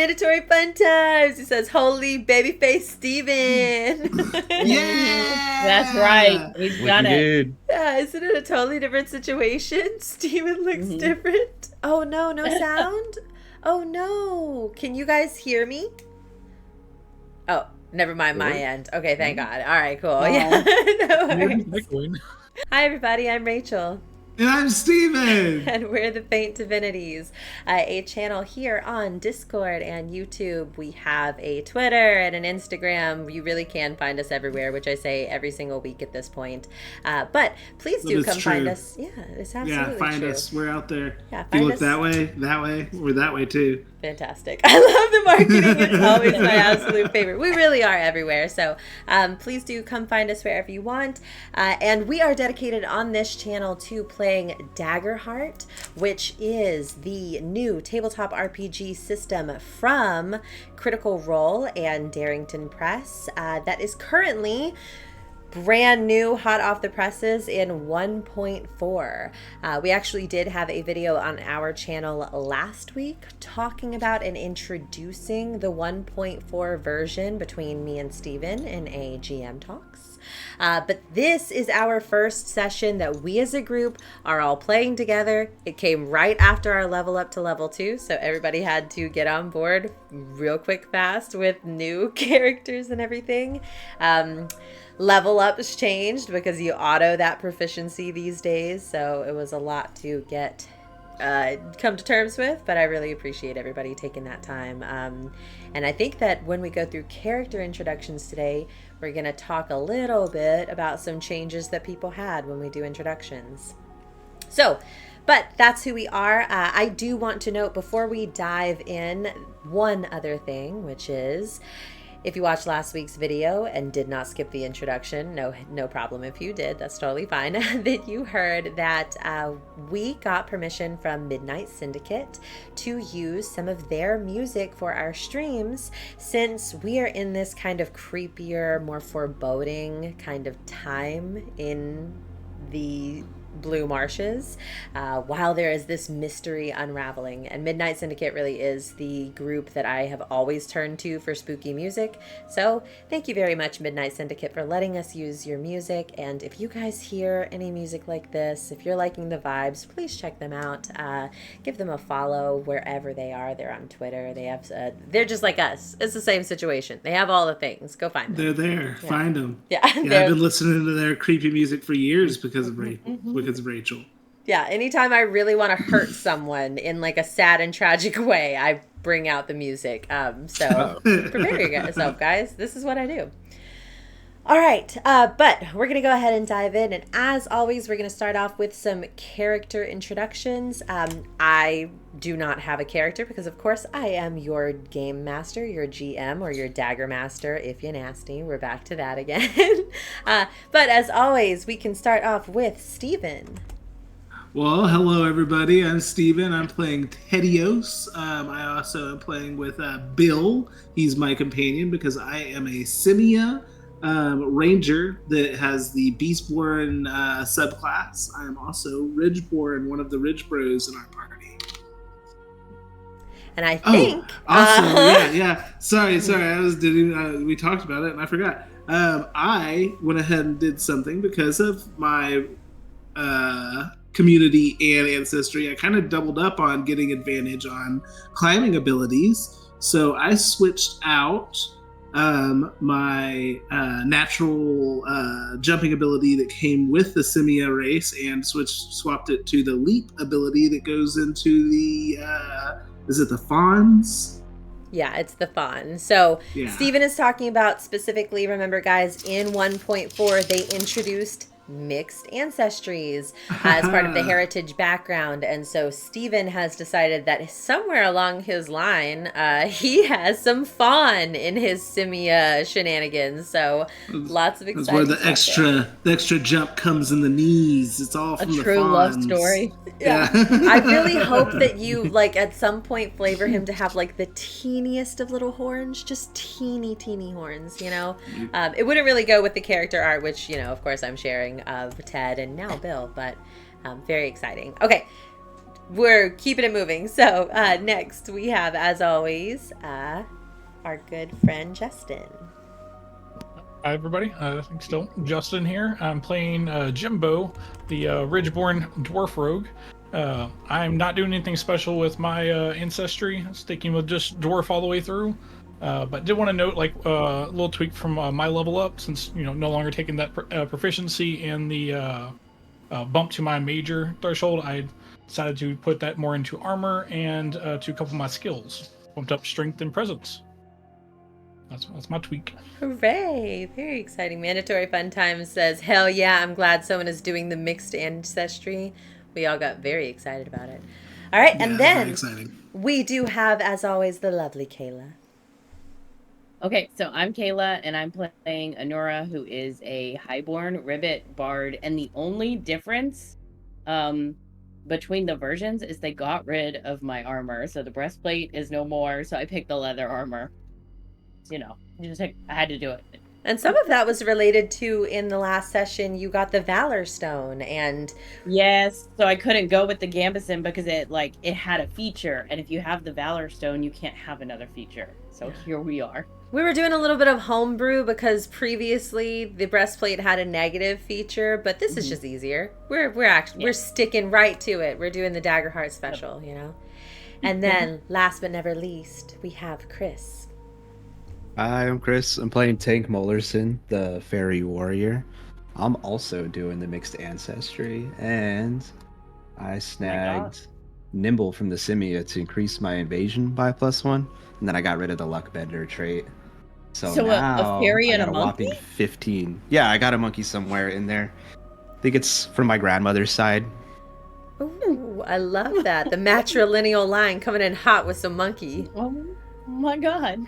mandatory fun times. He says, "Holy babyface Steven." Yeah, that's right. He's done it. Yeah, isn't it a totally different situation? Steven looks different. Oh no, no sound. Oh no, can you guys hear me? Oh, never mind my end. Okay, thank God. All right, cool. Yeah. No. Hi everybody, I'm Rachel. And I'm Steven! And we're the Faint Divinities, a channel here on Discord and YouTube. We have a Twitter and an Instagram. You really can find us everywhere, which I say every single week at this point. But please do come find us. Yeah, it's absolutely true. Yeah, find true. us. We're out there. Yeah, if you look that way, we're that way too. Fantastic. I love the marketing. It's always my absolute favorite. We really are everywhere. So please do come find us wherever you want. And we are dedicated on this channel to playing Daggerheart, which is the new tabletop RPG system from Critical Role and Darrington Press that is currently brand new, hot off the presses in 1.4. We actually did have a video on our channel last week talking about and introducing the 1.4 version between me and Steven in a GM Talks. But this is our first session that we as a group are all playing together. It came right after our level up to level 2, so everybody had to get on board real quick fast with new characters and everything. Level ups changed because you auto that proficiency these days, so it was a lot to get come to terms with, but I really appreciate everybody taking that time. And I think that when we go through character introductions today, we're going to talk a little bit about some changes that people had when we do introductions. So, but that's who we are. I do want to note before we dive in one other thing, which is if you watched last week's video and did not skip the introduction, no problem if you did, that's totally fine, that you heard that we got permission from Midnight Syndicate to use some of their music for our streams, since we are in this kind of creepier, more foreboding kind of time in the Blue Marshes, while there is this mystery unraveling. And Midnight Syndicate really is the group that I have always turned to for spooky music. So thank you very much, Midnight Syndicate, for letting us use your music. And if you guys hear any music like this, if you're liking the vibes, please check them out. Give them a follow wherever they are. They're on Twitter. They have they're just like us. It's the same situation. They have all the things. Go find them. They're there. Yeah. Find them. Yeah, I've been listening to their creepy music for years because of Rachel. Yeah, anytime I really want to hurt someone in like a sad and tragic way, I bring out the music. So prepare yourself, guys. This is what I do. All right, but we're going to go ahead and dive in. And as always, we're going to start off with some character introductions. I do not have a character because, of course, I am your game master, your GM, or your dagger master, if you're nasty. We're back to that again. But as always, we can start off with Steven. Well, hello, everybody. I'm Steven. I'm playing Tedeos. I also am playing with Bill. He's my companion because I am a Simiah ranger that has the Beastborn subclass. I am also Ridgeborn, one of the Ridge Bros in our party. And I think... awesome. Yeah. Sorry. We talked about it and I forgot. I went ahead and did something because of my community and ancestry. I kind of doubled up on getting advantage on climbing abilities. So I switched out my natural jumping ability that came with the Simiah race and swapped it to the leap ability that goes into the is it the fawns? Yeah, it's the fawn. So Steven is talking about specifically, remember guys, in 1.4 they introduced mixed ancestries as part of the heritage background, and so Steven has decided that somewhere along his line he has some fawn in his Simiah shenanigans, so lots of exciting. That's where the extra jump comes in the knees. It's all from the fawns. A true love story. Yeah. I really hope that you like at some point flavor him to have like the teeniest of little horns, just teeny horns, you know. It wouldn't really go with the character art, which, you know, of course I'm sharing of Ted and now Bill, but very exciting. Okay, we're keeping it moving. So next we have, as always, our good friend Justin. Hi everybody, still Justin here. I'm playing Gimbo, the Ridgeborn Dwarf Rogue. I'm not doing anything special with my ancestry, sticking with just Dwarf all the way through. But did want to note, like, a little tweak from my level up, since, no longer taking that proficiency in the bump to my major threshold. I decided to put that more into armor and to a couple of my skills. Bumped up strength and presence. That's my tweak. Hooray! Very exciting. Mandatory Fun Times says, hell yeah, I'm glad someone is doing the mixed ancestry. We all got very excited about it. All right, Yeah, and then exciting. we do have, as always, the lovely Kayla. Okay, so I'm Kayla, and I'm playing Anura, who is a Highborn Ribbet Bard, and the only difference between the versions is they got rid of my armor, so the breastplate is no more, so I picked the leather armor. I had to do it. And some of that was related to, in the last session, you got the Valor Stone, and... Yes, so I couldn't go with the Gambison because it had a feature, and if you have the Valor Stone, you can't have another feature. So here we are. We were doing a little bit of homebrew because previously the breastplate had a negative feature, but this is just easier. We're sticking right to it. We're doing the Daggerheart special, And then, last but never least, we have Chris. Hi, I'm Chris. I'm playing Tank Molarson, the Faerie warrior. I'm also doing the mixed ancestry, and I snagged Nimble from the Simiah to increase my invasion by +1, and then I got rid of the luck bender trait. So now a fairy I and got a whopping monkey? 15. Yeah, I got a monkey somewhere in there. I think it's from my grandmother's side. Ooh, I love that. The matrilineal line coming in hot with some monkey. Oh my god.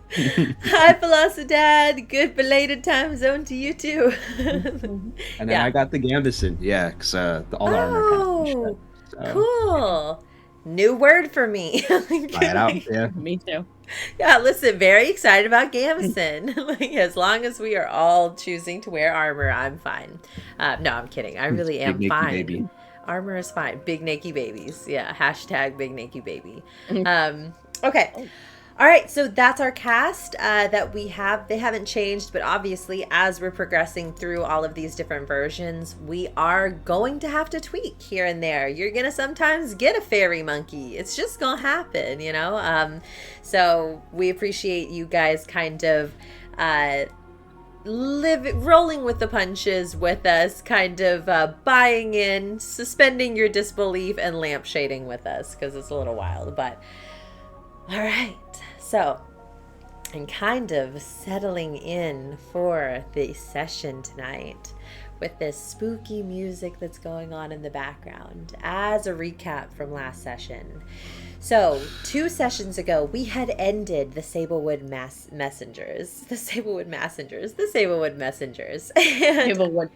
Hi, Velocidad. Good belated time zone to you too. And then I got the Gambison, because all the armor kind of pushed up. So. Cool. New word for me. Try it out, yeah. Me too. Yeah, listen, very excited about Gambison. As long as we are all choosing to wear armor, I'm fine. No, I'm kidding. I really am Big fine. baby. Armor is fine. Big naked babies. Yeah, hashtag big naked baby. Okay. All right, so that's our cast that we have. They haven't changed, but obviously as we're progressing through all of these different versions, we are going to have to tweak here and there. You're going to sometimes get a fairy monkey. It's just going to happen, So we appreciate you guys kind of rolling with the punches with us, kind of buying in, suspending your disbelief, and lampshading with us, because it's a little wild, but... All right, so I'm kind of settling in for the session tonight with this spooky music that's going on in the background as a recap from last session. So 2 sessions ago, we had ended the Sablewood Messengers. And Sablewood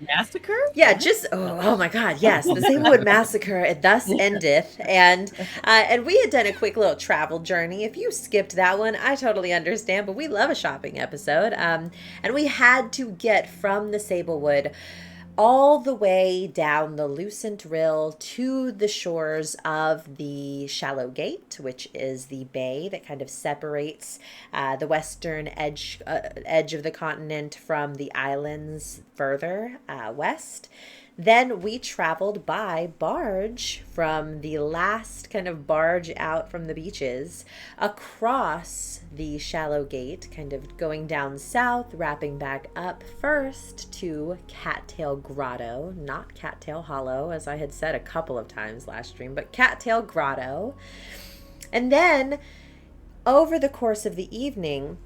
Massacre? Yeah, just oh my god, yes, the Sablewood Massacre. It thus endeth, and we had done a quick little travel journey. If you skipped that one, I totally understand, but we love a shopping episode. And we had to get from the Sablewood all the way down the Lucent Rill to the shores of the Shallow Gate, which is the bay that kind of separates the western edge of the continent from the islands further west. Then we traveled by barge from the last kind of barge out from the beaches across the Shallow Gate, kind of going down south, wrapping back up first to Cattail Grotto, not Cattail Hollow, as I had said a couple of times last stream, but Cattail Grotto. And then over the course of the evening,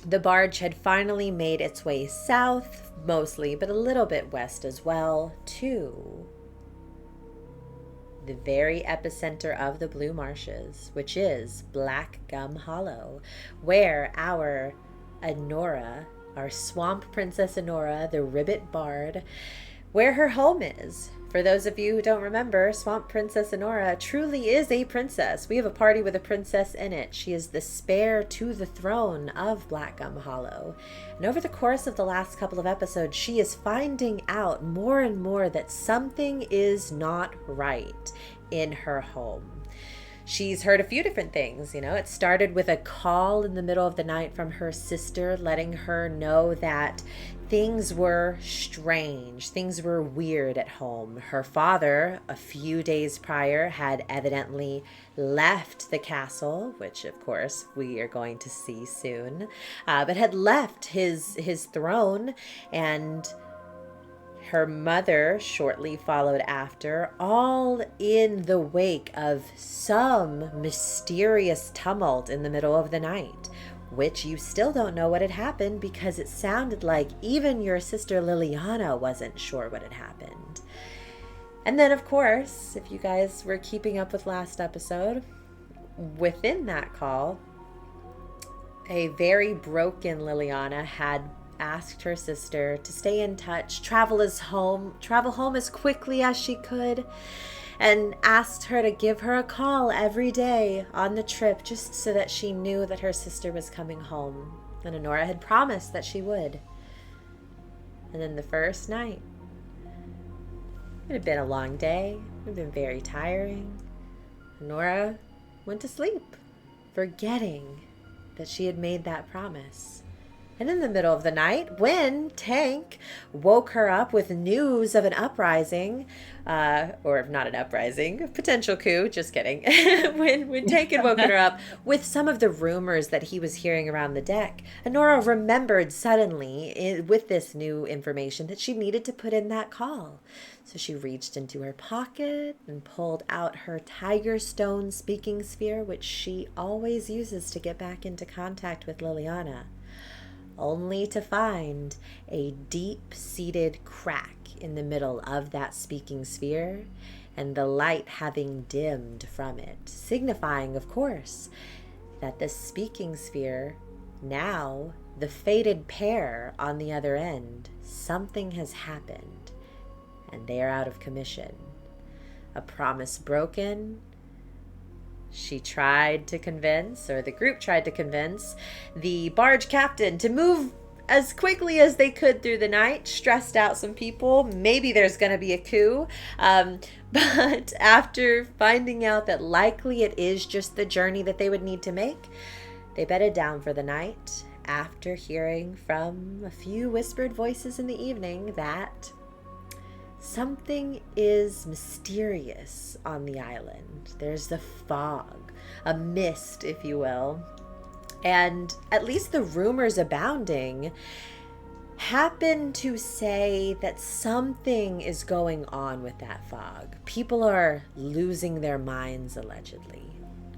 the barge had finally made its way south, mostly, but a little bit west as well, to the very epicenter of the Blue Marshes, which is Blackgum Hollow, where our Anura, our Swamp Princess Anura, the Ribbet Bard, where her home is. For those of you who don't remember, Swamp Princess Anura truly is a princess. We have a party with a princess in it. She is the spare to the throne of Blackgum Hollow. And over the course of the last couple of episodes, she is finding out more and more that something is not right. in her home. She's heard a few different things, you know. It started with a call in the middle of the night from her sister letting her know that things were strange, things were weird at home. Her father, a few days prior, had evidently left the castle, which of course we are going to see soon, but had left his throne, and her mother shortly followed after, all in the wake of some mysterious tumult in the middle of the night, which you still don't know what had happened because it sounded like even your sister Liliana wasn't sure what had happened. And then, of course, if you guys were keeping up with last episode, within that call, a very broken Liliana had asked her sister to stay in touch, travel home as quickly as she could, and asked her to give her a call every day on the trip just so that she knew that her sister was coming home. And Anura had promised that she would. And then the first night, it had been a long day, it had been very tiring. Anura went to sleep, forgetting that she had made that promise. And in the middle of the night, when Tank woke her up with news of an uprising, or not an uprising, a potential coup, just kidding. when Tank had woken her up with some of the rumors that he was hearing around the deck, Anura remembered suddenly, with this new information, that she needed to put in that call. So she reached into her pocket and pulled out her tiger stone speaking sphere, which she always uses to get back into contact with Liliana, only to find a deep-seated crack in the middle of that speaking sphere, and the light having dimmed from it, signifying, of course, that the speaking sphere, now the fated pair on the other end, something has happened, and they are out of commission. A promise broken. She tried to convince, or the group tried to convince, the barge captain to move as quickly as they could through the night, stressed out some people. Maybe there's going to be a coup. But after finding out that likely it is just the journey that they would need to make, they bedded down for the night after hearing from a few whispered voices in the evening that something is mysterious on the island. There's the fog, a mist, if you will. And at least the rumors abounding happen to say that something is going on with that fog. People are losing their minds, allegedly.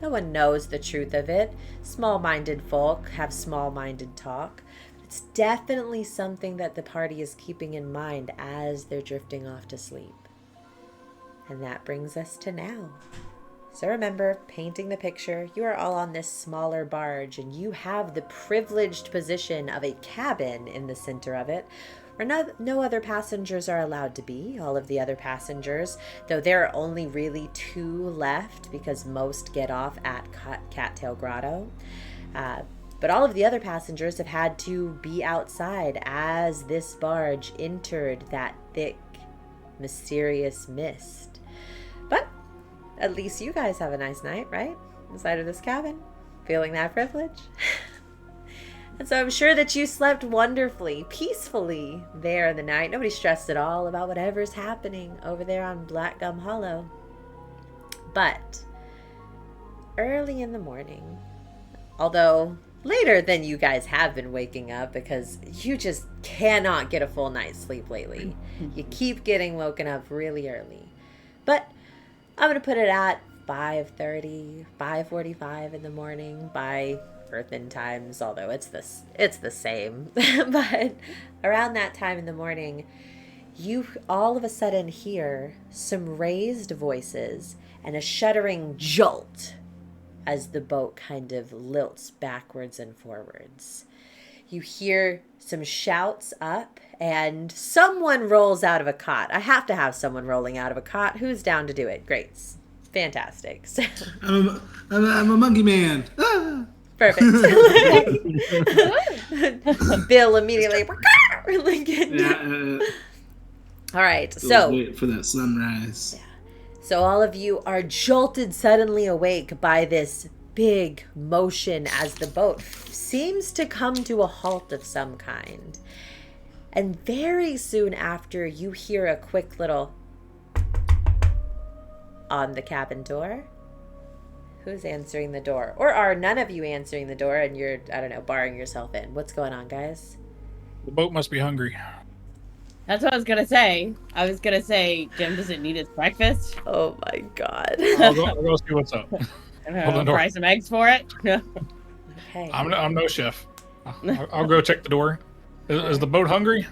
No one knows the truth of it. Small-minded folk have small-minded talk. It's definitely something that the party is keeping in mind as they're drifting off to sleep. And that brings us to now. So remember, painting the picture, you are all on this smaller barge, and you have the privileged position of a cabin in the center of it, where no other passengers are allowed to be. All of the other passengers, though there are only really 2 left because most get off at Cattail Grotto. But all of the other passengers have had to be outside as this barge entered that thick, mysterious mist. But at least you guys have a nice night, right? Inside of this cabin, feeling that privilege. And so I'm sure that you slept wonderfully, peacefully there in the night. Nobody stressed at all about whatever's happening over there on Blackgum Hollow. But early in the morning, although later than you guys have been waking up because you just cannot get a full night's sleep lately. You keep getting woken up really early. But I'm going to put it at 5:30, 5:45 in the morning by Earthen times, although it's the same. But around that time in the morning, you all of a sudden hear some raised voices and a shuddering jolt as the boat kind of lilts backwards and forwards. You hear some shouts up, and someone rolls out of a cot. I have to have someone rolling out of a cot. Who's down to do it? Great. Fantastic. So, I'm a monkey man. Ah! Perfect. Bill immediately. Yeah, All right. I was So waiting for that sunrise. yeah. So all of you are jolted suddenly awake by this big motion as the boat seems to come to a halt of some kind. And very soon after, you hear a quick little on the cabin door. Who's answering the door? Or are none of you answering the door and you're, I don't know, barring yourself in? What's going on, guys? The boat must be hungry. That's what I was gonna say. I was gonna say, Jim doesn't need his breakfast. Oh my god. I'll go see what's up. I don't know, fry some eggs for it. Okay. I'm no chef. I'll go check the door. Is the boat hungry?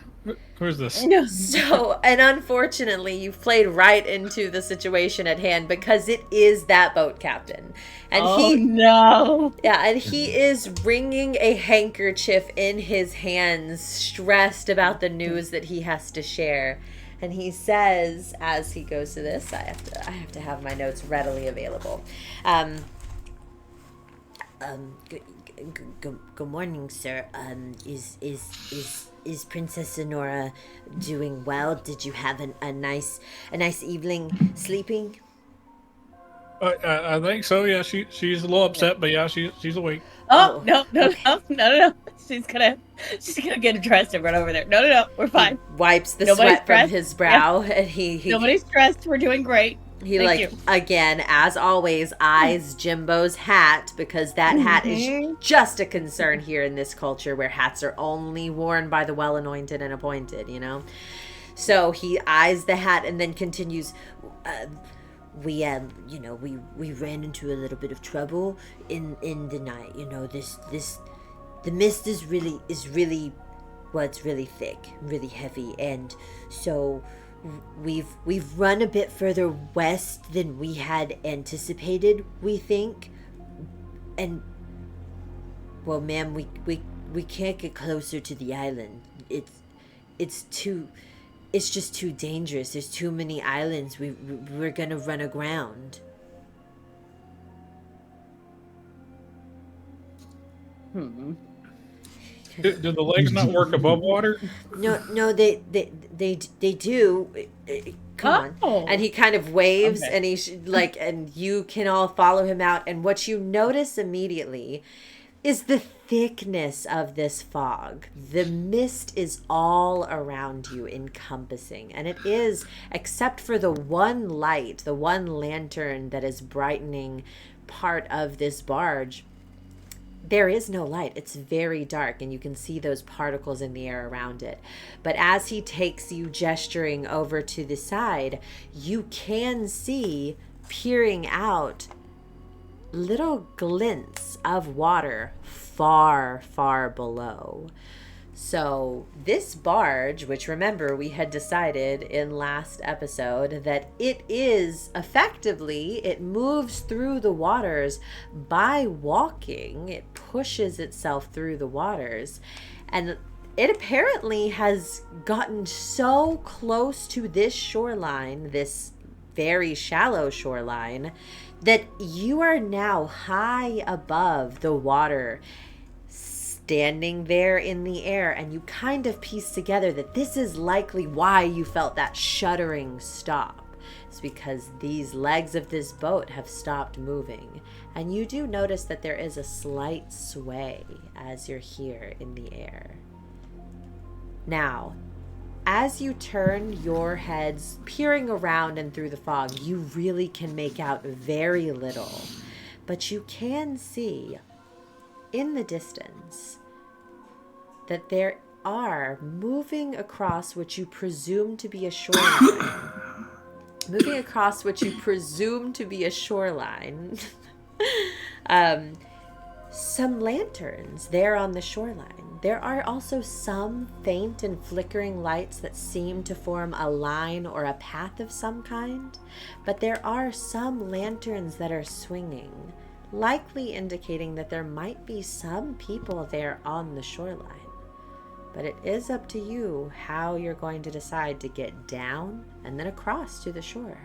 Who is this? So, and unfortunately, you've played right into the situation at hand because it is that boat captain. And no. Yeah, and he is wringing a handkerchief in his hands, stressed about the news that he has to share. And he says, as he goes to this, I have to have my notes readily available. Good morning, sir. Is Princess Anura doing well? Did you have a nice evening sleeping? I think so. Yeah, she's a little upset, but yeah, she's awake. Oh no! She's gonna get dressed and run over there. No, we're fine. He wipes the sweat from his brow, and he nobody's stressed. We're doing great. Thank you. Again, as always, eyes Jimbo's hat, because that hat is just a concern here in this culture where hats are only worn by the well-anointed and appointed, you know? So he eyes the hat and then continues, we ran into a little bit of trouble in the night. You know, the mist is really, it's really thick, really heavy, and so we've run a bit further west than we had anticipated, we think. And well, ma'am, we can't get closer to the island. It's just too dangerous. There's too many islands. We're gonna run aground. Do the legs not work above water? No, they do. Come on. And he kind of waves, and he's and you can all follow him out. And what you notice immediately is the thickness of this fog. The mist is all around you, encompassing, and it is, except for the one light, the one lantern that is brightening part of this barge. There is no light. It's very dark, and you can see those particles in the air around it. But as he takes you gesturing over to the side, you can see, peering out, little glints of water far, far below. So this barge, which remember we had decided in last episode that it is effectively, it moves through the waters by walking. It pushes itself through the waters, and it apparently has gotten so close to this shoreline, this very shallow shoreline, that you are now high above the water, standing there in the air, and you kind of piece together that this is likely why you felt that shuddering stop. It's because these legs of this boat have stopped moving, and you do notice that there is a slight sway as you're here in the air. Now, as you turn your heads, peering around and through the fog, you really can make out very little, but you can see in the distance that there are, moving across what you presume to be a shoreline, some lanterns there on the shoreline. There are also some faint and flickering lights that seem to form a line or a path of some kind, but there are some lanterns that are swinging, likely indicating that there might be some people there on the shoreline. But it is up to you how you're going to decide to get down and then across to the shore.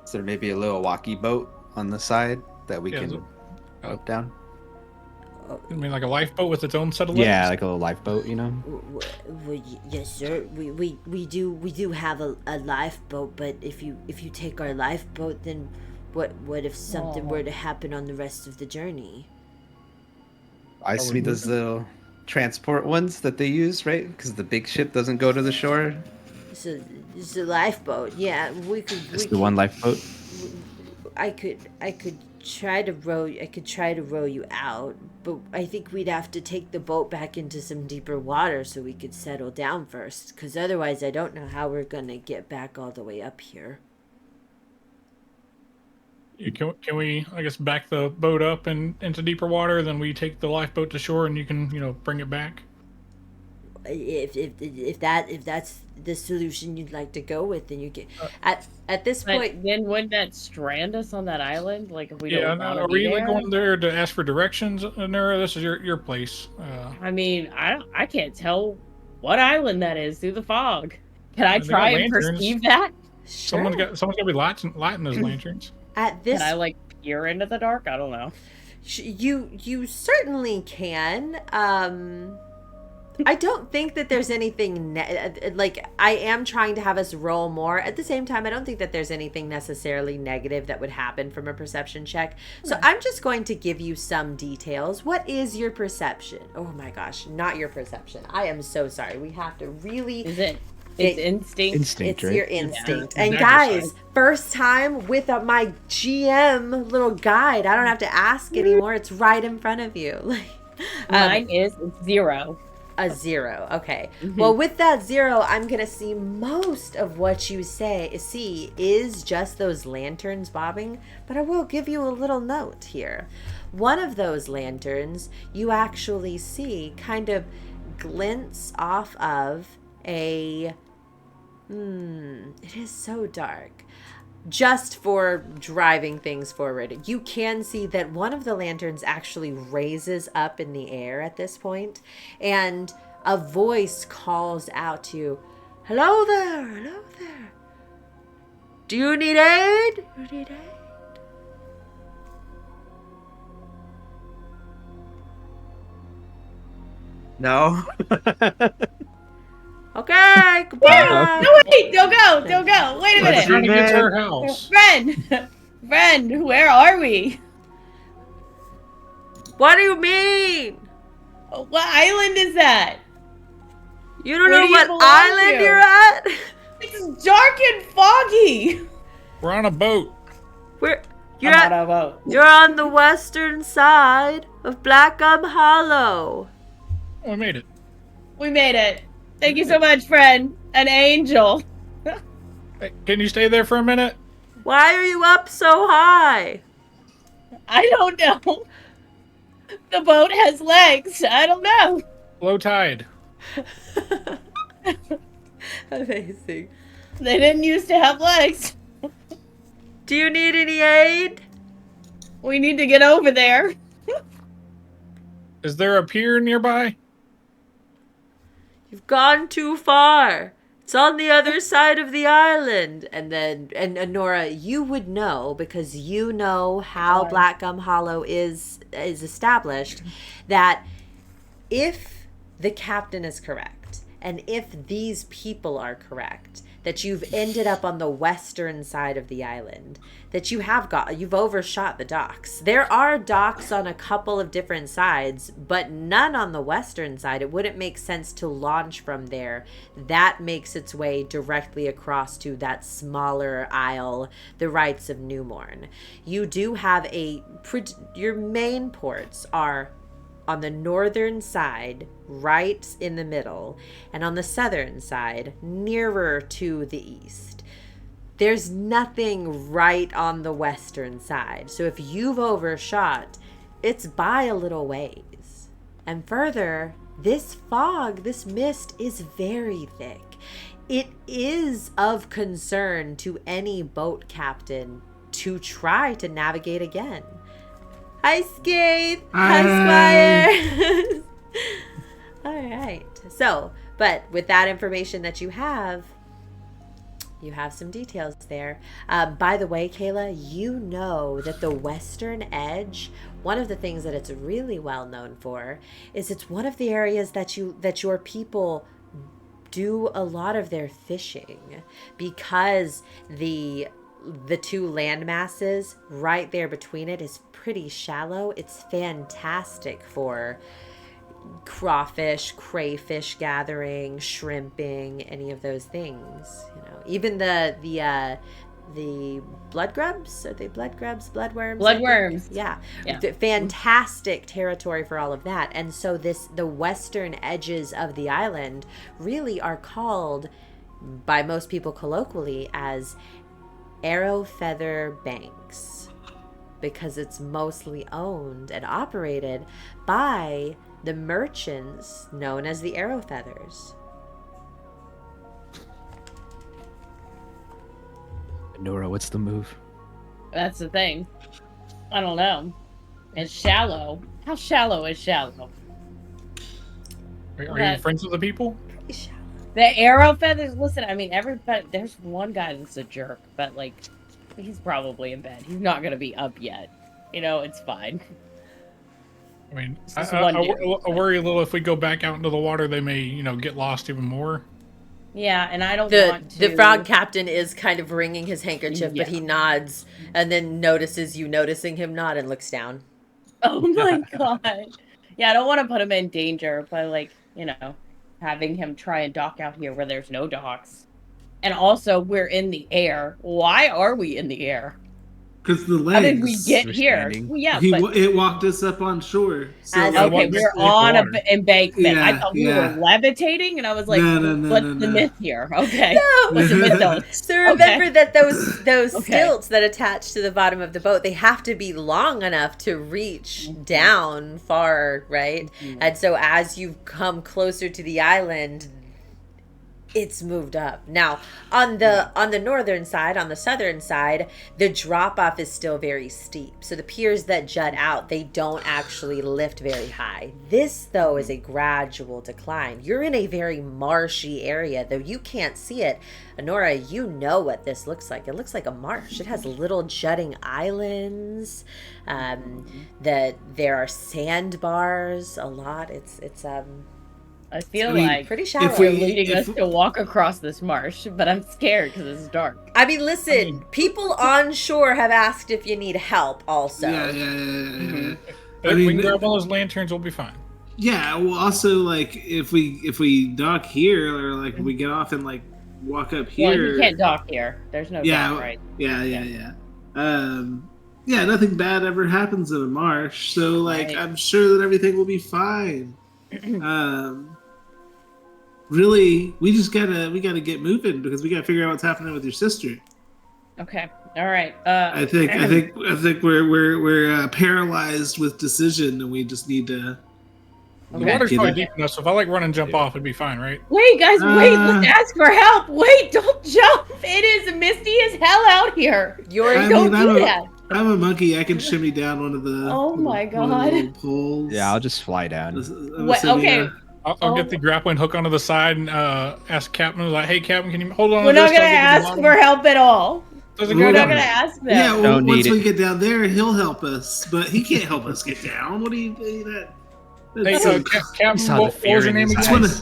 Is there maybe a little walkie boat on the side that we can boat down? I mean, like a lifeboat with its own set of legs? Yeah, like a little lifeboat, you know? Yes, sir. We do have a lifeboat, but if you take our lifeboat, then what if something were to happen on the rest of the journey? I see those little transport ones that they use, right? Because the big ship doesn't go to the shore. So it's a lifeboat. Yeah, we could. It's the one lifeboat. I could try to row. I could try to row you out, but I think we'd have to take the boat back into some deeper water so we could settle down first. Because otherwise, I don't know how we're gonna get back all the way up here. Can we, I guess, back the boat up and into deeper water, then we take the lifeboat to shore and you can, bring it back? If that's the solution you'd like to go with, then you can. At this But point, then wouldn't that strand us on that island? Like if we don't want to are be we there? going there to ask for directions, Anura? This is your place. I mean, I can't tell what island that is through the fog. Can I They got try and lanterns. perceive that? sure. Someone's got to be lighting those lanterns. At this, Can I like peer into the dark? I don't know. You certainly can. I don't think that there's anything I am trying to have us roll more. At the same time, I don't think that there's anything necessarily negative that would happen from a perception check. So I'm just going to give you some details. What is your perception? Oh my gosh, not your perception. I am so sorry. We have to really. Is it? It's instinct. Instinct, It's right? your instinct. Yeah. And Dagger guys, side. first time with my GM little guide. I don't have to ask anymore. It's right in front of you. Mine is 0. A 0. Okay. Mhm. Well, with that 0, I'm going to see most of what you see is just those lanterns bobbing, but I will give you a little note here. One of those lanterns you actually see kind of glints off of a it is so dark. Just for driving things forward, you can see that one of the lanterns actually raises up in the air at this point, and a voice calls out to you, "Hello there, hello there. Do you need aid? You need aid?" No. Okay, goodbye. No, wait! Don't go! Don't go! Wait a We're minute! trying to get to our house. Friend, where are we? What do you mean? What island is that? You don't Where know do you what belong island to? you're at? It's dark and foggy. We're on a boat. You're I'm on a boat. You're on the western side of Blackgum Hollow. Oh, we made it. We made it. Thank you so much, friend. An angel. Hey, can you stay there for a minute? Why are you up so high? I don't know. The boat has legs. I don't know. Low tide. Amazing. They didn't used to have legs. Do you need any aid? We need to get over there. Is there a pier nearby? You've gone too far. It's on the other side of the island. And Nora, you would know, because you know how Blackgum Hollow is established, that if the captain is correct, and if these people are correct, that you've ended up on the western side of the island, that you've overshot the docks. There are docks on a couple of different sides, but none on the western side. It wouldn't make sense to launch from there. That makes its way directly across to that smaller isle, the Rights of Newmorn. You do have your main ports are on the northern side, right in the middle, and on the southern side, nearer to the east. There's nothing right on the western side. So if you've overshot, it's by a little ways. And further, this fog, this mist is very thick. It is of concern to any boat captain to try to navigate again. Hi, Skaith. Hi, Squire. All right. So, but with that information that you have, You have some details there. By the way, Kayla, you know that the western edge, one of the things that it's really well known for, is it's one of the areas that your people do a lot of their fishing, because the two land masses right there between it is pretty shallow. It's fantastic for crawfish, crayfish gathering, shrimping, any of those things. Even the blood grubs, are they blood grubs, bloodworms? Bloodworms. Yeah. Fantastic territory for all of that. And so the western edges of the island really are called by most people colloquially as Arrow Feather Banks, because it's mostly owned and operated by the merchants known as the Arrow Feathers. Nora, what's the move? That's the thing. I don't know. It's shallow. How shallow is shallow? Are you friends with the people? Pretty shallow. The arrow feathers. Listen, I mean, there's one guy that's a jerk, but like, he's probably in bed. He's not gonna be up yet. It's fine. I mean, I worry a little if we go back out into the water, they may, get lost even more. Yeah, and I don't want to... The frog captain is kind of wringing his handkerchief, but he nods and then notices you noticing him nod and looks down. Oh my god. Yeah, I don't want to put him in danger by, having him try and dock out here where there's no docks. And also, we're in the air. Why are we in the air? Because the legs. How did we get here? Well, yeah, it walked us up on shore. So okay, we're on an embankment. Yeah, I thought we were levitating, and I was like, what's the myth here? Okay. No. What's the myth though? So remember that those stilts that attach to the bottom of the boat, they have to be long enough to reach down far, right? Mm-hmm. And so as you come closer to the island, it's moved up. Now, on the northern side, on the southern side, the drop off is still very steep. So the piers that jut out, they don't actually lift very high. This, though, is a gradual decline. You're in a very marshy area, though you can't see it. Anura, you know what this looks like. It looks like a marsh. It has little jutting islands. That there are sandbars a lot. It's I feel like pretty shallow. They're leading us to walk across this marsh, but I'm scared because it's dark. I mean, listen, people on shore have asked if you need help also. Yeah. Mm-hmm. If we can grab all those lanterns, we'll be fine. Yeah, well, also, if we dock here, or, if we get off and, walk up here... Well, you can't dock here. There's no dock, right? Yeah. Nothing bad ever happens in a marsh, so, I'm sure that everything will be fine. Really, we gotta get moving because we gotta figure out what's happening with your sister. Okay, all right. I think we're paralyzed with decision, and we just need to. The water's probably deep enough, so if I run and jump off, it'd be fine, right? Wait, guys, wait! Let's ask for help. Wait, don't jump! It is misty as hell out here. Don't do that. I'm a monkey. I can shimmy down one of the. Oh my god! One of the poles. Yeah, I'll just fly down. Okay. I'll get the grappling hook onto the side and ask Captain, hey, Captain, can you hold on? We're not going to ask for help at all. We're not going to ask them. Yeah, well, once we get down there, he'll help us, but he can't help us get down. What do you do? Captain, what was your name again?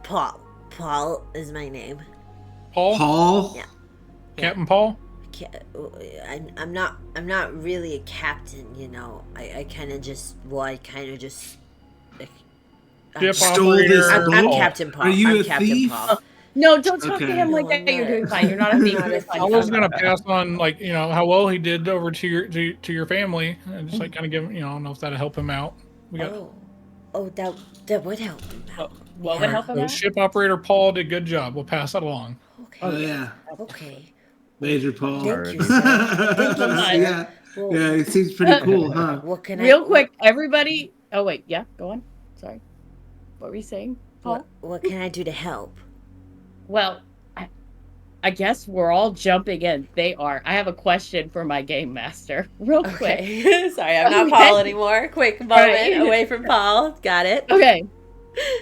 Paul is my name. Paul? Yeah. Captain Paul? I'm not really a captain, I kind of just stole this. I'm Captain Paul. Are you I'm Captain thief? Paul. No, don't talk to him like that. You're doing fine. You're not a thief. I was gonna pass on how well he did over to your family, and just kind of give him. I don't know if that'd help him out. That would help him out. What would help him out? Ship operator Paul did a good job. We'll pass that along. Okay. Oh yeah. Okay. Major Paul. Thank you, sir. Yeah, it seems pretty cool, huh? What can Real quick, everybody. Oh wait, yeah, go on. Sorry. What were you saying, Paul? What can I do to help? Well, I guess we're all jumping in. They are. I have a question for my game master. Real quick. Sorry, I'm not Paul anymore. Quick moment away from Paul. Got it. Okay.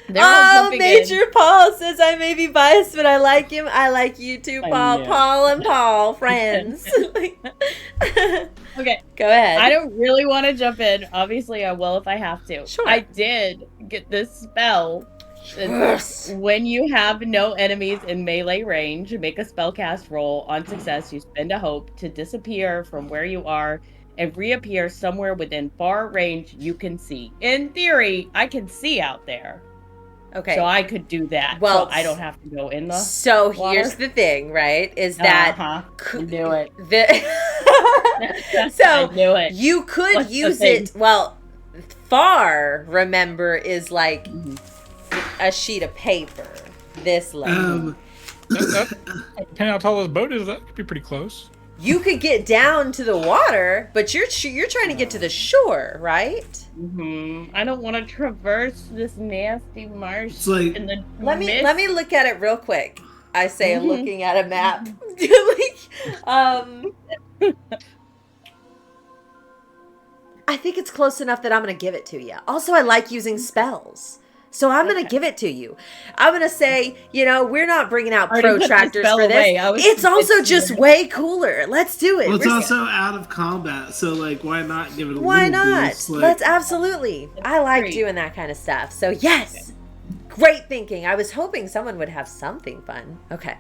They're all Oh, jumping Major Paul says I may be biased, but I like him. I like you too, I Paul. know. Paul and Paul, friends. Okay. Go ahead. I don't really want to jump in. Obviously, I will if I have to. Sure. I did get this spell. Yes. When you have no enemies in melee range, make a spellcast roll. On success, you spend a hope to disappear from where you are and reappear somewhere within far range you can see. In theory, I can see out there. Okay. So I could do that. Well, so I don't have to go in the So water. here's the thing, right? Is that I knew it. So I knew it. you could What's the use thing? it. Well, far, remember, is like a sheet of paper this long. Depending how tall this boat is, that could be pretty close. You could get down to the water, but you're trying to get to the shore, right? I don't want to traverse this nasty marsh. It's like- in the Let mist. me look at it real quick. I say, looking at a map. I think it's close enough that I'm going to give it to you. Also, I like using spells. So I'm going to give it to you. I'm going to say, we're not bringing out Already put the protractors spell for this. away. It's also just way cooler. Let's do it. Well, it's We're- also out of combat, so like, why not give it a Why little not? boost? Like, Let's absolutely. I like great. doing that kind of stuff. So yes, great thinking. I was hoping someone would have something fun. Okay.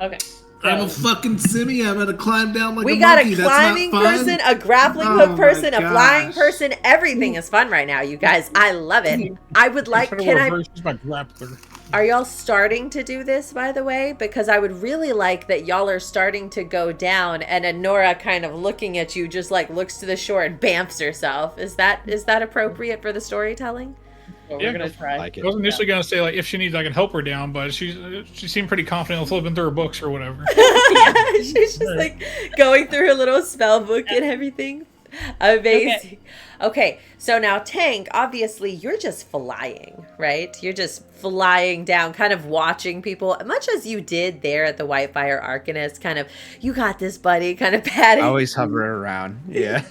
Okay. I'm a fucking Simiah. I'm gonna climb down like We a got monkey. a That's climbing not fun. person, a grappling Oh hook my person, a flying gosh. person. Everything is fun right now, you guys. I love it. I would like. Can I? Use my grappler. Are y'all starting to do this, by the way? Because I would really like that y'all are starting to go down, and Anura kind of looking at you, just like looks to the shore and bamps herself. Is that appropriate for the storytelling? Well, Yeah, we're gonna try. Like I it. was initially gonna say like if she needs I can help her down, but she seemed pretty confident in flipping through her books or whatever. Yeah, she's just like going through her little spell book and everything. Amazing. Okay, so now Tank, obviously you're just flying, right? You're just flying down, kind of watching people, much as you did there at the Whitefire Arcanist, kind of, you got this, buddy, kind of patting. I always hover around. Yeah.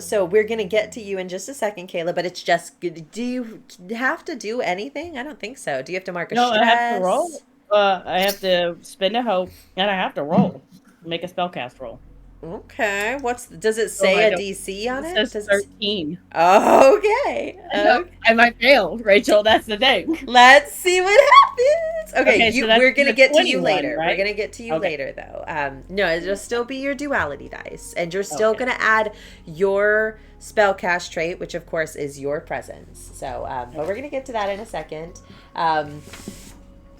So we're gonna get to you in just a second, Kayla, but it's just, do you have to do anything? I don't think so. Do you have to mark a No, stress? I have to roll. I have to spend a hope, and I have to roll. Make a spellcast roll. Okay. Does it say I a don't- DC on it? It says 13. Okay. I might fail, Rachel. That's the thing. Let's see what happens. Okay, Okay, so that's we're gonna the get to you 21, later. right? We're gonna get to you Okay. later, though. No, it'll still be your duality dice, and you're still Okay. gonna add your spellcast trait, which of course is your presence. So, but we're gonna get to that in a second.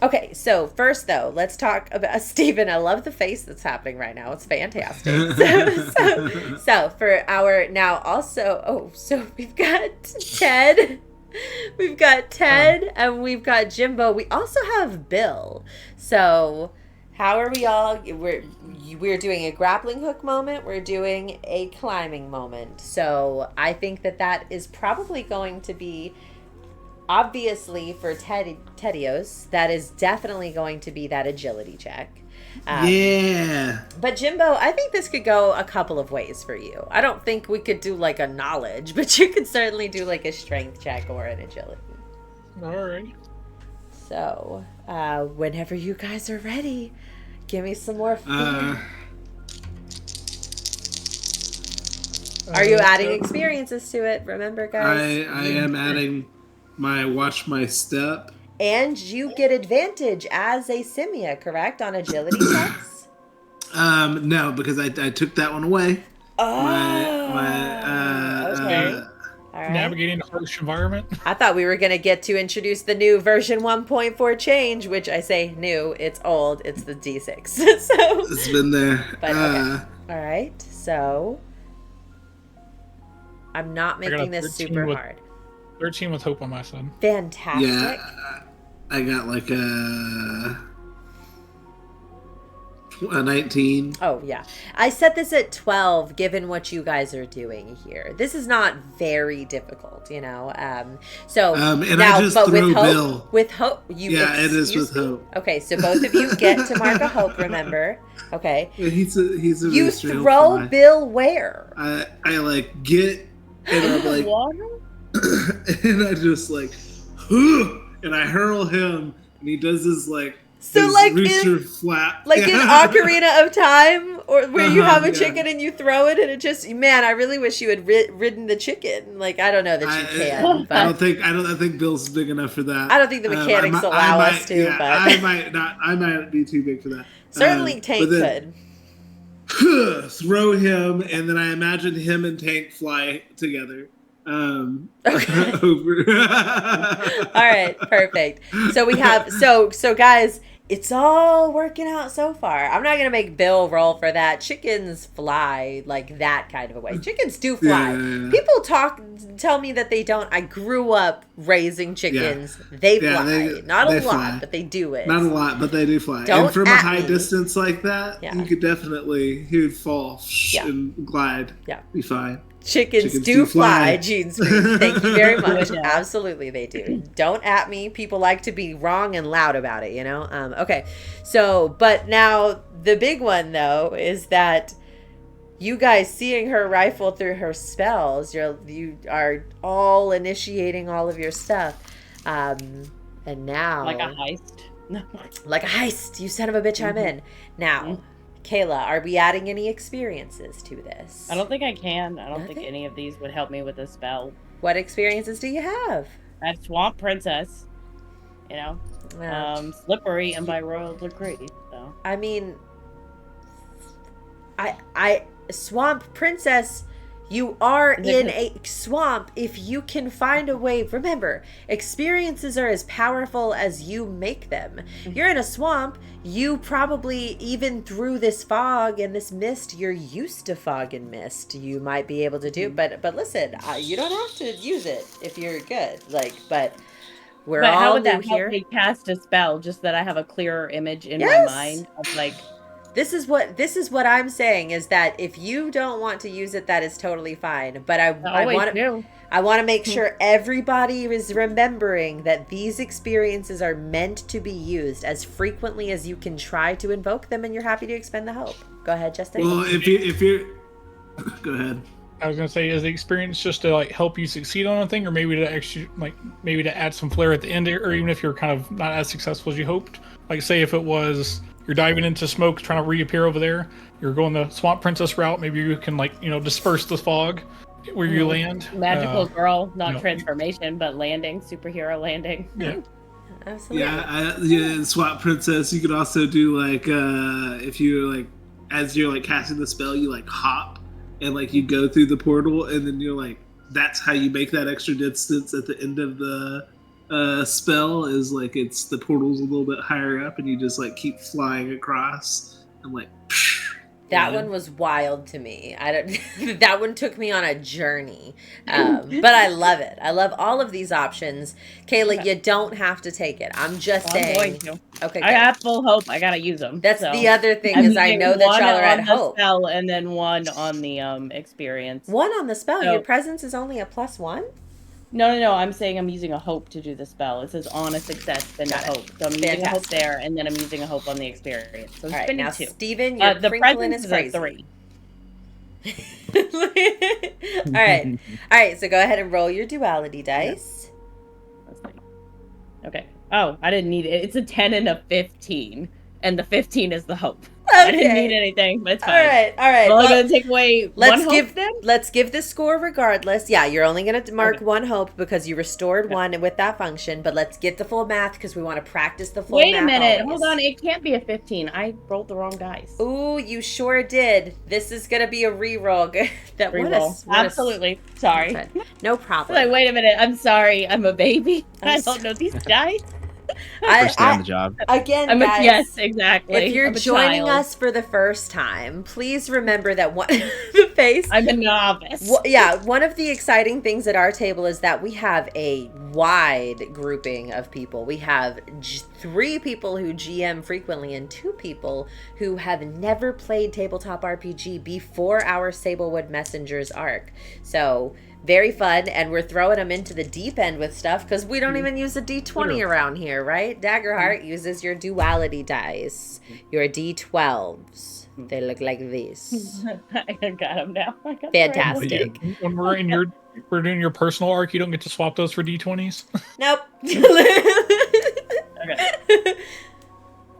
Okay, so first though, let's talk about Stephen. I love the face that's happening right now. It's fantastic. So for our now also, so we've got Ted. We've got Ted and we've got Gimbo. We also have Bill. So how are we all? We're doing a grappling hook moment. We're doing a climbing moment. So I think that is probably going to be, obviously for Tedeos, that is definitely going to be that agility check. Yeah. But Gimbo, I think this could go a couple of ways for you. I don't think we could do like a knowledge, but you could certainly do like a strength check or an agility. All right. So, whenever you guys are ready, give me some more fear. Are you adding experiences to it? Remember, guys? I am adding my watch my step. And you get advantage as a Simiah, correct, on agility checks? No, because I took that one away. Oh, okay. All right. Navigating a harsh environment. I thought we were going to get to introduce the new version 1.4 change, which I say new, it's old, it's the D6. So, It's been there. but okay. All right, so I'm not I got a making this 13 super with- hard. 13 with hope on my side. Fantastic. Yeah, I got like a 19. Oh, yeah. I set this at 12, given what you guys are doing here. This is not very difficult, you know? And now, I just but threw with hope, Bill. with hope, you Yeah, it is excuse with me? hope. Okay, so both of you get to mark a hope, remember? Okay. Yeah, he's a You mystery throw fly. Bill where? I like get and I'm like Water? and I just like, and I hurl him, and he does this like. So his like rooster flap. Like in Ocarina of Time, or where you have a yeah. chicken and you throw it and it just, man, I really wish you had ridden the chicken. Like, I don't know that you can. But I think Bill's big enough for that. I don't think the mechanics allow us to. Yeah, but I might not. I might be too big for that. Certainly Tank could. Throw him, and then I imagine him and Tank fly together. Okay. Over. All right, perfect. So we have so guys, it's all working out so far. I'm not gonna make Bill roll for that. Chickens fly like that kind of a way. Chickens do fly. Yeah. People tell me that they don't. I grew up raising chickens. Yeah. They fly. Not a lot, fly. But they do it. Not a lot, but they do fly. Don't and from a high distance like that, yeah. you could definitely, he would fall and glide. Yeah. Be fine. Chickens do fly, Gene Smith. Thank you very much. Absolutely, they do. Don't at me. People like to be wrong and loud about it, you know? Okay. So, but now the big one, though, is that you guys seeing her rifle through her spells, you are all initiating all of your stuff. And now... Like a heist. Like a heist. You son of a bitch, I'm in. Now... Kayla, are we adding any experiences to this? I don't think I can. I don't think any of these would help me with a spell. What experiences do you have? I have Swamp Princess, you know, Slippery, and by royal decree. So I mean, I Swamp Princess. You are in a swamp if you can find a way. Remember, experiences are as powerful as you make them. You're in a swamp. You probably, even through this fog and this mist, you're used to fog and mist. You might be able to do, but listen, you don't have to use it if you're good. But we're all how would new that here. help me cast a spell? Just that I have a clearer image in my mind of like. This is what I'm saying is that if you don't want to use it, that is totally fine. But I want to make sure everybody is remembering that these experiences are meant to be used as frequently as you can try to invoke them, and you're happy to expend the hope. Go ahead, Justin. Well, if you're, go ahead. I was gonna say, is the experience just to like help you succeed on a thing, or maybe to actually maybe to add some flair at the end, or even if you're kind of not as successful as you hoped? Like, say if it was. You're diving into smoke, trying to reappear over there. You're going the Swamp Princess route. Maybe you can, disperse the fog where you land. Magical girl, not transformation, but landing, superhero landing. Yeah. Absolutely. Yeah, Swamp Princess. You could also do, if you, as you're, casting the spell, you, hop and, you go through the portal, and then you're, that's how you make that extra distance at the end of the... spell is it's the portal's a little bit higher up and you just keep flying across and that one was wild to me. That one took me on a journey, but I love it. I love all of these options. Kayla, you don't have to take it. I'm just saying. Okay, I have full hope. I gotta use them. That's the other thing is I know that y'all are at hope. Spell and then one on the experience. One on the spell. Your presence is only a +1. No. I'm saying I'm using a hope to do the spell. It says on a success, then a hope. So I'm using a hope there, and then I'm using a hope on the experience. So it's now, 2. Steven, your the crinkling is presence crazy. is a 3. All right. So go ahead and roll your duality dice. Okay. Oh, I didn't need it. It's a 10 and a 15, and the 15 is the hope. Okay. I didn't need anything, but it's fine. All right. Well, I'm going to take away one hope then? Let's give the score regardless. Yeah, you're only going to mark one hope because you restored one with that function, but let's get the full math because we want to practice the full math. Wait a minute. Always. Hold on. It can't be a 15. I rolled the wrong dice. Ooh, you sure did. This is going to be a re-roll. Absolutely. Sorry. No problem. Wait a minute. I'm sorry. I'm a baby. I don't know these dice. First day on the job. Again, guys, yes, exactly. If you're joining us for the first time, please remember that the face. I'm a novice. One of the exciting things at our table is that we have a wide grouping of people. We have 3 people who GM frequently and 2 people who have never played tabletop RPG before our Sablewood Messengers arc. So very fun, and we're throwing them into the deep end with stuff because we don't even use a D20 around here, right? Daggerheart uses your duality dice, your D12s. They look like this. I got them now. Fantastic. When we're in your we're doing your personal arc. You don't get to swap those for D20s. Nope. Okay.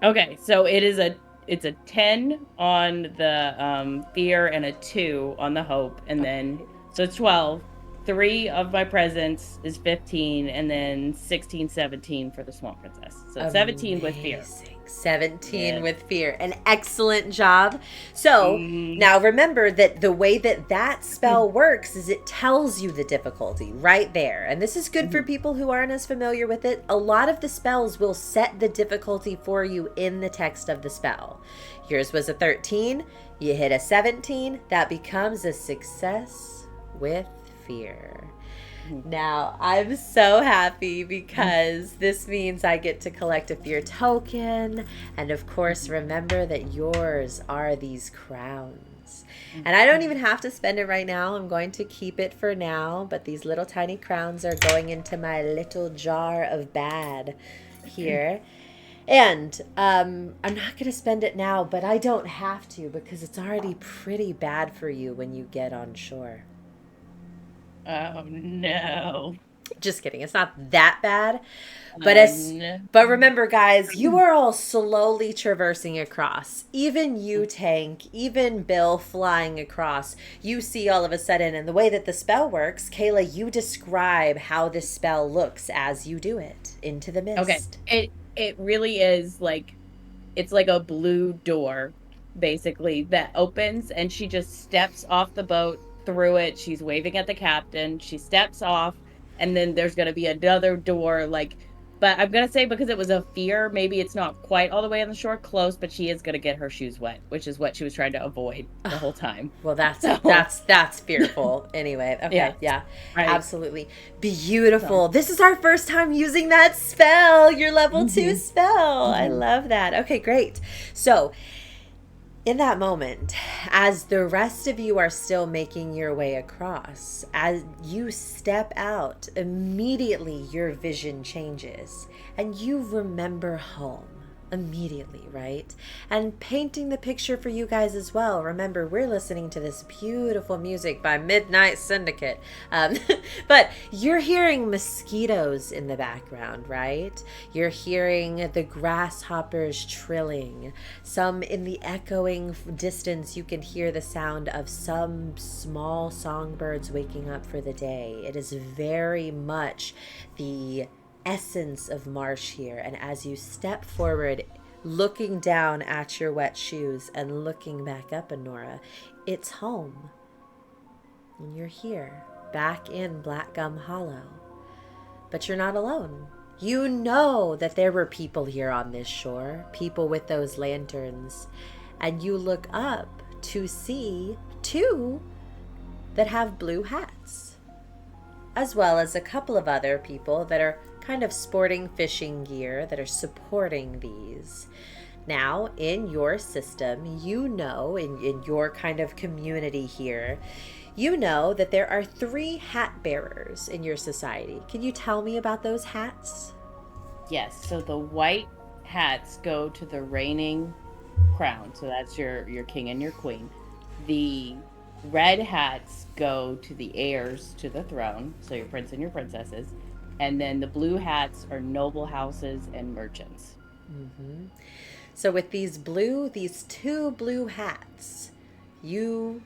Okay, so it's a 10 on the fear and a 2 on the hope, and then so 12. 3 of my presents is 15, and then 16, 17 for the Swamp Princess. So 17 with fear. Amazing. 17 with fear. An excellent job. So now remember that the way that spell works is it tells you the difficulty right there. And this is good for people who aren't as familiar with it. A lot of the spells will set the difficulty for you in the text of the spell. Yours was a 13. You hit a 17. That becomes a success with fear. Now, I'm so happy because this means I get to collect a fear token. And of course, remember that yours are these crowns. And I don't even have to spend it right now. I'm going to keep it for now. But these little tiny crowns are going into my little jar of bad here. And I'm not going to spend it now, but I don't have to because it's already pretty bad for you when you get on shore. Oh no. Just kidding. It's not that bad. But but remember, guys, you are all slowly traversing across. Even you, Tank, even Bill flying across. You see all of a sudden, and the way that the spell works, Kayla, you describe how this spell looks as you do it into the mist. Okay. It really is like, it's like a blue door, basically, that opens, and she just steps off the boat through it. She's waving at the captain. She steps off, and then there's going to be another door, like, but I'm going to say because it was a fear, maybe it's not quite all the way on the shore, close, but she is going to get her shoes wet, which is what she was trying to avoid the whole time. Well, that's fearful anyway. Okay, yeah. Right. Absolutely. Beautiful. This is our first time using that spell, your level 2 spell. I love that. Okay, great. So, in that moment, as the rest of you are still making your way across, as you step out, immediately your vision changes and you remember home immediately, right? And painting the picture for you guys as well. Remember, we're listening to this beautiful music by Midnight Syndicate. But you're hearing mosquitoes in the background, right? You're hearing the grasshoppers trilling. Some in the echoing distance, you can hear the sound of some small songbirds waking up for the day. It is very much the essence of Marsh here. And as you step forward, looking down at your wet shoes and looking back up, Anura, it's home. And you're here, back in Blackgum Hollow. But you're not alone. You know that there were people here on this shore, people with those lanterns. And you look up to see 2 that have blue hats, as well as a couple of other people that are kind of sporting fishing gear that are supporting these. Now, in your system, you know, in your kind of community here, you know that there are 3 hat bearers in your society. Can you tell me about those hats? Yes, so the white hats go to the reigning crown, so that's your king and your queen. The red hats go to the heirs to the throne, so your prince and your princesses. And then the blue hats are noble houses and merchants. Mm-hmm. So with these 2 blue hats, you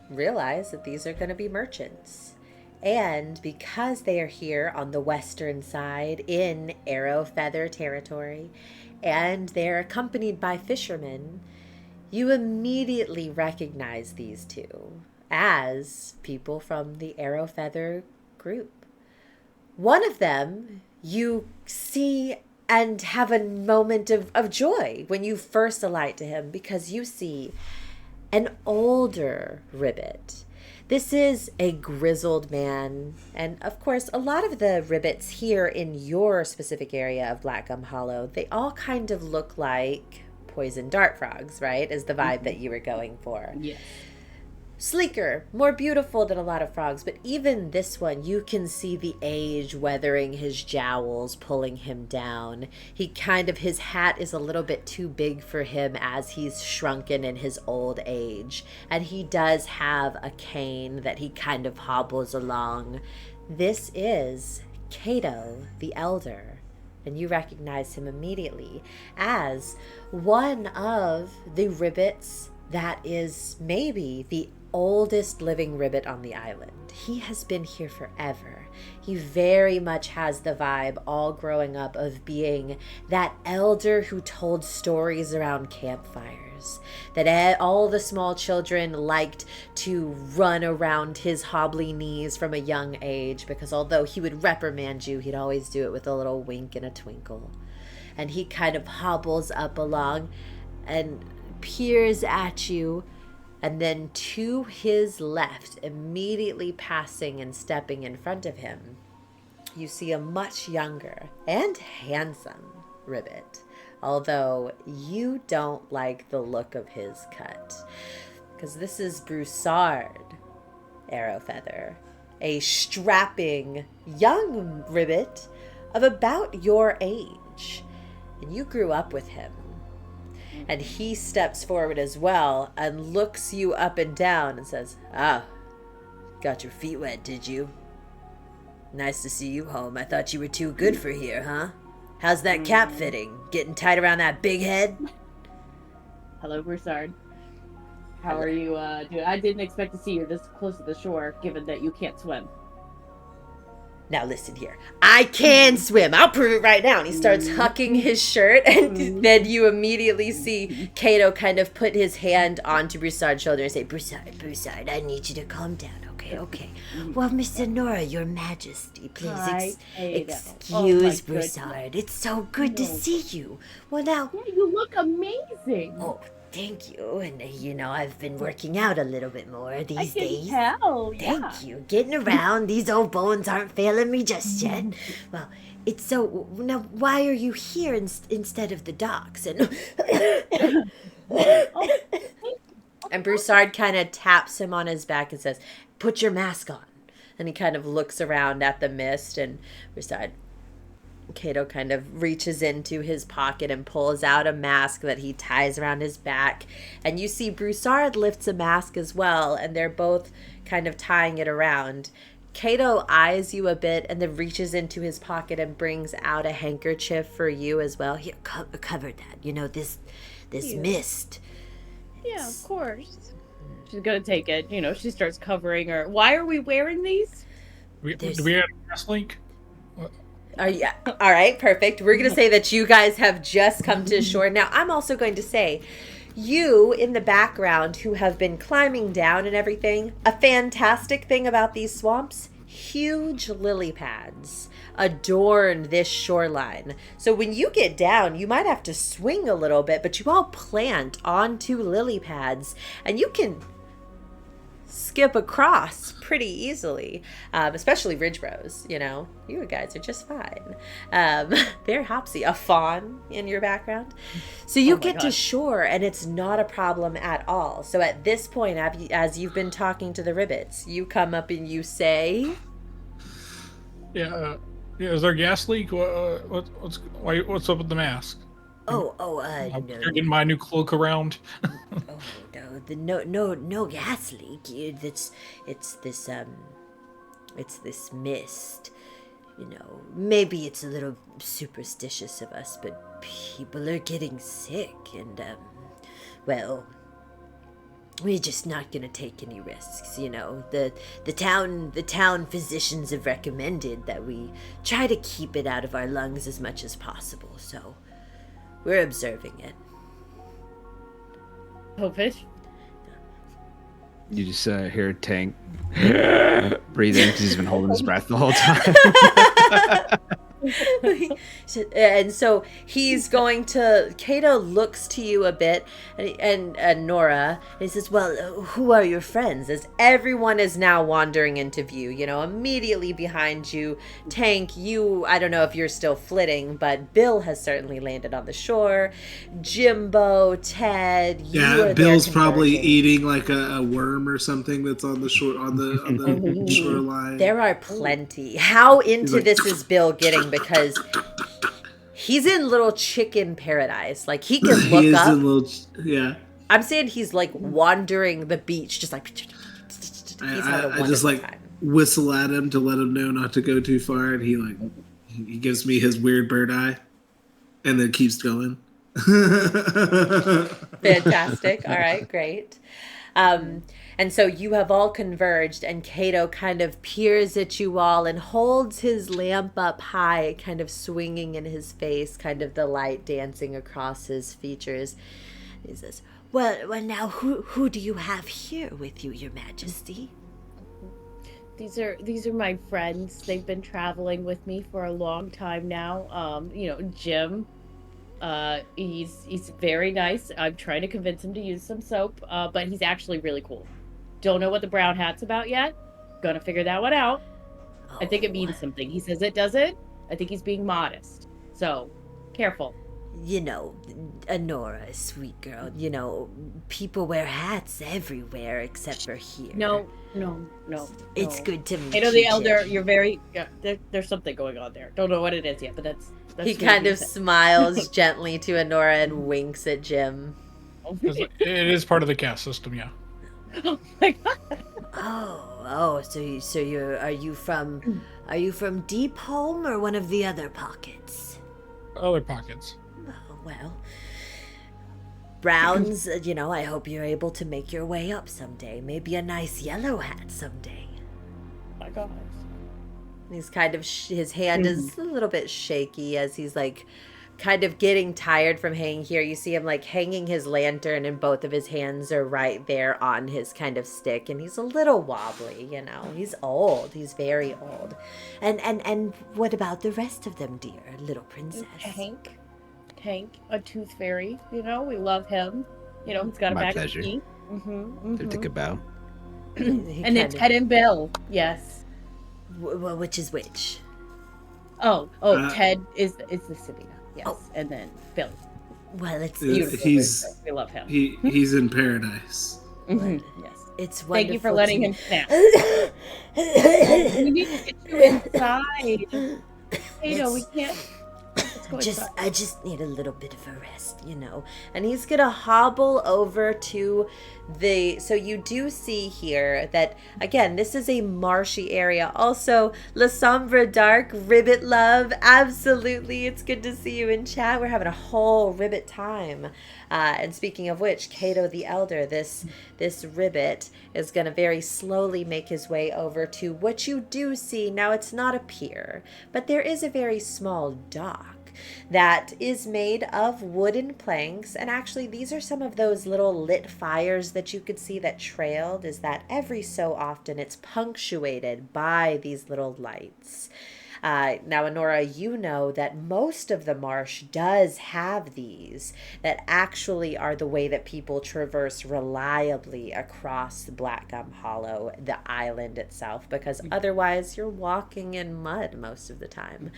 realize that these are going to be merchants. And because they are here on the western side in Arrow Feather territory, and they're accompanied by fishermen, you immediately recognize these 2 as people from the Arrow Feather group. One of them you see and have a moment of joy when you first alight to him, because you see an older Ribbet. This is a grizzled man, and of course a lot of the Ribbets here in your specific area of Blackgum Hollow, they all kind of look like poison dart frogs, right? Is the vibe that you were going for. Yes. sleeker, more beautiful than a lot of frogs, but even this one, you can see the age weathering his jowls, pulling him down. His hat is a little bit too big for him as he's shrunken in his old age. And he does have a cane that he kind of hobbles along. This is Cato the Elder. And you recognize him immediately as one of the Ribbets that is maybe the oldest living Ribbet on the island. He has been here forever. He very much has the vibe, all growing up, of being that elder who told stories around campfires, that all the small children liked to run around his hobbly knees from a young age, because although he would reprimand you, he'd always do it with a little wink and a twinkle. And he kind of hobbles up along and peers at you, and then to his left, immediately passing and stepping in front of him, you see a much younger and handsome Ribbet, although you don't like the look of his cut, because this is Broussard Arrowfeather, a strapping young Ribbet of about your age, and you grew up with him. And he steps forward as well and looks you up and down and says, "Ah, got your feet wet, did you? Nice to see you home. I thought you were too good for here, huh? How's that cap fitting? Getting tight around that big head?" Hello, Broussard. How are you doing? I didn't expect to see you this close to the shore, given that you can't swim. Now listen here. I can swim. I'll prove it right now. And he starts hucking his shirt, and then you immediately see Cato kind of put his hand onto Broussard's shoulder and say, Broussard, I need you to calm down. Okay. Well, Miss Anura, your majesty, please excuse Broussard. It's so good to see you. Well, now... Yeah, you look amazing. Oh, thank you. And, I've been working out a little bit more these days. I can tell, Thank you. Getting around. These old bones aren't failing me just yet. Well, it's so... Now, why are you here instead of the docks? And Broussard kind of taps him on his back and says, "Put your mask on." And he kind of looks around at the mist, and Broussard... Cato kind of reaches into his pocket and pulls out a mask that he ties around his back. And you see Broussard lifts a mask as well, and they're both kind of tying it around. Cato eyes you a bit and then reaches into his pocket and brings out a handkerchief for you as well. Here, cover that. This mist. Yeah, of course. She's gonna take it. She starts covering her. Why are we wearing these? Do we have a gas link? All right, perfect. We're going to say that you guys have just come to shore. Now, I'm also going to say, you in the background who have been climbing down and everything, a fantastic thing about these swamps, huge lily pads adorn this shoreline. So when you get down, you might have to swing a little bit, but you all plant onto lily pads, and you can skip across pretty easily, especially ridge rows. You guys are just fine. They're hopsy, a fawn in your background, so you get to shore and it's not a problem at all. So at this point, as you've been talking to the Ribbets, you come up and you say, is there a gas leak? What's up with the mask? No. You're getting my new cloak around. No gas leak. It's this mist. Maybe it's a little superstitious of us, but people are getting sick, and we're just not gonna take any risks. The town physicians have recommended that we try to keep it out of our lungs as much as possible. So we're observing it. COVID. You just hear Tank breathing because he's been holding his breath the whole time. And so he's going to, Cato looks to you a bit, and Nora, and he says, well, who are your friends? As everyone is now wandering into view, you know, immediately behind you. Tank, you, I don't know if you're still flitting, but Bill has certainly landed on the shore. Jimbo, Ted, you are there Bill's probably converging. eating like a worm or something that's on the shore, on the shoreline. There are plenty. How into like- this is Bill getting? Because he's in little chicken paradise. Like, he can He look is up. a little, yeah. I'm saying he's like wandering the beach, just like he's having a I wonderful just like time. whistle at him to let him know not to go too far, and he gives me his weird bird eye, and then keeps going. Fantastic. All right, great. And so you have all converged, and Cato kind of peers at you all and holds his lamp up high, kind of swinging in his face, kind of the light dancing across his features. He says, well, now who do you have here with you, Your Majesty? These are my friends. They've been traveling with me for a long time now. Jim. He's very nice. I'm trying to convince him to use some soap, but he's actually really cool. Don't know what the brown hat's about yet. Gonna figure that one out. I think it means something. He says it doesn't. I think he's being modest. So, careful. You know, Anura, sweet girl. You know, people wear hats everywhere except for here. No. It's good to meet I know you, the elder. Jim. You're very. There's something going on there. Don't know what it is yet, but that's He what kind of said. smiles gently to Anora and winks at Jim. It is part of the caste system, yeah. Oh my god. So are you from Deep Home or one of the other pockets? Other pockets. Oh, well, Browns, I hope you're able to make your way up someday. Maybe a nice yellow hat someday. Oh my god. He's kind of, his hand is a little bit shaky as he's like kind of getting tired from hanging here. You see him like hanging his lantern and both of his hands are right there on his kind of stick. And he's a little wobbly, He's old. He's very old. And what about the rest of them, dear little princess? Tank, a tooth fairy. We love him. He's got a My bag pleasure. of teeth. To take a bow. And then Ted and Bill. Yes. Which is which? Ted is the Simiah. Yes. Oh. And then Bill. Well, it's Beautiful. We love him. He's in paradise. Yes. it's wonderful. Thank you for letting him snap. him. We need to get you inside. We can't. Let's go inside. I just need a little bit of a rest, And he's gonna hobble over to so you do see here that, again, this is a marshy area. Also, La Sombra Dark, Ribbet Love, absolutely, it's good to see you in chat. We're having a whole Ribbet time. And speaking of which, Cato the Elder, this Ribbet, is gonna very slowly make his way over to what you do see. Now, it's not a pier, but there is a very small dock that is made of wooden planks, and actually these are some of those little lit fires that you could see that trailed, is that every so often it's punctuated by these little lights. Now, Anora, you know that most of the marsh does have these that actually are the way that people traverse reliably across the Blackgum Hollow, the island itself, because otherwise you're walking in mud most of the time.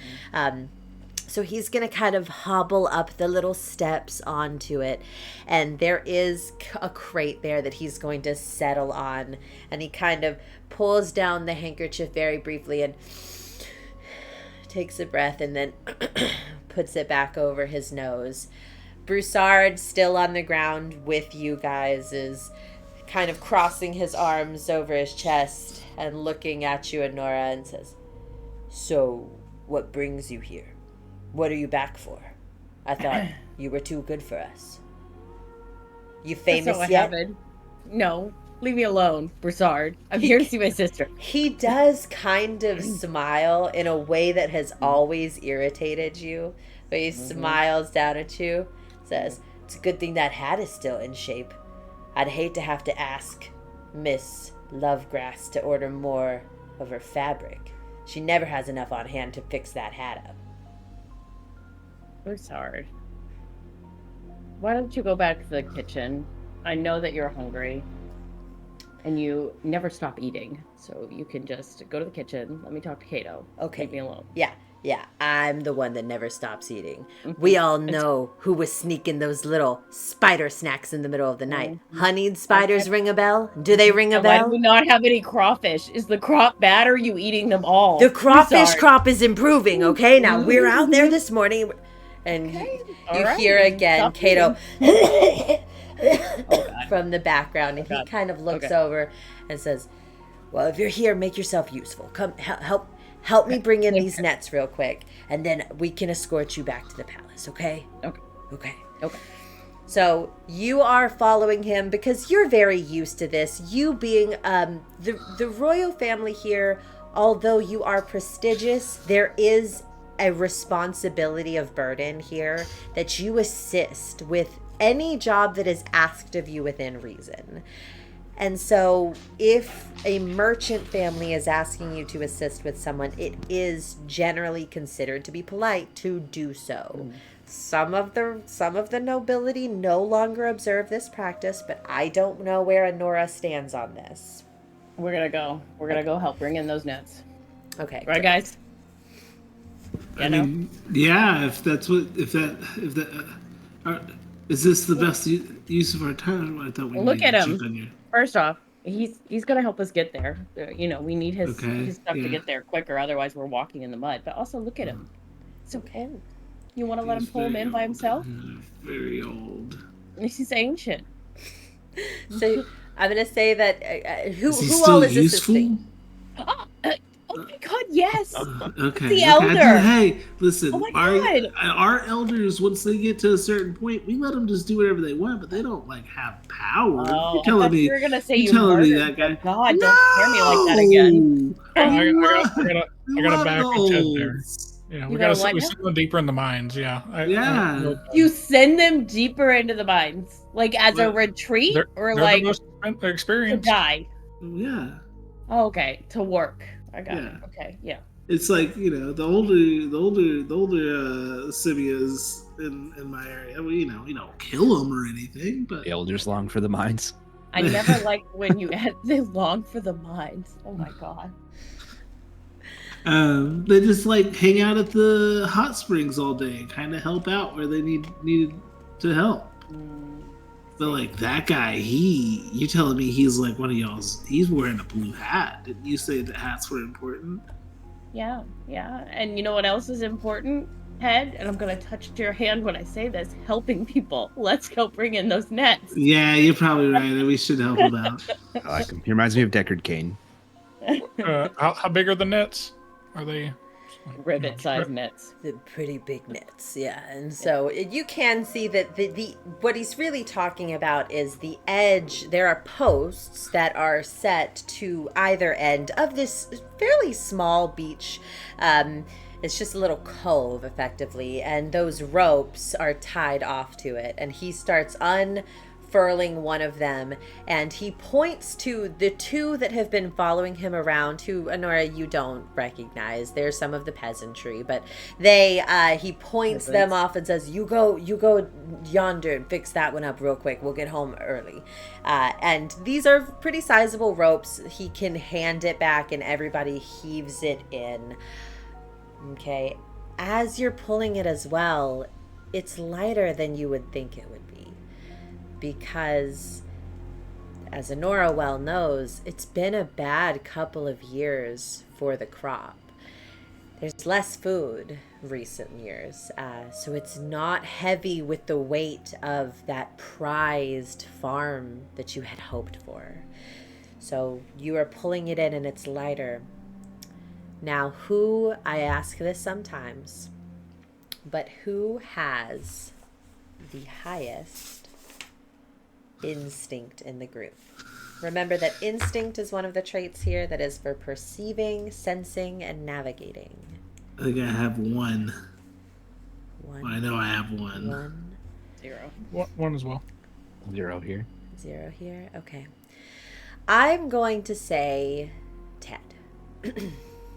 So he's going to kind of hobble up the little steps onto it. And there is a crate there that he's going to settle on. And he kind of pulls down the handkerchief very briefly and takes a breath and then puts it back over his nose. Broussard, still on the ground with you guys, is kind of crossing his arms over his chest and looking at you, Anora, and says, "So, what brings you here? What are you back for? I thought you were too good for us. You famous yet?" No, leave me alone, Broussard. I'm here to see my sister. He does kind of smile in a way that has always irritated you, but he smiles down at you, says, "It's a good thing that hat is still in shape. I'd hate to have to ask Miss Lovegrass to order more of her fabric. She never has enough on hand to fix that hat up." It's hard. Why don't you go back to the kitchen? I know that you're hungry. And you never stop eating. So you can just go to the kitchen. Let me talk to Kato. Okay. Leave me alone. Yeah, I'm the one that never stops eating. We all know who was sneaking those little spider snacks in the middle of the night. Honeyed spiders ring a bell? Do they ring a Why do bell? we not have any crawfish? Is the crop bad or are you eating them all? The crawfish crop is improving, okay? Now, we're out there this morning, and you hear again Kato from the background, and he kind of looks over and says, well, if you're here, make yourself useful. Come, help me bring in these nets real quick, and then we can escort you back to the palace, okay? Okay. So you are following him because you're very used to this. You being the royal family here, although you are prestigious, there is a responsibility of burden here that you assist with any job that is asked of you within reason. And so if a merchant family is asking you to assist with someone, it is generally considered to be polite to do so. Some of the nobility no longer observe this practice, but I don't know where Anura stands on this. We're gonna go. We're gonna go help bring in those nets. Okay. Right, guys? I mean, yeah, if that is this the best use of our time? I thought we Look at him. check on you. First off, he's gonna help us get there. We need his stuff to get there quicker. Otherwise, we're walking in the mud. But also, look at him. It's okay. You want to let him pull him in by himself? Very old. He's ancient. So I'm gonna say that who still all is useful? assisting? Oh my god, yes! Okay. The elder! Hey, listen, Oh my god! our elders, once they get to a certain point, we let them just do whatever they want, but they don't, like, have power. Oh, You're telling me, you were gonna say you telling me murdered that guy. him. God, don't scare me like that again. I gotta back the Ted there. Yeah, we gotta send them deeper in the mines. Yeah. You send them deeper into the mines, like as a retreat, or they're like the most to experienced. die. Yeah. Oh, okay, to work. I got it. Yeah. Okay, yeah. It's like, the older Simiahs in my area. We don't kill them or anything, but The elders long for the mines. I never liked when you had they long for the mines. Oh my god. they just like hang out at the hot springs all day and kind of help out where they needed to help. But like that guy, you telling me he's like one of y'all's? He's wearing a blue hat. Didn't you say that hats were important? Yeah. And you know what else is important, Ted? And I'm gonna touch your hand when I say this. Helping people. Let's go bring in those nets. Yeah, you're probably right. We should help him out. I like him. He reminds me of Deckard Cain. How big are the nets? Are they Ribbet-sized nets. The pretty big nets, yeah. And so you can see that the what he's really talking about is the edge. There are posts that are set to either end of this fairly small beach. It's just a little cove, effectively, and those ropes are tied off to it. And he starts unfurling one of them, and he points to the two that have been following him around, who, Anura, you don't recognize. They're some of the peasantry, but he points them off and says, you go yonder and fix that one up real quick. We'll get home early. And these are pretty sizable ropes. He can hand it back and everybody heaves it in. Okay. As you're pulling it as well, it's lighter than you would think it would be. Because, as Anura well knows, it's been a bad couple of years for the crop. There's less food recent years, so it's not heavy with the weight of that prized farm that you had hoped for. So you are pulling it in and it's lighter. Now, I ask this sometimes, but who has the highest instinct in the group? Remember that instinct is one of the traits here that is for perceiving, sensing, and navigating. I think I have one. One. Well, I know I have one. 1. 0. One as well. 0 here. 0 here. Okay. I'm going to say Ted.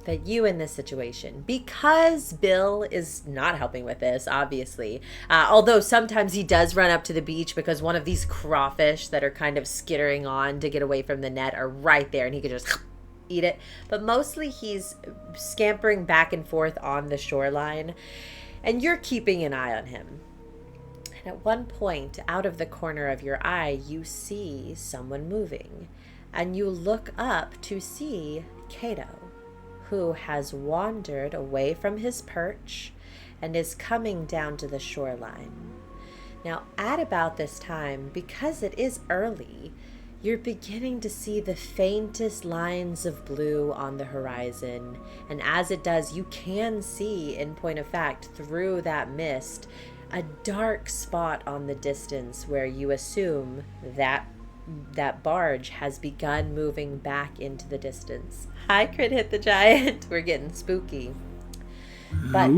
that you in this situation, because Bill is not helping with this, obviously, although sometimes he does run up to the beach because one of these crawfish that are kind of skittering on to get away from the net are right there and he could just eat it. But mostly he's scampering back and forth on the shoreline, and you're keeping an eye on him. And at one point, out of the corner of your eye, you see someone moving, and you look up to see Cato, who has wandered away from his perch and is coming down to the shoreline. Now, at about this time, because it is early, you're beginning to see the faintest lines of blue on the horizon. And as it does, you can see, in point of fact, through that mist, a dark spot on the distance where you assume that barge has begun moving back into the distance. Hi, Crit Hit the Giant. We're getting spooky. But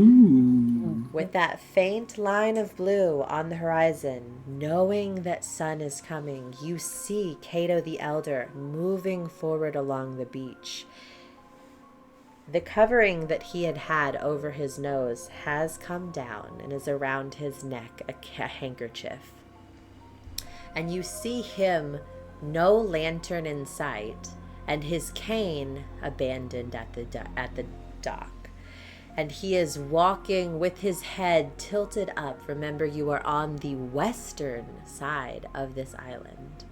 with that faint line of blue on the horizon, knowing that sun is coming, you see Cato the Elder moving forward along the beach. The covering that he had over his nose has come down and is around his neck, a handkerchief. And you see him, no lantern in sight, and his cane abandoned at the dock. And he is walking with his head tilted up. Remember, you are on the western side of this island.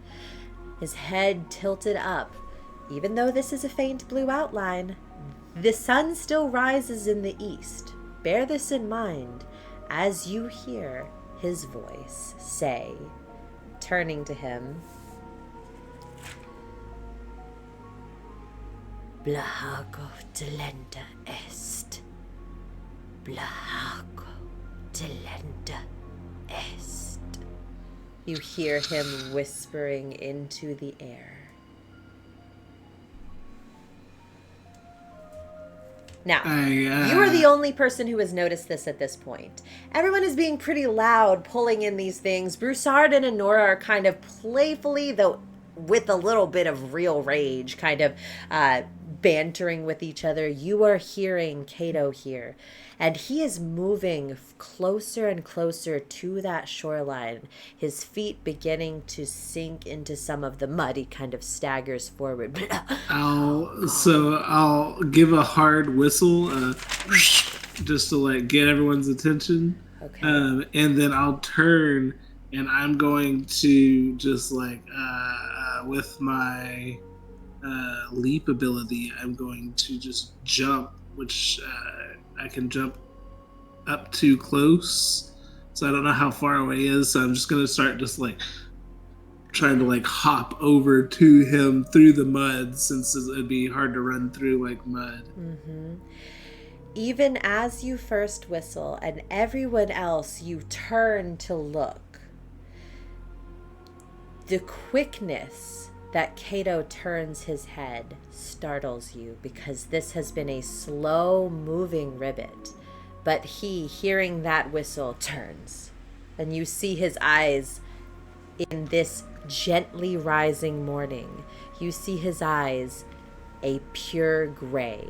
His head tilted up. Even though this is a faint blue outline, the sun still rises in the east. Bear this in mind as you hear his voice say, turning to him, Blahago delenda est. Blahago delenda est. You hear him whispering into the air. Now, you are the only person who has noticed this at this point. Everyone is being pretty loud, pulling in these things. Broussard and Anura are kind of playfully, though with a little bit of real rage, kind of bantering with each other. You are hearing Cato here, and he is moving closer and closer to that shoreline, his feet beginning to sink into some of the mud. He kind of staggers forward. I'll give a hard whistle just to like get everyone's attention. Okay. And then I'll turn and I'm going to just like with my leap ability, I'm going to just jump, which I can jump up too close. So I don't know how far away he is. So I'm just going to start just like trying to like hop over to him through the mud, since it'd be hard to run through like mud. Mm-hmm. Even as you first whistle and everyone else, you turn to look. The quickness that Cato turns his head startles you, because this has been a slow-moving ribbit. But he, hearing that whistle, turns. And you see his eyes in this gently rising morning. You see his eyes a pure gray,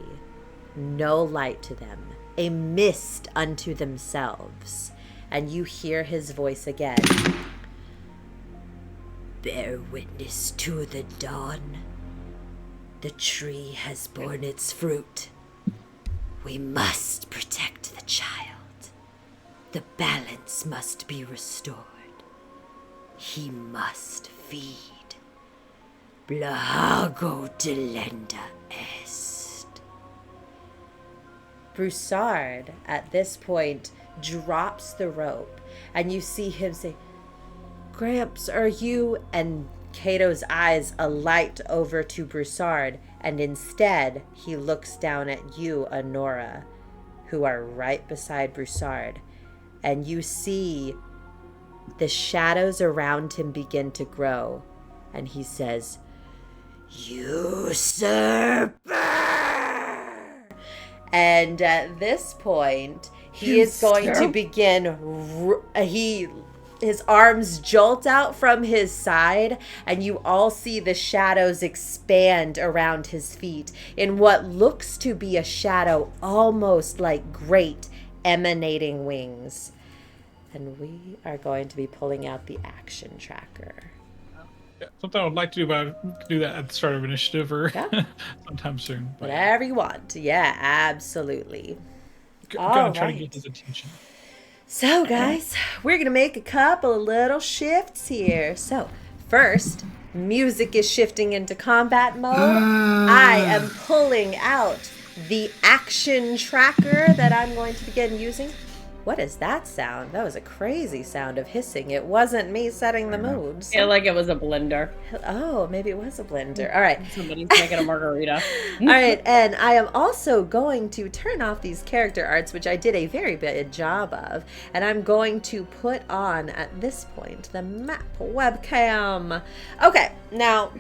no light to them, a mist unto themselves. And you hear his voice again. Bear witness to the dawn. The tree has borne its fruit. We must protect the child. The balance must be restored. He must feed. Blahago delenda est. Broussard, at this point, drops the rope, and you see him say, Gramps, are you? And Cato's eyes alight over to Broussard, and instead he looks down at you, Anura, who are right beside Broussard, and you see the shadows around him begin to grow, and he says, Usurper! And at this point, he is going to begin, he his arms jolt out from his side, and you all see the shadows expand around his feet in what looks to be a shadow almost like great emanating wings. And we are going to be pulling out the action tracker. Yeah, something I would like to do, but I could do that at the start of initiative or sometime soon. But Whatever you want. Yeah, absolutely. Gonna try to get his attention. So, guys, we're going to make a couple of little shifts here. So, first, music is shifting into combat mode. I am pulling out the action tracker that I'm going to begin using. What is that sound? That was a crazy sound of hissing. It wasn't me setting the moods. I feel like it was a blender. Oh, maybe it was a blender. All right. Somebody's making a margarita. All right, and I am also going to turn off these character arts, which I did a very good job of, and I'm going to put on, at this point, the map webcam. Okay, now,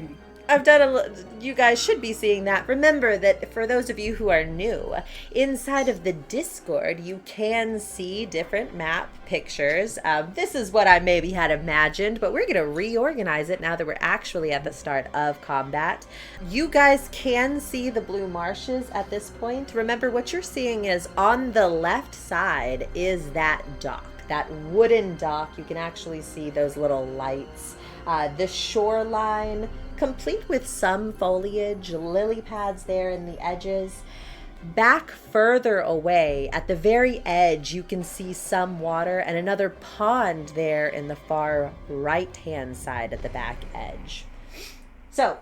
I've done you guys should be seeing that. Remember that for those of you who are new, inside of the Discord, you can see different map pictures. This is what I maybe had imagined, but we're going to reorganize it now that we're actually at the start of combat. You guys can see the blue marshes at this point. Remember, what you're seeing is on the left side is that dock, that wooden dock. You can actually see those little lights. The shoreline, complete with some foliage, lily pads there in the edges. Back further away, at the very edge, you can see some water and another pond there in the far right-hand side at the back edge. So,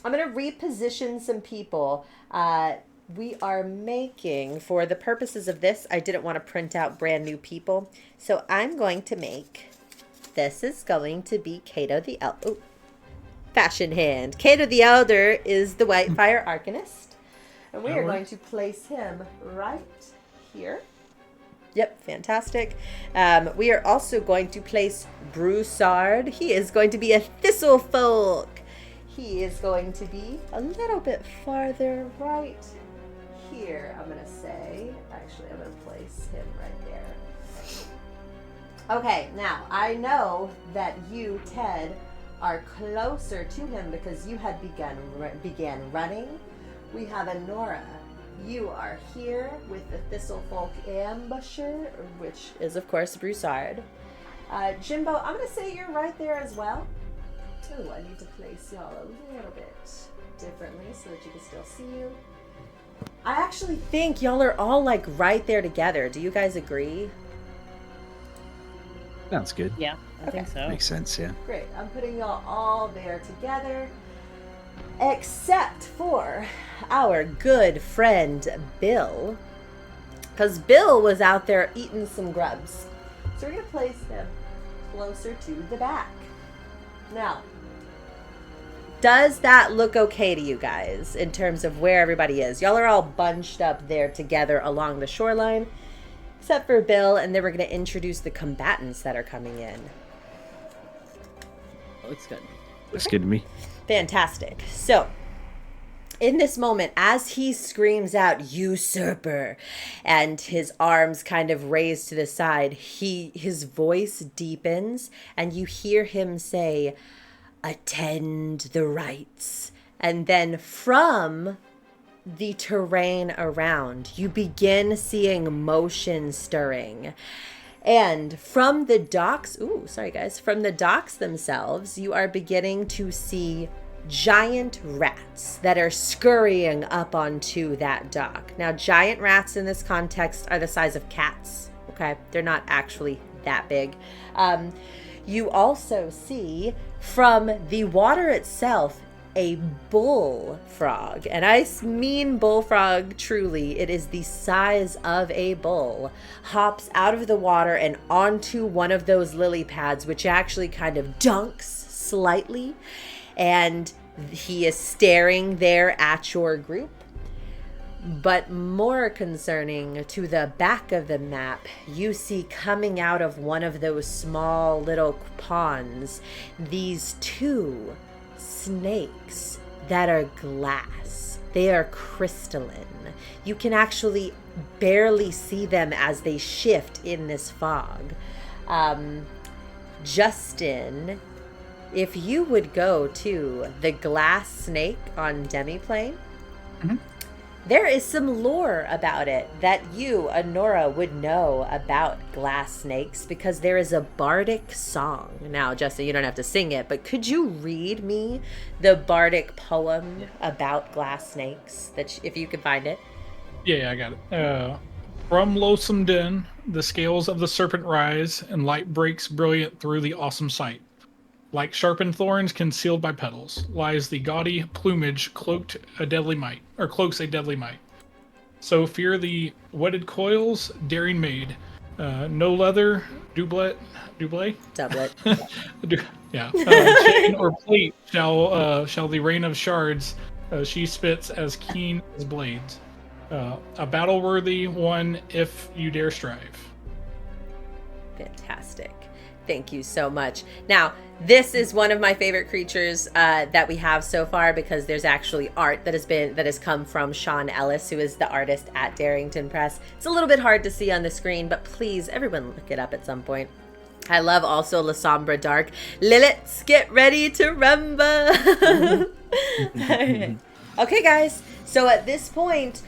I'm going to reposition some people. We are making, for the purposes of this, I didn't want to print out brand new people. So, I'm going to make, this is going to be Cato the Elder. Fashion hand. Cato the Elder is the Whitefire Arcanist. And we are going to place him right here. Yep, fantastic. We are also going to place Broussard. He is going to be a Thistlefolk. He is going to be a little bit farther right here, I'm going to say. Actually, I'm going to place him right there. Okay, now, I know that you, Ted, are closer to him because you had began running. We have Anura. You are here with the Thistlefolk Ambusher, which is, of course, Broussard. Gimbo, I'm going to say you're right there as well. Ooh, I need to place y'all a little bit differently so that you can still see you. I actually think y'all are all, like, right there together. Do you guys agree? Sounds good. Yeah, I think so. Makes sense, yeah. Great. I'm putting y'all all there together, except for our good friend Bill, because Bill was out there eating some grubs. So we're going to place him closer to the back. Now, does that look okay to you guys in terms of where everybody is? Y'all are all bunched up there together along the shoreline, except for Bill, and then we're going to introduce the combatants that are coming in. Looks good. Looks good to me. Fantastic. So, in this moment, as he screams out, "Usurper," and his arms kind of raised to the side, his voice deepens, and you hear him say, "Attend the rites." And then from the terrain around, you begin seeing motion stirring. And from the docks, from the docks themselves, you are beginning to see giant rats that are scurrying up onto that dock. Now, giant rats in this context are the size of cats, okay? They're not actually that big. You also see from the water itself a bullfrog, and I mean bullfrog truly. It is the size of a bull, hops out of the water and onto one of those lily pads, which actually kind of dunks slightly, and he is staring there at your group. But more concerning, to the back of the map, you see coming out of one of those small little ponds these two snakes that are glass. They are crystalline. You can actually barely see them as they shift in this fog. Justin, if you would go to the glass snake on Demiplane, there is some lore about it that you, Anura, would know about glass snakes because there is a bardic song. Now, Justin, you don't have to sing it, but could you read me the bardic poem about glass snakes, that if you could find it? Yeah, I got it. From loathsome den, the scales of the serpent rise, and light breaks brilliant through the awesome sight. Like sharpened thorns concealed by petals, lies the gaudy plumage cloaked a deadly might, or cloaks a deadly might. So fear the wetted coils, daring maid. No leather, doublet. Chain or plate shall the rain of shards she spits as keen as blades. A battle-worthy one if you dare strive. Fantastic. Thank you so much. Now, this is one of my favorite creatures that we have so far because there's actually art that has come from Sean Ellis, who is the artist at Darrington Press. It's a little bit hard to see on the screen, but please, everyone look it up at some point. I love also La Sombra Dark. Liliths, get ready to rumba. Okay, guys. So at this point,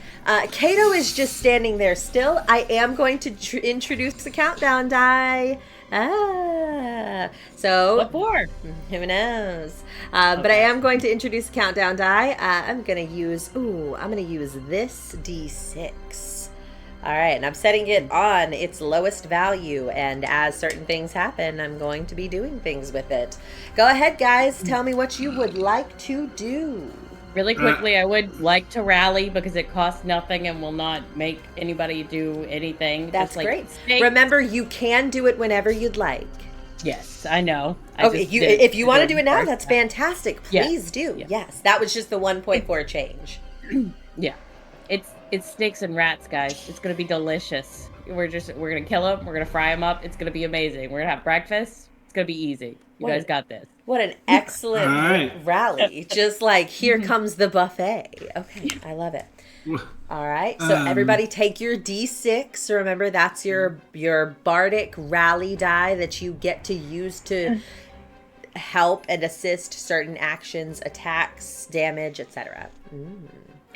Kato is just standing there still. I am going to introduce the countdown die. So What for? who knows? But I am going to introduce the countdown die. I'm gonna use this D6. All right, and I'm setting it on its lowest value, and as certain things happen, I'm going to be doing things with it. Go ahead, guys. Tell me what you would like to do. Really quickly, I would like to rally because it costs nothing and will not make anybody do anything. That's Just like great. snakes. Remember, you can do it whenever you'd like. Yes, I know. Okay, if you want to do it now, that's fantastic. Please do. Yeah. Yes, that was just the 1.4 change. Yeah, it's snakes and rats, guys. It's gonna be delicious. We're gonna kill them. We're gonna fry them up. It's gonna be amazing. We're gonna have breakfast. It's gonna be easy. You guys got this. What an excellent rally. Just like, here comes the buffet. Okay, I love it. All right, so everybody take your D6. Remember, that's your bardic rally die that you get to use to help and assist certain actions, attacks, damage, etc.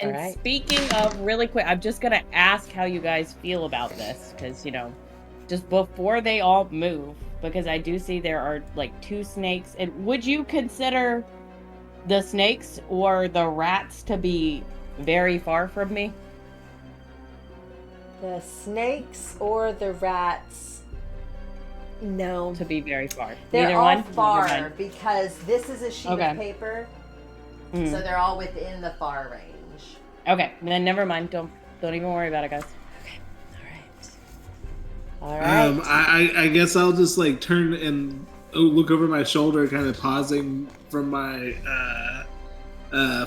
And right. Speaking of, really quick, I'm just gonna ask how you guys feel about this, because just before they all move, because I do see there are like 2 snakes. And would you consider the snakes or the rats to be very far from me? The snakes or the rats? No. To be very far. They're Neither all one? far because this is a sheet Okay. of paper, so they're all within the far range. Okay, then never mind. Don't even worry about it, guys. All right. I guess I'll just like turn and look over my shoulder, kind of pausing from my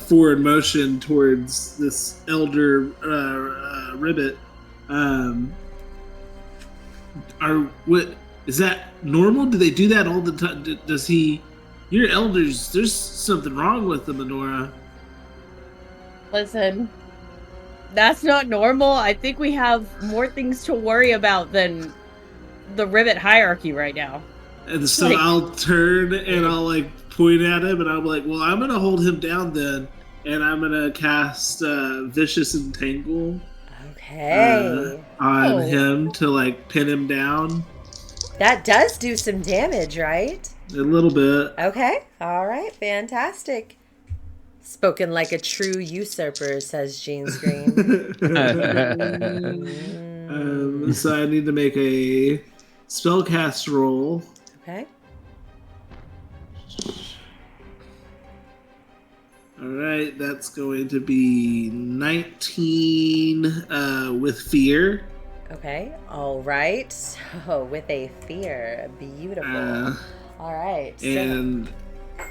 forward motion towards this elder ribbet. What is that normal? Do they do that all the time? Does he? Your elders, there's something wrong with them, Anura. Listen, that's not normal. I think we have more things to worry about than the Ribbet hierarchy right now. And so I'll turn and I'll like point at him and I'm like, well, I'm gonna hold him down then, and I'm gonna cast Vicious Entangle. Okay. On him to like pin him down. That does do some damage, right? A little bit. Okay. All right. Fantastic. Spoken like a true usurper, says Jeans Green. So I need to make a spellcast roll. Okay. All right, that's going to be 19 with fear. Okay. All right. So with a fear, beautiful. All right. So. And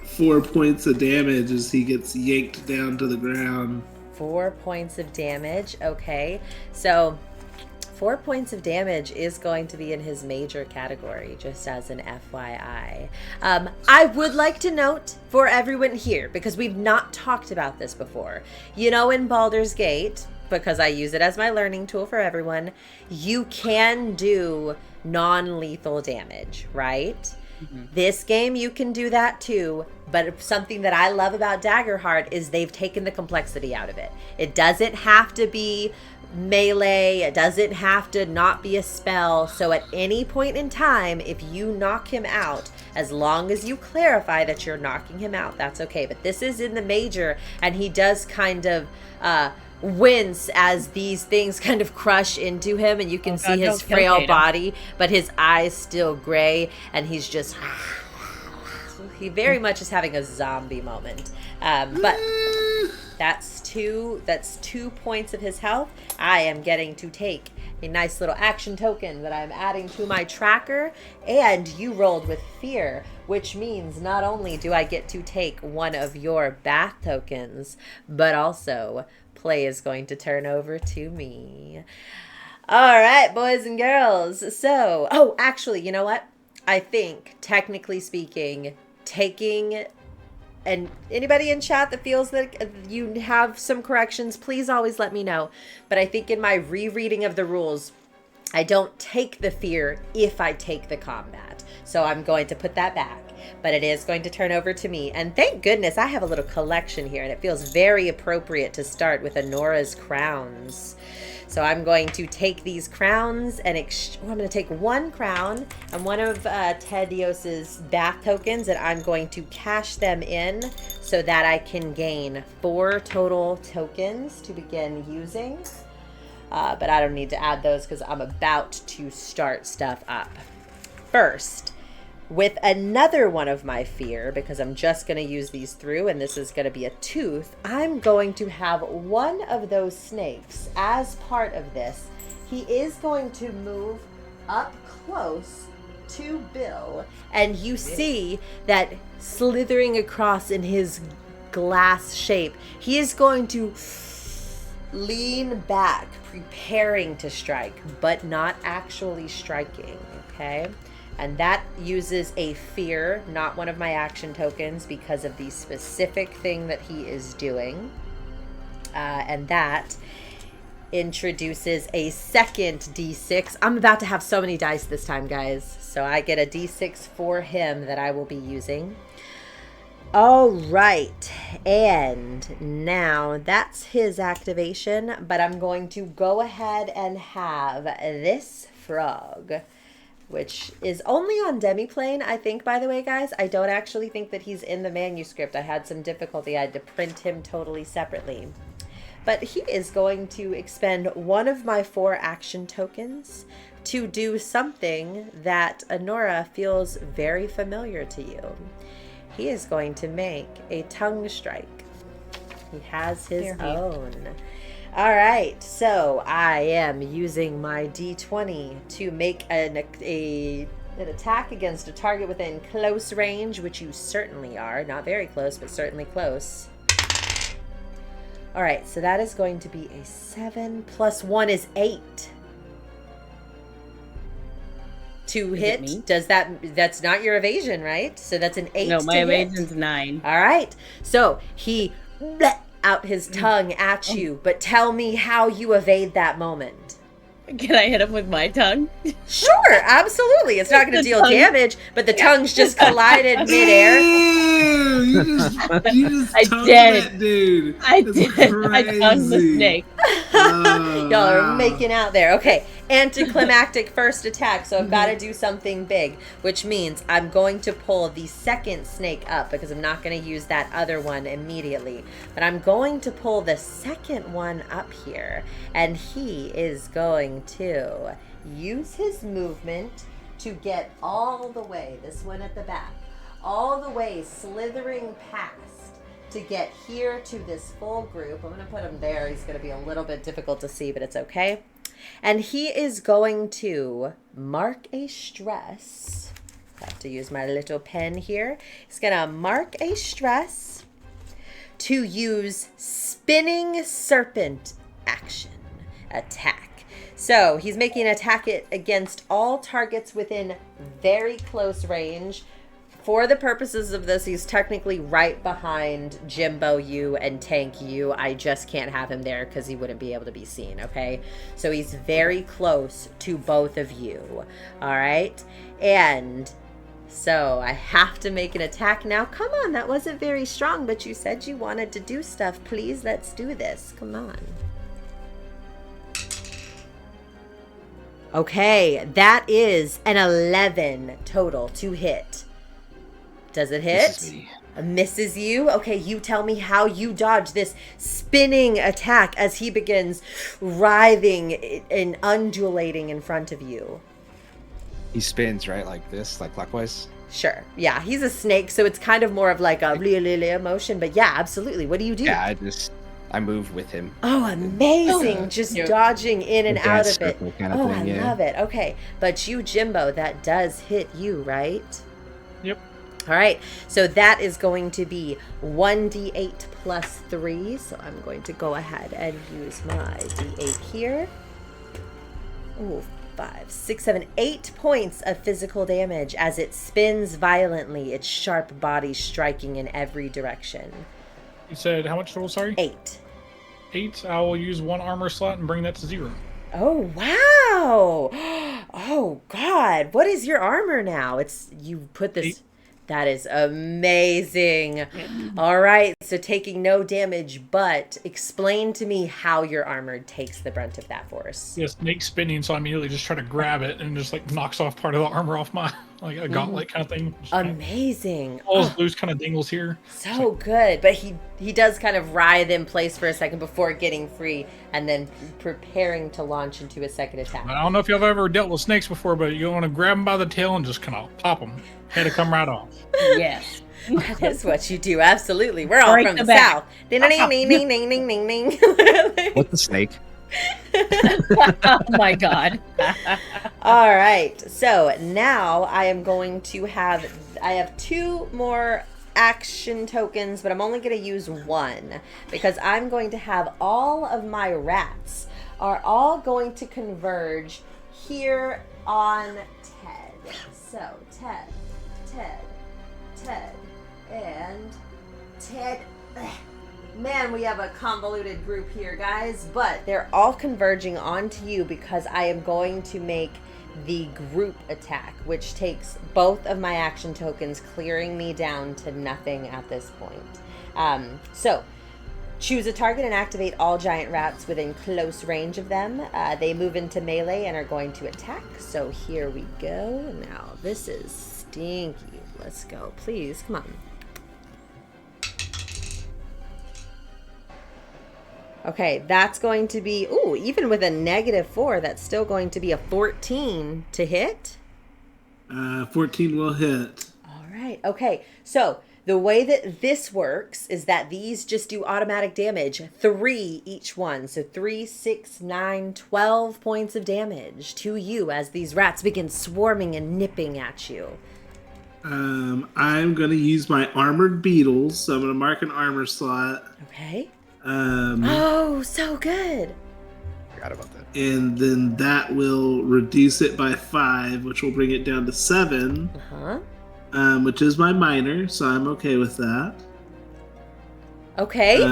4 points of damage as he gets yanked down to the ground. 4 points of damage. Okay. So 4 points of damage is going to be in his major category, just as an FYI. I would like to note for everyone here, because we've not talked about this before, in Baldur's Gate, because I use it as my learning tool for everyone, you can do non-lethal damage, right? This game, you can do that too, but something that I love about Daggerheart is they've taken the complexity out of it. It doesn't have to be melee, it doesn't have to not be a spell, so at any point in time, if you knock him out, as long as you clarify that you're knocking him out, that's okay. But this is in the major, and he does kind of wince as these things kind of crush into him, and you can see his frail body, but his eyes still gray, and he's just he very much is having a zombie moment. But that's two points of his health. I am getting to take a nice little action token that I'm adding to my tracker, and you rolled with fear, which means not only do I get to take one of your bath tokens, but also play is going to turn over to me. All right, boys and girls. So, actually, you know what? I think, technically speaking, taking, and anybody in chat that feels that you have some corrections, please always let me know. But I think in my rereading of the rules, I don't take the fear if I take the combat. So I'm going to put that back. But it is going to turn over to me. And thank goodness I have a little collection here, and it feels very appropriate to start with Anora's crowns. So I'm going to take these crowns and I'm going to take one crown and one of Tedeos's bath tokens, and I'm going to cash them in so that I can gain 4 total tokens to begin using. But I don't need to add those because I'm about to start stuff up. First, with another one of my fear, because I'm just going to use these through, and this is going to be a tooth, I'm going to have one of those snakes as part of this. He is going to move up close to Bill, and you see that slithering across in his glass shape, he is going to lean back, preparing to strike, but not actually striking, okay? And that uses a fear, not one of my action tokens, because of the specific thing that he is doing. And that introduces a second D6. I'm about to have so many dice this time, guys. So I get a D6 for him that I will be using. All right. And now that's his activation. But I'm going to go ahead and have this frog, which is only on demiplane, I think, by the way, guys. I don't actually think that he's in the manuscript. I had some difficulty. I had to print him totally separately. But he is going to expend one of my 4 action tokens to do something that Anura feels very familiar to you. He is going to make a tongue strike. He has his own. All right, so I am using my D20 to make an attack against a target within close range, which you certainly are. Not very close, but certainly close. All right, so that is going to be a 7 plus 1 is 8. To hit, does that's not your evasion, right? So that's an 8 No, my to hit. evasion's 9. All right, so he out his tongue at you, but tell me how you evade that moment. Can I hit him with my tongue? Sure, absolutely. It's not going to deal damage, but the tongues just collided midair. You just I tongued did. that dude. I That's did. I tongued the crazy. snake. Y'all are Wow. making out there. Okay, anticlimactic first attack, so I've got to do something big, which means I'm going to pull the second snake up because I'm not going to use that other one immediately. But I'm going to pull the second one up here, and he is going to use his movement to get all the way, this one at the back, all the way slithering past to get here to this full group. I'm going to put him there. He's going to be a little bit difficult to see, but it's okay. And he is going to mark a stress. I have to use my little pen here. He's going to mark a stress to use Spinning Serpent action attack. So he's making an attack against all targets within very close range. For the purposes of this, he's technically right behind Gimbo you and Tank you. I just can't have him there because he wouldn't be able to be seen, okay? So he's very close to both of you, all right? And So I have to make an attack now. Come on, that wasn't very strong, but you said you wanted to do stuff. Please, let's do this. Come on. Okay, that is an 11 total to hit. Does it hit? Misses me. Misses you? Okay, you tell me how you dodge this spinning attack as he begins writhing and undulating in front of you. He spins, right? Like this, like clockwise? Sure. Yeah, he's a snake, so it's kind of more of like a motion, but yeah, absolutely. What do you do? Yeah, I move with him. Oh, amazing. Just dodging in and out of it. Kind of thing, I love it. Okay, but you, Jimbo, that does hit you, right? Yep. All right, so that is going to be 1d8 plus 3. So I'm going to go ahead and use my d8 here. Ooh, 5, 6, 7, 8 points of physical damage as it spins violently, its sharp body striking in every direction. You said how much total, sorry? 8. 8. I will use 1 armor slot and bring that to 0. Oh, wow. Oh, God. What is your armor now? You put this... 8. That is amazing. All right, so taking no damage, but explain to me how your armor takes the brunt of that force. Yeah, snake spinning, so I immediately just try to grab it and just like knocks off part of the armor off my, like a gauntlet kind of thing. Just Amazing. falls loose, kind of dingles here. So good, but he does kind of writhe in place for a second before getting free and then preparing to launch into a second attack. I don't know if you've ever dealt with snakes before, but you want to grab them by the tail and just kind of pop them. Head to come right off. Yes. That is what you do, absolutely. We're all Break from the the back. south. Ding, ding, ding, ding, ding, ding, ding, ding. What's the snake? Oh my god. All right, so now I am going to I have 2 more action tokens, but I'm only going to use 1 because I'm going to have all of my rats are all going to converge here on Ted. So Ted, and Ted. Man, we have a convoluted group here, guys, but they're all converging onto you because I am going to make the group attack, which takes both of my action tokens, clearing me down to nothing at this point. So choose a target and activate all giant rats within close range of them. They move into melee and are going to attack. So here we go. Now, this is stinky. Let's go. Please, come on. Okay, that's going to be, ooh, even with a -4, that's still going to be a 14 to hit. 14 will hit. All right, okay. So the way that this works is that these just do automatic damage, 3 each one. So 3, 6, 9, 12 points of damage to you as these rats begin swarming and nipping at you. I'm going to use my armored beetles, so I'm going to mark an armor slot. Okay. Oh, so good. Forgot about that. And then that will reduce it by 5, which will bring it down to 7. Which is my minor, so I'm okay with that. Okay.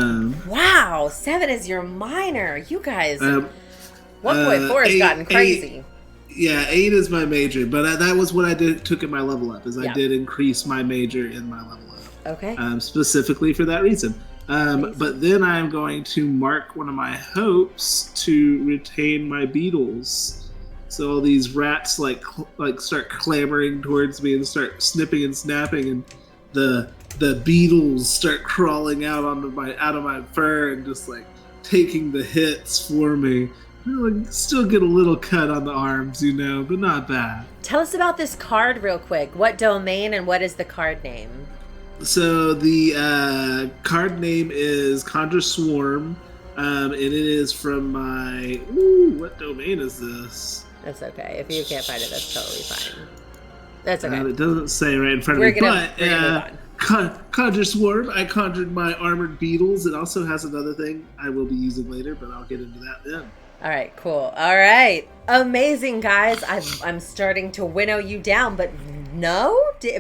Wow, 7 is your minor. You guys, 1.4 has gotten crazy. 8 is my major, but that was what I took in my level up, is I did increase my major in my level up. Okay. Specifically for that reason. But then I'm going to mark one of my hopes to retain my beetles. So all these rats like start clamoring towards me and start snipping and snapping, and the beetles start crawling out of my fur and just like taking the hits for me. Still get a little cut on the arms, but not bad. Tell us about this card real quick. What domain and what is the card name? So the card name is Conjure Swarm, and it is from my... what domain is this? That's okay. If you can't find it, that's totally fine. That's okay. It doesn't say right in front of me, but Conjure Swarm, I conjured my armored beetles. It also has another thing I will be using later, but I'll get into that then. All right, cool. All right. Amazing, guys. I'm starting to winnow you down, but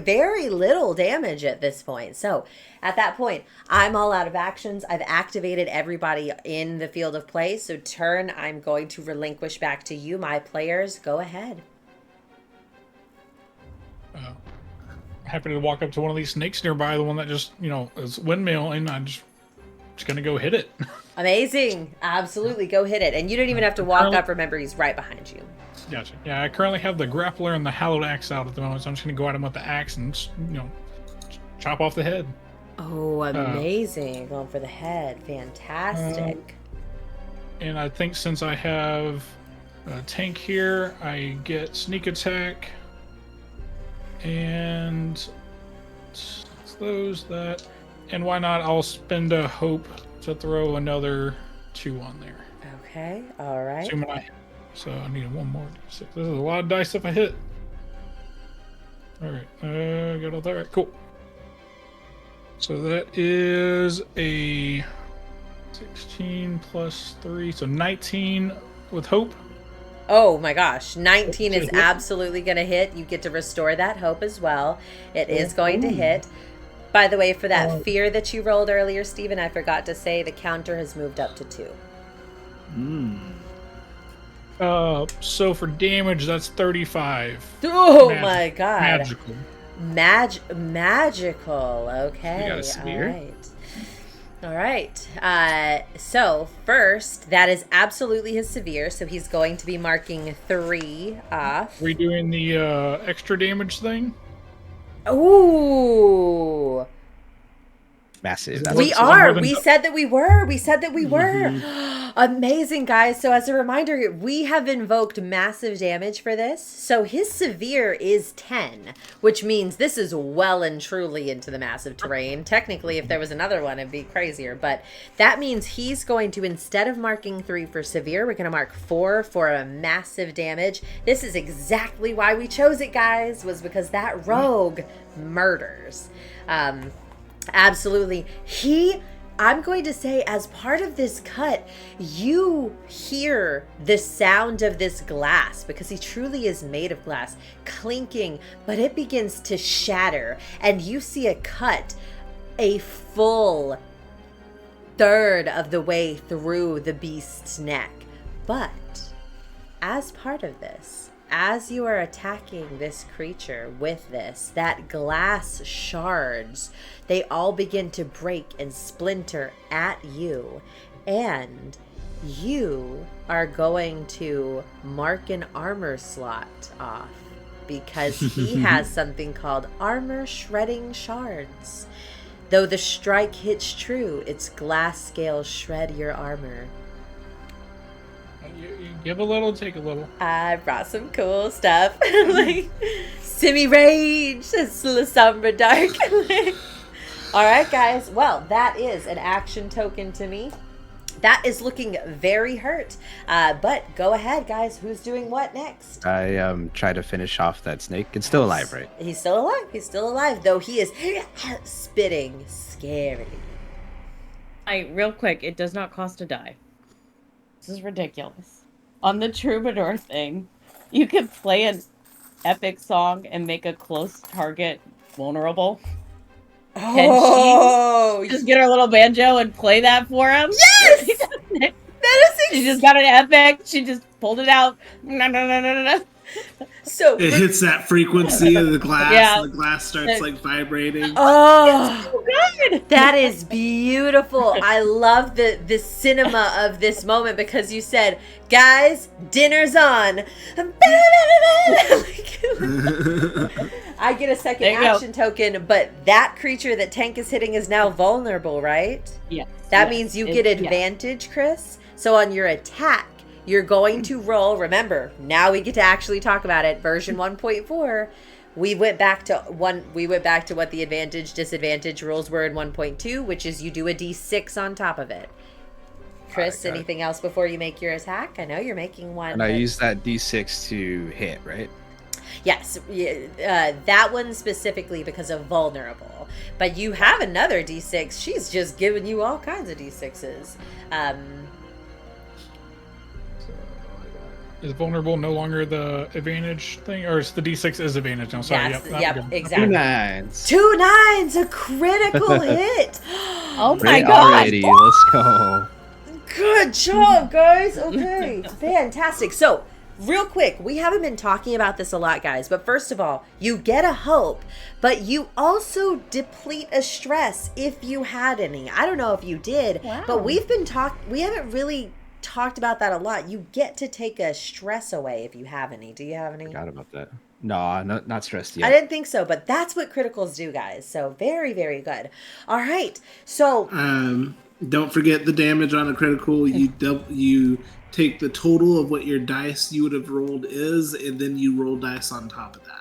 very little damage at this point. So at that point, I'm all out of actions. I've activated everybody in the field of play. So turn, I'm going to relinquish back to you, my players. Go ahead. happy to walk up to one of these snakes nearby, the one that just, is windmill, and I'm just gonna go hit it. Amazing. Absolutely. Go hit it. And you don't even have to walk up. Remember, he's right behind you. Gotcha. Yeah, I currently have the grappler and the hallowed axe out at the moment, so I'm just gonna go at him with the axe and, chop off the head. Oh, amazing. Going for the head. Fantastic. And I think since I have a tank here, I get sneak attack. And that. And why not? I'll spend a hope to throw another 2 on there. Okay. All right. Assuming so I need one more. This is a lot of dice if I hit. All right. Got all that. Right. Cool. So that is a 16 plus 3, so 19 with hope. Oh my gosh, 19 is absolutely going to hit. You get to restore that hope as well. It is going to hit. By the way, for that fear that you rolled earlier, Stephen, I forgot to say the counter has moved up to 2. So for damage, that's 35. Oh my god. Magical. Magical. Okay. You got a spear? All right. So first, that is absolutely his severe. So he's going to be marking 3 off. Are we doing the extra damage thing? Ooh. Massive. We are. We said that we were. Amazing, guys. So as a reminder, we have invoked massive damage for this. So his severe is 10, which means this is well and truly into the massive terrain. Technically, if there was another one, it'd be crazier. But that means he's going to, instead of marking 3 for severe, we're going to mark 4 for a massive damage. This is exactly why we chose it, guys, was because that rogue murders. Absolutely. I'm going to say, as part of this cut, you hear the sound of this glass, because he truly is made of glass, clinking, but it begins to shatter, and you see it cut a full third of the way through the beast's neck. But as part of this, as you are attacking this creature with this, that glass shards, they all begin to break and splinter at you. And you are going to mark an armor slot off because he has something called armor shredding shards. Though the strike hits true, its glass scales shred your armor. You give a little, take a little. I brought some cool stuff. Like Simi Rage, Sombra Dark. Alright guys, well that is an action token to me. That is looking very hurt. But go ahead guys, who's doing what next? I try to finish off that snake. It's still alive, right? He's still alive, though he is spitting scary. Real quick, it does not cost a die. This is ridiculous. On the Troubadour thing, you could play an epic song and make a close target vulnerable. Oh! Just get our little banjo and play that for him. Yes! She just got an epic. She just pulled it out. No. So it hits that frequency of the glass. Yeah. And the glass starts like vibrating. Oh, so good. That is beautiful. I love the cinema of this moment because you said, guys, dinner's on. I get a second action token, but that creature that Tank is hitting is now vulnerable, right? Yes. That means you get advantage, Chris. So on your attack, you're going to roll. Remember, now we get to actually talk about it. Version 1.4. We went back to what the advantage disadvantage rules were in 1.2, which is you do a d6 on top of it. Chris, anything else before you make your attack? I know you're making one. And I use that d6 to hit, right? Yes, that one specifically because of vulnerable. But you have another d6. She's just giving you all kinds of d6s. Is vulnerable no longer the advantage thing, or is the d6 is advantage? I'm sorry. Yes, yep, exactly. 2 9s. 2 9s, a critical hit. Oh my god! Already, let's go. Good job, guys. Okay, fantastic. So real quick, we haven't been talking about this a lot, guys, but first of all, you get a hope, but you also deplete a stress if you had any. I don't know if you did, but we haven't really talked about that a lot. You get to take a stress away if you have any. Do you have any? Forgot about that. No, not stressed yet. I didn't think so, but that's what criticals do, guys. So very, very good. All right. So don't forget the damage on a critical. You take the total of what your dice you would have rolled is, and then you roll dice on top of that.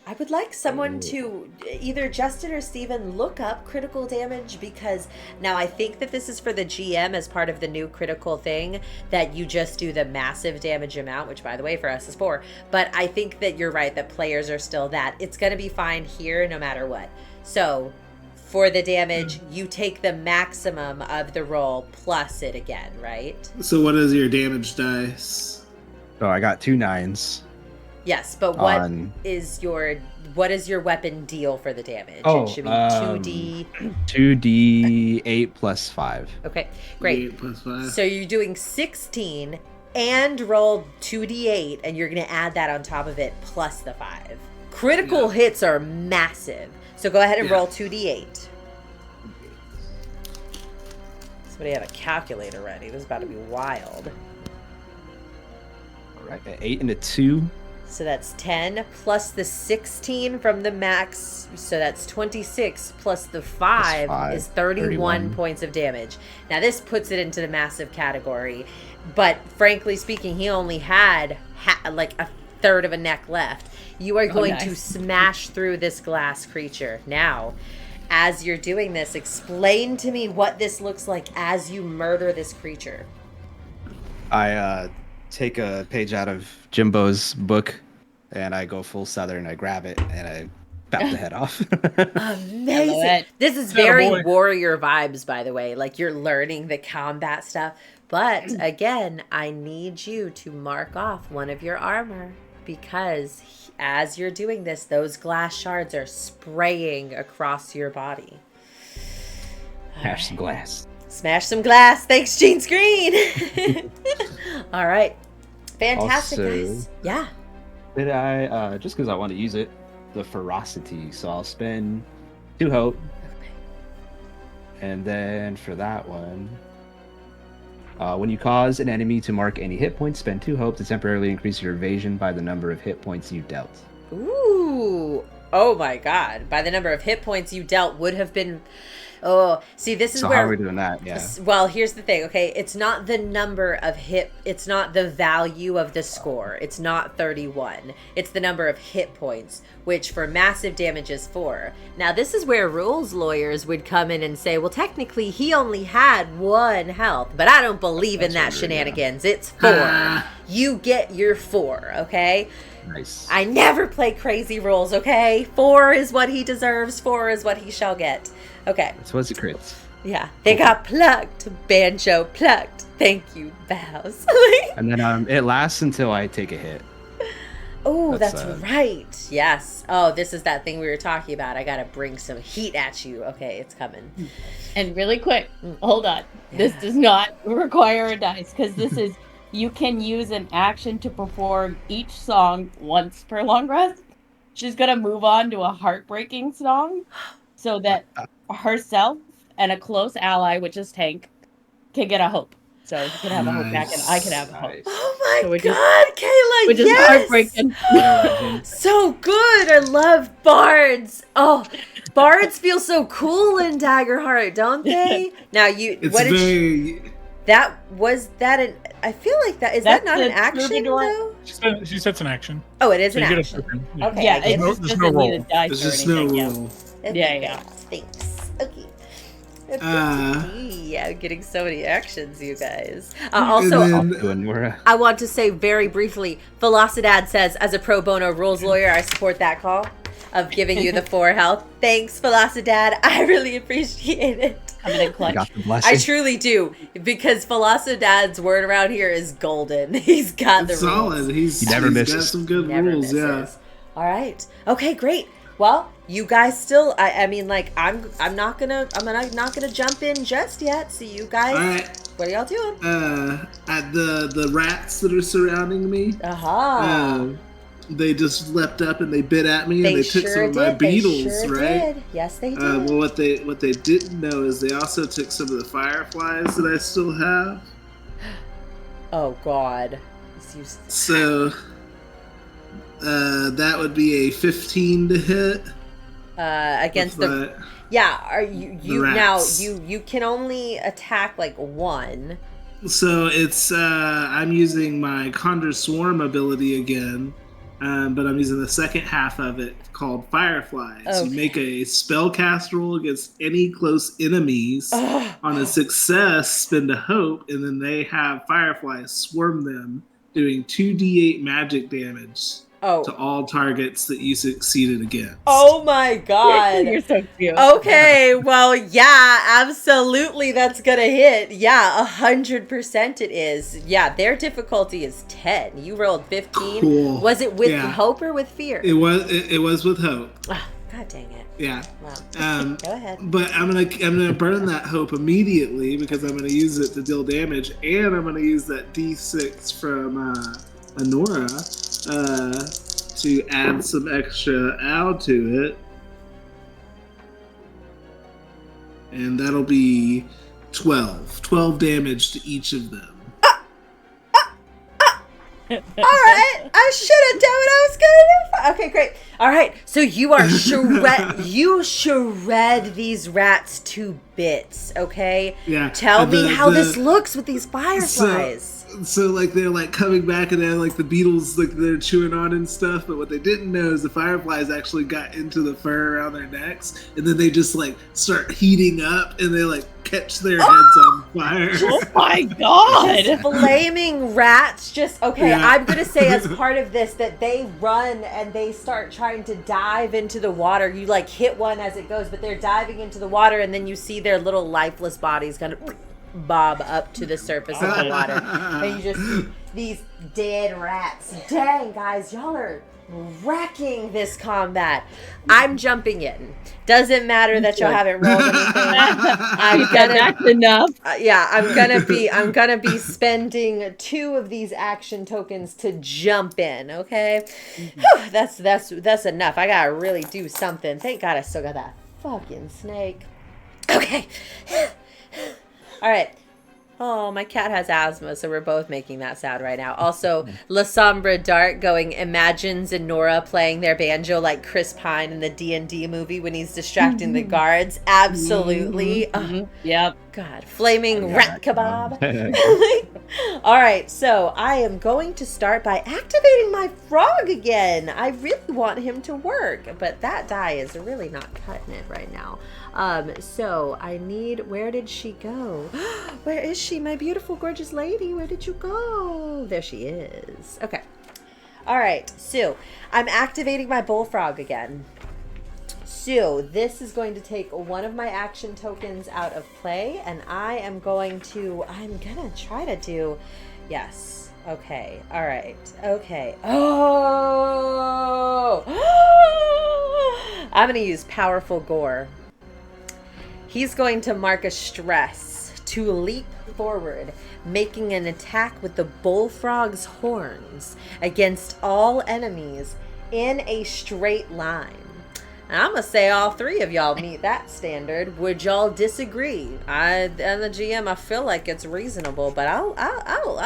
I would like someone to, either Justin or Steven, look up critical damage, because now I think that this is for the GM as part of the new critical thing, that you just do the massive damage amount, which by the way for us is 4. But I think that you're right, that players are still that. It's going to be fine here no matter what. So for the damage, you take the maximum of the roll plus it again, right? So what is your damage dice? So I got 2 9s. Yes, but what is your weapon deal for the damage? It should be 2d8 plus 5. Okay, great. 8 plus 5. So you're doing 16 and roll 2d8, and you're going to add that on top of it plus the 5. Critical hits are massive. So go ahead and roll 2d8. Somebody have a calculator ready. This is about to be wild. All right, 8 and a 2. So that's 10 plus the 16 from the max. So that's 26 plus the 5 is 31 points of damage. Now this puts it into the massive category. But frankly speaking, he only had like a third of a neck left. You are going to smash through this glass creature. Now, as you're doing this, explain to me what this looks like as you murder this creature. I take a page out of Gimbo's book, and I go full Southern. I grab it, and I bap the head off. Amazing. This is very warrior vibes, by the way. Like, you're learning the combat stuff. But, again, I need you to mark off one of your armor, because as you're doing this, those glass shards are spraying across your body. Smash some glass. Smash some glass. Thanks, Gene Screen. All right. Fantastic, guys. Yeah. Did I, just because I want to use it, the ferocity. So I'll spend 2 hope. Okay. And then for that one, when you cause an enemy to mark any hit points, spend 2 hope to temporarily increase your evasion by the number of hit points you dealt. Ooh. Oh my god. By the number of hit points you dealt would have been... Oh, see, this is so where... how are we doing that? Yeah. Well, here's the thing, okay? It's not the number of hit... It's not the value of the score. It's not 31. It's the number of hit points, which for massive damage is 4. Now, this is where rules lawyers would come in and say, well, technically, he only had 1 health, but I don't believe in that shenanigans. Yeah. It's 4. You get your 4, okay? Nice. I never play crazy rules, okay? 4 is what he deserves. 4 is what he shall get. Okay. That's what's the crits. Yeah. They got plucked. Banjo plucked. Thank you, Bows. And then it lasts until I take a hit. Oh, that's right. Yes. Oh, this is that thing we were talking about. I got to bring some heat at you. Okay, it's coming. And really quick, hold on. Yeah. This does not require a dice, because this is, you can use an action to perform each song once per long rest. She's going to move on to a heartbreaking song so that herself and a close ally, which is Tank, can get a hope. So you can have a hope back, and I can have a hope. Oh my god, Kayla, which is heartbreaking. So good. I love bards. Oh, bards feel so cool in Daggerheart, don't they? Now I feel like that. Is that not an action though? She said it's an action. Oh, it is so an you action. Get a token. Okay. Yeah, there's no roll. There's just no roll. Yeah. Thanks. Okay. Yeah, I'm getting so many actions, you guys. Also, I want to say very briefly, Velocidad says, as a pro bono rules lawyer, I support that call of giving you the 4 health. Thanks, Velocidad. I really appreciate it. Coming in clutch. I truly do, because Velocidad's word around here is golden. He's got the solid. rules. He never misses. Got some good rules, yeah. All right. Okay, great. Well, you guys still, I mean, like, I'm not gonna jump in just yet. So you guys, What are y'all doing? At the rats that are surrounding me. They just leapt up and they bit at me, and they took some of my beetles, right? Did. Yes, they did. Well, what they didn't know is they also took some of the fireflies that I still have. Oh God! So that would be a 15 to hit. Against the yeah. Are you now? You can only attack like one. So it's I'm using my Conjure Swarm ability again. But I'm using the second half of it called Fireflies. Okay. You make a spellcast roll against any close enemies. On a success, spend a hope, and then they have Fireflies swarm them, doing 2d8 magic damage to all targets that you succeeded against. Oh my God. You're so cute. Okay, well, yeah, absolutely that's gonna hit. Yeah, 100% it is. Yeah, their difficulty is 10. You rolled 15. Cool. Was it with hope or with fear? It was with hope. Oh, God dang it. Yeah. Wow. Go ahead. But I'm gonna burn that hope immediately because I'm gonna use it to deal damage, and I'm gonna use that D6 from Anura to add some extra ow to it, and that'll be 12 damage to each of them. All right, I should have done what I was gonna do. Okay, great. All right, so you are you shred these rats to bits. Okay. Yeah. Tell me how this looks with these fireflies. So like they're like coming back and then like the beetles like they're chewing on and stuff, but what they didn't know is the fireflies actually got into the fur around their necks, and then they just like start heating up and they like catch their heads on fire. Oh my God! Flaming rats just I'm gonna say as part of this that they run and they start trying to dive into the water. You like hit one as it goes, but they're diving into the water, and then you see their little lifeless bodies kind of bob up to the surface of the water, and you just see these dead rats. Dang, guys, y'all are wrecking this combat. I'm jumping in. Doesn't matter that y'all haven't rolled anything. That's enough. I'm gonna be spending 2 of these action tokens to jump in. Okay, that's enough. I gotta really do something. Thank God I still got that fucking snake. Okay. All right. Oh, my cat has asthma, so we're both making that sound right now. Also, La Sombra Dart going imagines Anura playing their banjo like Chris Pine in the D&D movie when he's distracting the guards. Absolutely. Yep. God, flaming rat kebab. All right, so I am going to start by activating my frog again. I really want him to work, but that die is really not cutting it right now. So I need, where did she go? Where is she, my beautiful, gorgeous lady? Where did you go? There she is. Okay. All right, so I'm activating my bullfrog again. So this is going to take one of my action tokens out of play, and I'm gonna try to do, yes. Okay, all right, okay. Oh! I'm gonna use Powerful Gore. He's going to mark a stress to leap forward, making an attack with the bullfrog's horns against all enemies in a straight line. And I'm gonna say all 3 of y'all meet that standard. Would y'all disagree? And the GM, I feel like it's reasonable, but I'll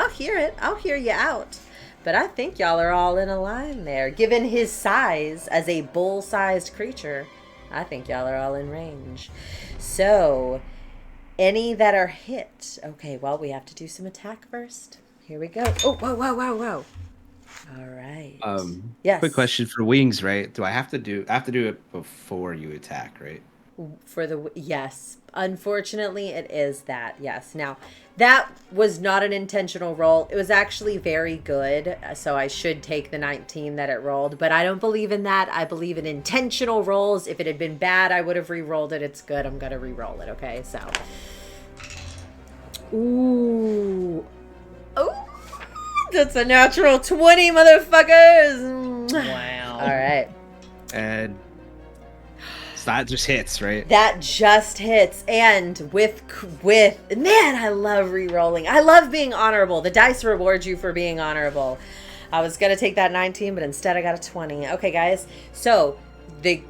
hear it. I'll hear you out. But I think y'all are all in a line there. Given his size as a bull-sized creature, I think y'all are all in range. So, any that are hit. Okay, well, we have to do some attack first. Here we go. Oh, whoa. All right. Yes. Quick question for wings, right? Do I have to do it before you attack, right? Yes. Unfortunately, it is that. Yes. Now, that was not an intentional roll. It was actually very good, so I should take the 19 that it rolled, but I don't believe in that. I believe in intentional rolls. If it had been bad, I would have re-rolled it. It's good. I'm going to re-roll it, okay? So. Ooh. Ooh. That's a natural 20, motherfuckers. Wow. All right. And So that just hits, right? That just hits, and with man, I love re-rolling. I love being honorable. The dice reward you for being honorable. I was gonna take that 19, but instead I got a 20. Okay, guys. So the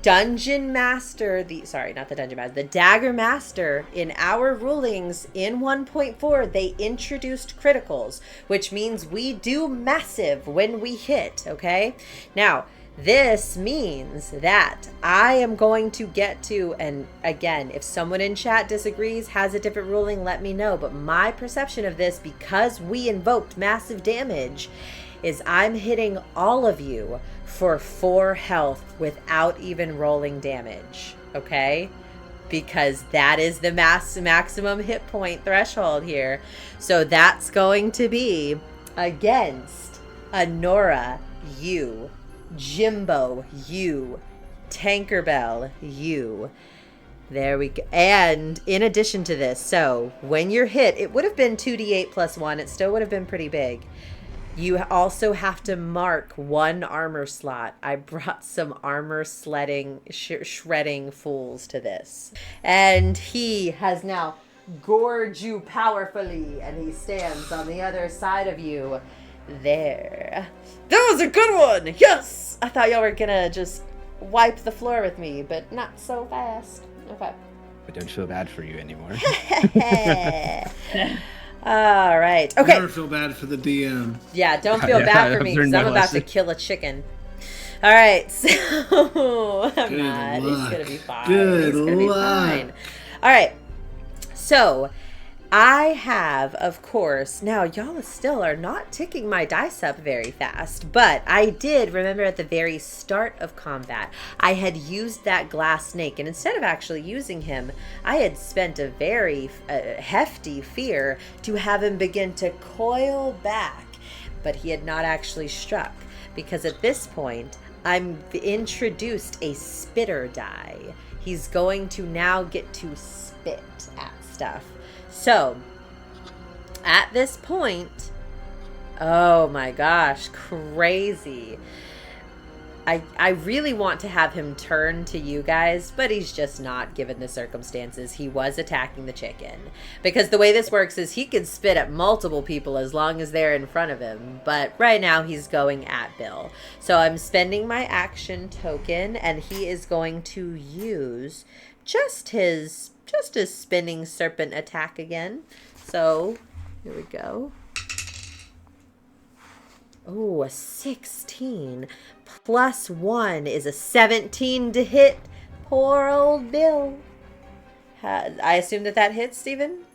dungeon master, the Dagger master in our rulings in 1.4, they introduced criticals, which means we do massive when we hit. Okay, now. This means that I am going to get to, and again, if someone in chat disagrees, has a different ruling, let me know. But my perception of this, because we invoked massive damage, is I'm hitting all of you for 4 health without even rolling damage, okay? Because that is the maximum hit point threshold here. So that's going to be against Anura, you. Gimbo, you. Tankerbell, you. There we go. And in addition to this, so when you're hit, it would have been 2d8 plus 1. It still would have been pretty big. You also have to mark 1 armor slot. I brought some armor shredding fools to this. And he has now gorged you powerfully, and he stands on the other side of you. There. That was a good one! Yes! I thought y'all were gonna just wipe the floor with me, but not so fast. Okay. I don't feel bad for you anymore. All right. Okay. Never feel bad for the DM. Yeah, don't feel bad for me because I'm about to kill a chicken. All right. So I'm not. It's gonna be fine. It's gonna be fine. All right. So I have, of course, now y'all still are not ticking my dice up very fast, but I did remember at the very start of combat, I had used that glass snake, and instead of actually using him, I had spent a very hefty fear to have him begin to coil back, but he had not actually struck, because at this point, I'm introduced a spitter die. He's going to now get to spit at stuff. So, at this point, oh my gosh, crazy. I really want to have him turn to you guys, but he's just not given the circumstances. He was attacking the chicken. Because the way this works is he can spit at multiple people as long as they're in front of him. But right now he's going at Bill. So I'm spending my action token, and he is going to use just his spinning serpent attack again. So here we go. Oh, a 16 plus 1 is a 17 to hit. Poor old Bill. I assume that hits, Steven?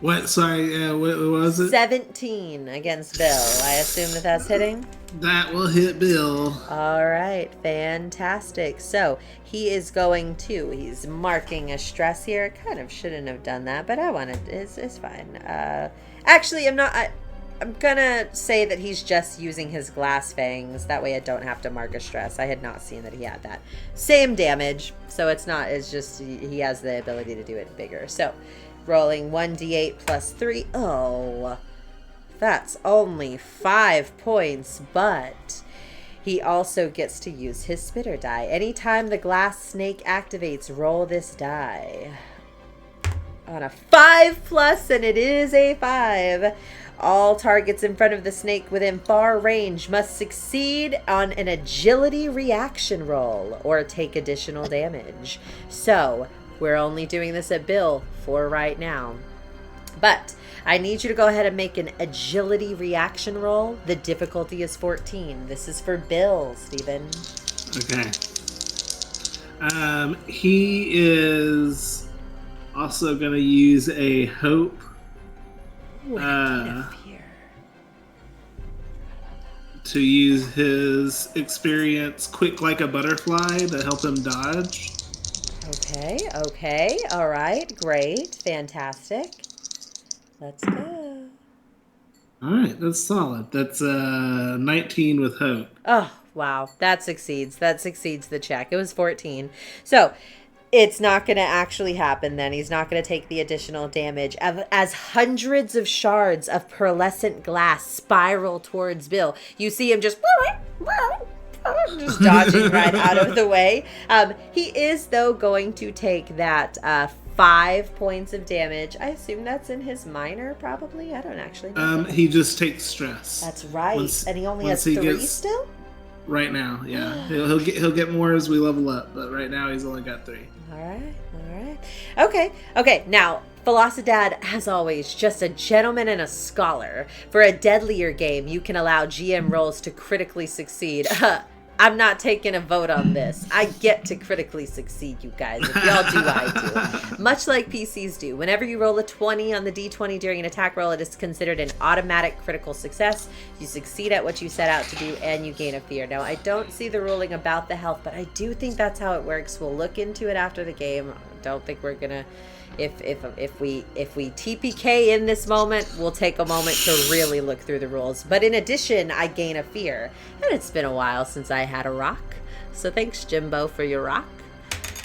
What? Sorry, what was it? 17 against Bill. I assume that's hitting? That will hit Bill. All right, fantastic. So he is going to, he's marking a stress here. I kind of shouldn't have done that, but I wanted, it's fine. Actually, I'm gonna say that he's just using his glass fangs. That way I don't have to mark a stress. I had not seen that he had that. Same damage, so it's just, he has the ability to do it bigger. So rolling 1d8 plus 3. Oh, that's only 5 points, but he also gets to use his spitter die. Anytime the glass snake activates, roll this die. On a 5+, and it is a 5. All targets in front of the snake within far range must succeed on an agility reaction roll or take additional damage. So we're only doing this at Bill for right now. But I need you to go ahead and make an agility reaction roll. The difficulty is 14. This is for Bill, Steven. Okay. He is also going to use a hope. To use his experience quick like a butterfly to help him dodge. Okay. All right. Great. Fantastic. Let's go. All right. That's solid. That's 19 with hope. Oh, wow. That succeeds. That succeeds the check. It was 14. So it's not going to actually happen then. He's not going to take the additional damage as hundreds of shards of pearlescent glass spiral towards Bill. You see him just just dodging right out of the way. He is, though, going to take that 5 points of damage. I assume that's in his minor, probably. I don't actually know. He just takes stress. That's right. And he only has once he 3 gets- still? Right now, yeah. He'll get more as we level up, but right now he's only got 3. All right. Okay. Now, Velocidad, as always, just a gentleman and a scholar. For a deadlier game, you can allow GM rolls to critically succeed. I'm not taking a vote on this. I get to critically succeed, you guys. If y'all do, I do. Much like PCs do. Whenever you roll a 20 on the D20 during an attack roll, it is considered an automatic critical success. You succeed at what you set out to do, and you gain a fear. Now, I don't see the ruling about the health, but I do think that's how it works. We'll look into it after the game. I don't think we're gonna... If we TPK in this moment, we'll take a moment to really look through the rules. But in addition, I gain a fear. And it's been a while since I had a rock. So thanks, Gimbo, for your rock.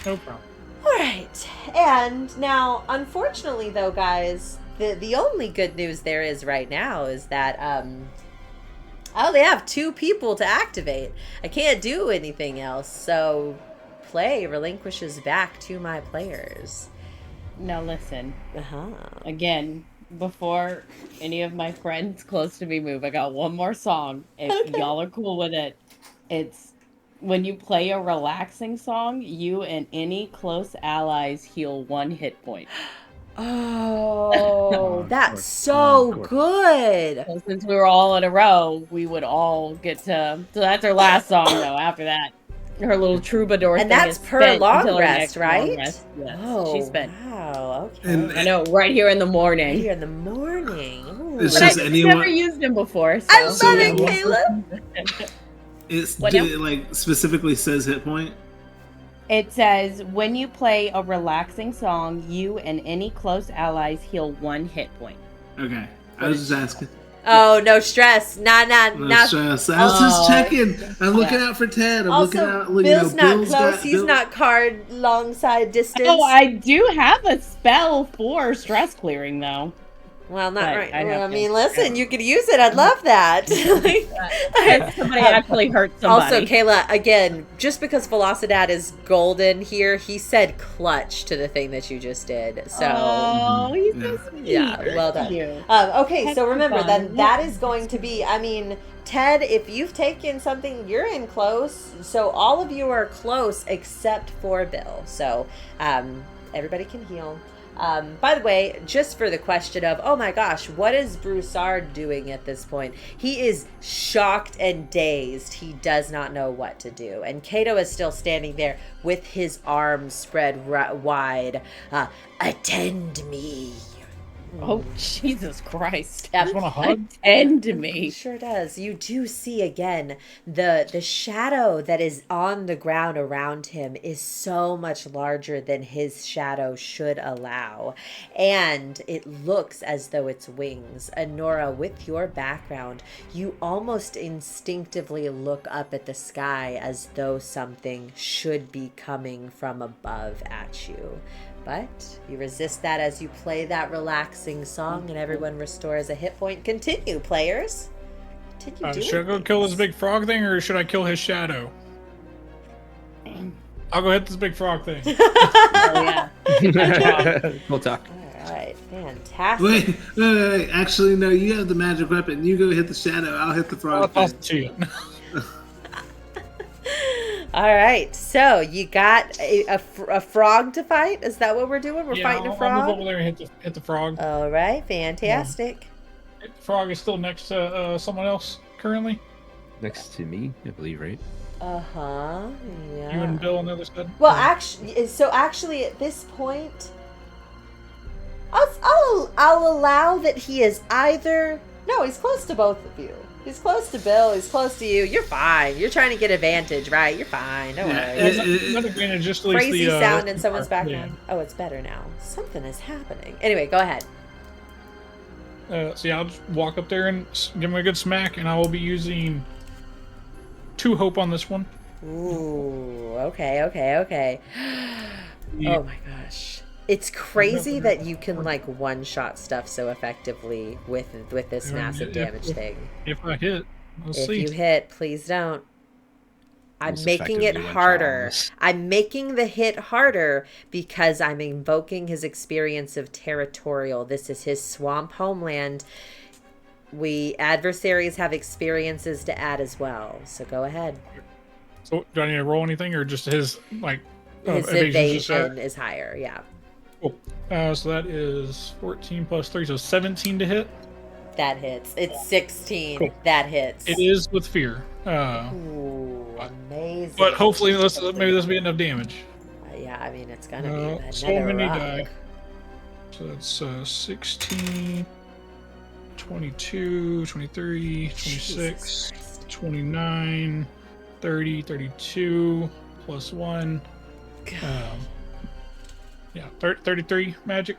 No problem. All right. And now, unfortunately, though, guys, the only good news there is right now is that I only have 2 people to activate. I can't do anything else. So play relinquishes back to my players. Now listen. Uh-huh. Again, before any of my friends close to me move, I got one more song. If y'all are cool with it, it's when you play a relaxing song, you and any close allies heal 1 hit point. Oh, that's so good. So since we were all in a row, we would all get to... So that's our last song, though. After that, her little troubadour And thing that's is per spent long until her rest, next right? long rest. Yes, Oh, she spent. wow. Okay. And I know, right here in the morning. Here in the morning. Ooh. It's But just I've anyone- never used him before. So. I love So- it, Kayla. It like specifically says hit point. It says, when you play a relaxing song, you and any close allies heal 1 hit point. Okay, I was just asking. Oh, no stress. Nah. No stress. I was just checking. I'm looking out for Ted. I'm looking Also, out. Bill's not Bill's close. got- He's Bill- not card long side distance. Oh, I do have a spell for stress clearing, though. Well, not But right. I'd Well, have I to- mean, listen, you could use it. I'd love that. Somebody actually hurt somebody. Also, Kayla, again, just because Velocidad is golden here, he said clutch to the thing that you just did. So, Oh, he's so Yeah. sweet. yeah, well done. Thank you. Okay, That's so remember, fun. then that is going to be, I mean, Ted, if you've taken something, you're in close. So all of you are close except for Bill. So everybody can heal. By the way, just for the question of, oh my gosh, what is Broussard doing at this point? He is shocked and dazed. He does not know what to do. And Cato is still standing there with his arms spread wide. Attend me. Oh, Jesus Christ. Yep. Just want a hug? Attend He me. sure does. You do see again the shadow that is on the ground around him is so much larger than his shadow should allow. And it looks as though it's wings. Anura, with your background, you almost instinctively look up at the sky as though something should be coming from above at you. But you resist that as you play that relaxing song and everyone restores a hit point. Continue, players. Continue doing Should I go kill this big frog thing, or should I kill his shadow? I'll go hit this big frog thing. Oh, yeah. We'll talk. All right, fantastic. Wait. Actually, no. You have the magic weapon. You go hit the shadow. I'll hit the I'll frog. toss thing. it to you. All right, so you got a frog to fight? Is that what we're doing? We're fighting a I'll move frog? over there and hit the frog. All right, fantastic. The frog is still next to someone else currently. Next to me, I believe, right? Uh-huh, yeah. You and Bill on the other side. Well, actually, at this point, I'll allow that he is either... No, he's close to both of you. He's close to Bill. He's close to you. You're fine. You're trying to get advantage, right? You're fine. Don't worry. Not advantage, just at least Crazy the, sound in someone's yeah. background. Oh, it's better now. Something is happening. Anyway, go ahead. So yeah, I'll just walk up there and give him a good smack, and I will be using 2 hope on this one. Ooh, okay. Yeah. Oh my gosh. It's crazy that you can like one-shot stuff so effectively with this massive damage thing. If I hit, let's If see. you hit, please don't. I'm It's making it effectively one harder. chalice. I'm making the hit harder because I'm invoking his experience of territorial. This is his swamp homeland. We adversaries have experiences to add as well. So go ahead. So do I need to roll anything, or just his like His evasion's just evasion is higher. Yeah, cool. So that is 14 plus 3, so 17 to hit. that hits. It's 16. Cool. That hits. It is with fear. Ooh, amazing. But hopefully, maybe this will be enough damage. Yeah, I mean, it's gonna be another So many rock. die. So that's 16, 22, 23, 26, Jesus Christ. 29, 30, 32, plus 1. Yeah, 33 magic.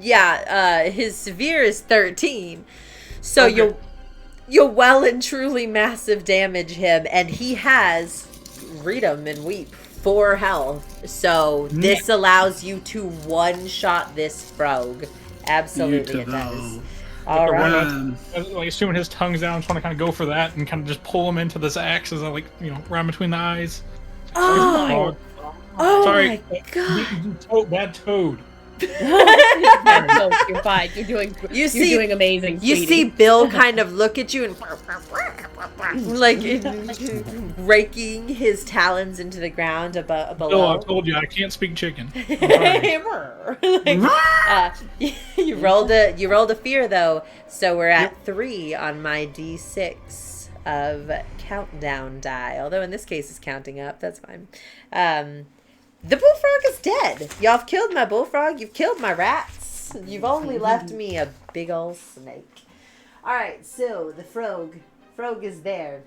Yeah, his severe is 13. So Okay. you'll well and truly massive damage him, and he has, read 'em and weep, 4 health. So this allows you to one-shot this frog. Absolutely it does. Beautiful. All right. Like assuming his tongue's down, I just want to kind of go for that and kind of just pull him into this axe as I right between the eyes. Oh, oh Sorry. my god. Bad toad. No, you're fine. You're doing amazing. You sweetie. see Bill kind of look at you and like raking his talons into the ground Bill, below. I told you I can't speak chicken. You rolled a fear though, so we're at 3 on my d6 of countdown die. Although in this case it's counting up. That's fine. The bullfrog is dead. Y'all have killed my bullfrog. You've killed my rats. You've only left me a big old snake. All right, so the frog is there.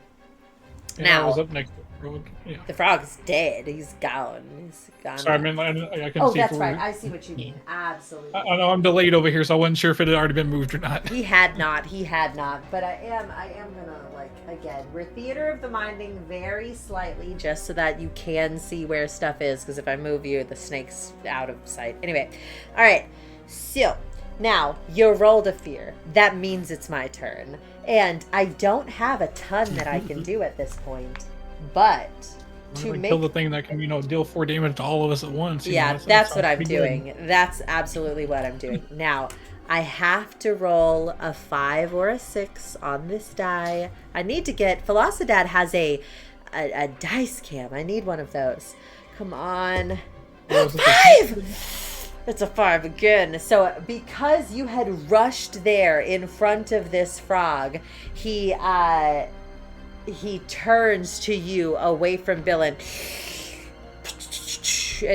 Yeah, I Now was up next to the road. Yeah. the frog's dead. He's gone. He's gone. Sorry, I can Oh, see that's forward. right. I see what you mean. Absolutely. I know I'm delayed over here, so I wasn't sure if it had already been moved or not. He had not. But I am gonna, like, again, we're theater of the minding very slightly just so that you can see where stuff is, because if I move you, the snake's out of sight. Anyway, all right, so now you rolled a fear. That means it's my turn, and I don't have a ton that I can do at this point, but to Like, make kill the thing that can deal 4 damage to all of us at once. yeah, that's what I'm doing. That's absolutely what I'm doing. Now, I have to roll a 5 or a 6 on this die. I need to get... Velocidad has a dice cam. I need one of those. Come on. 5! It's a 5 again. So because you had rushed there in front of this frog, he turns to you away from Bill and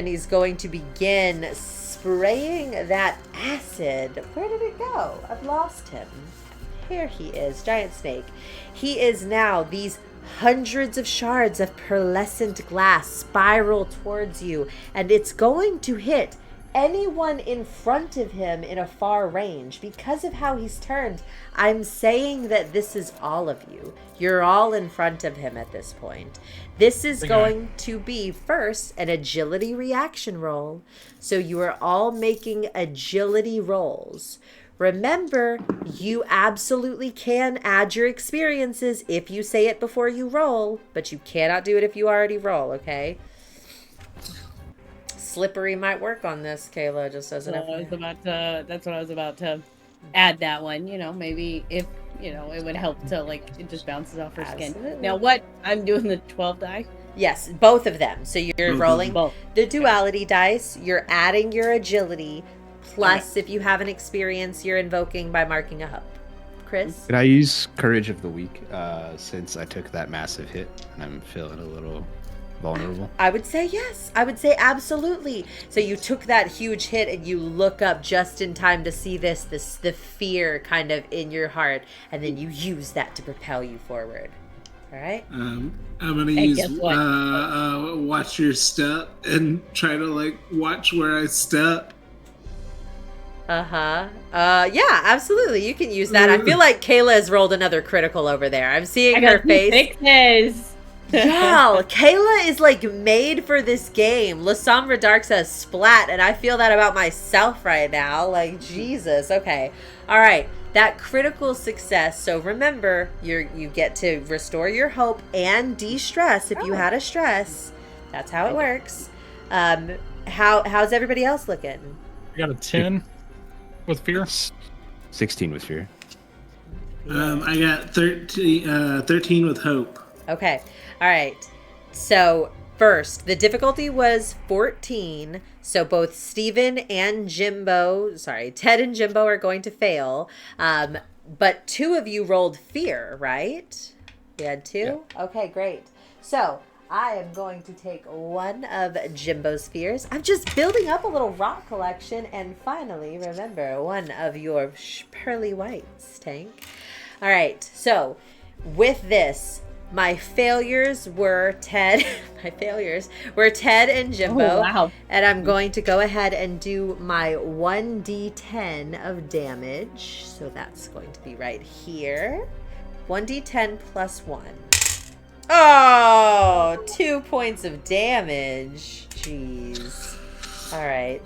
he's going to begin spraying that acid. Where did it go? I've lost him. Here he is, giant snake. He is now these hundreds of shards of pearlescent glass spiral towards you, and it's going to hit anyone in front of him in a far range. Because of how he's turned, I'm saying that this is all of you. You're all in front of him at this point. This is going to be first an agility reaction roll. So you are all making agility rolls. Remember, you absolutely can add your experiences if you say it before you roll, but you cannot do it if you already roll, okay? Slippery might work on this, Kayla, just as an FYI. That's what I was about to add that one. Maybe if it would help to it just bounces off her skin. Absolutely. Now what? I'm doing the 12 die. Yes, both of them. So you're rolling Both. the duality dice, you're adding your agility, plus if you have an experience, you're invoking by marking a hub. Chris? Could I use Courage of the Weak since I took that massive hit and I'm feeling a little vulnerable? I would say yes. I would say absolutely. So you took that huge hit and you look up just in time to see the fear kind of in your heart, and then you use that to propel you forward. All right? I'm gonna Hey, use guess what? watch your step and try to watch where I step. Yeah, absolutely. You can use that. I feel like Kayla has rolled another critical over there. I'm seeing her face. Sixes. Yeah, Kayla is made for this game. La Sombra Dark says splat, and I feel that about myself right now. Jesus. Okay. All right. that critical success. So remember, you get to restore your hope and de-stress if you had a stress. That's how it works. How's everybody else looking? I got a 10 with fear. 16 with fear. I got 13 with hope. Okay. All right. So first, the difficulty was 14. So both Steven and Ted and Gimbo are going to fail. But 2 of you rolled fear, right? You had 2? Yeah. Okay, great. So I am going to take one of Jimbo's fears. I'm just building up a little rock collection. And finally, remember, one of your pearly whites, Tank. All right. So with this, my failures were Ted. And Gimbo. Oh, wow. And I'm going to go ahead and do my 1d10 of damage. So that's going to be right here. 1d10 plus 1. Oh, 2 points of damage. Jeez. All right.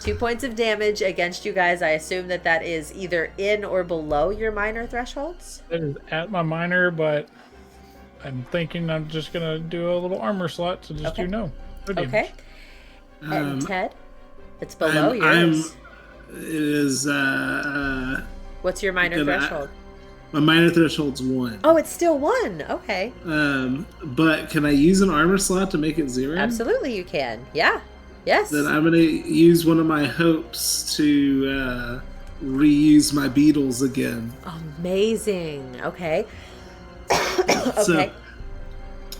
2 points of damage against you guys. I assume that is either in or below your minor thresholds. That is at my minor, but I'm thinking I'm just going to do a little armor slot to just do no damage. Okay. And Ted? It's below yours. It is... What's your minor threshold? My minor threshold's 1. Oh, it's still 1. Okay. But can I use an armor slot to make it 0? Absolutely, you can. Yeah. Yes. Then I'm going to use one of my hopes to reuse my beetles again. Amazing. Okay. Okay. So,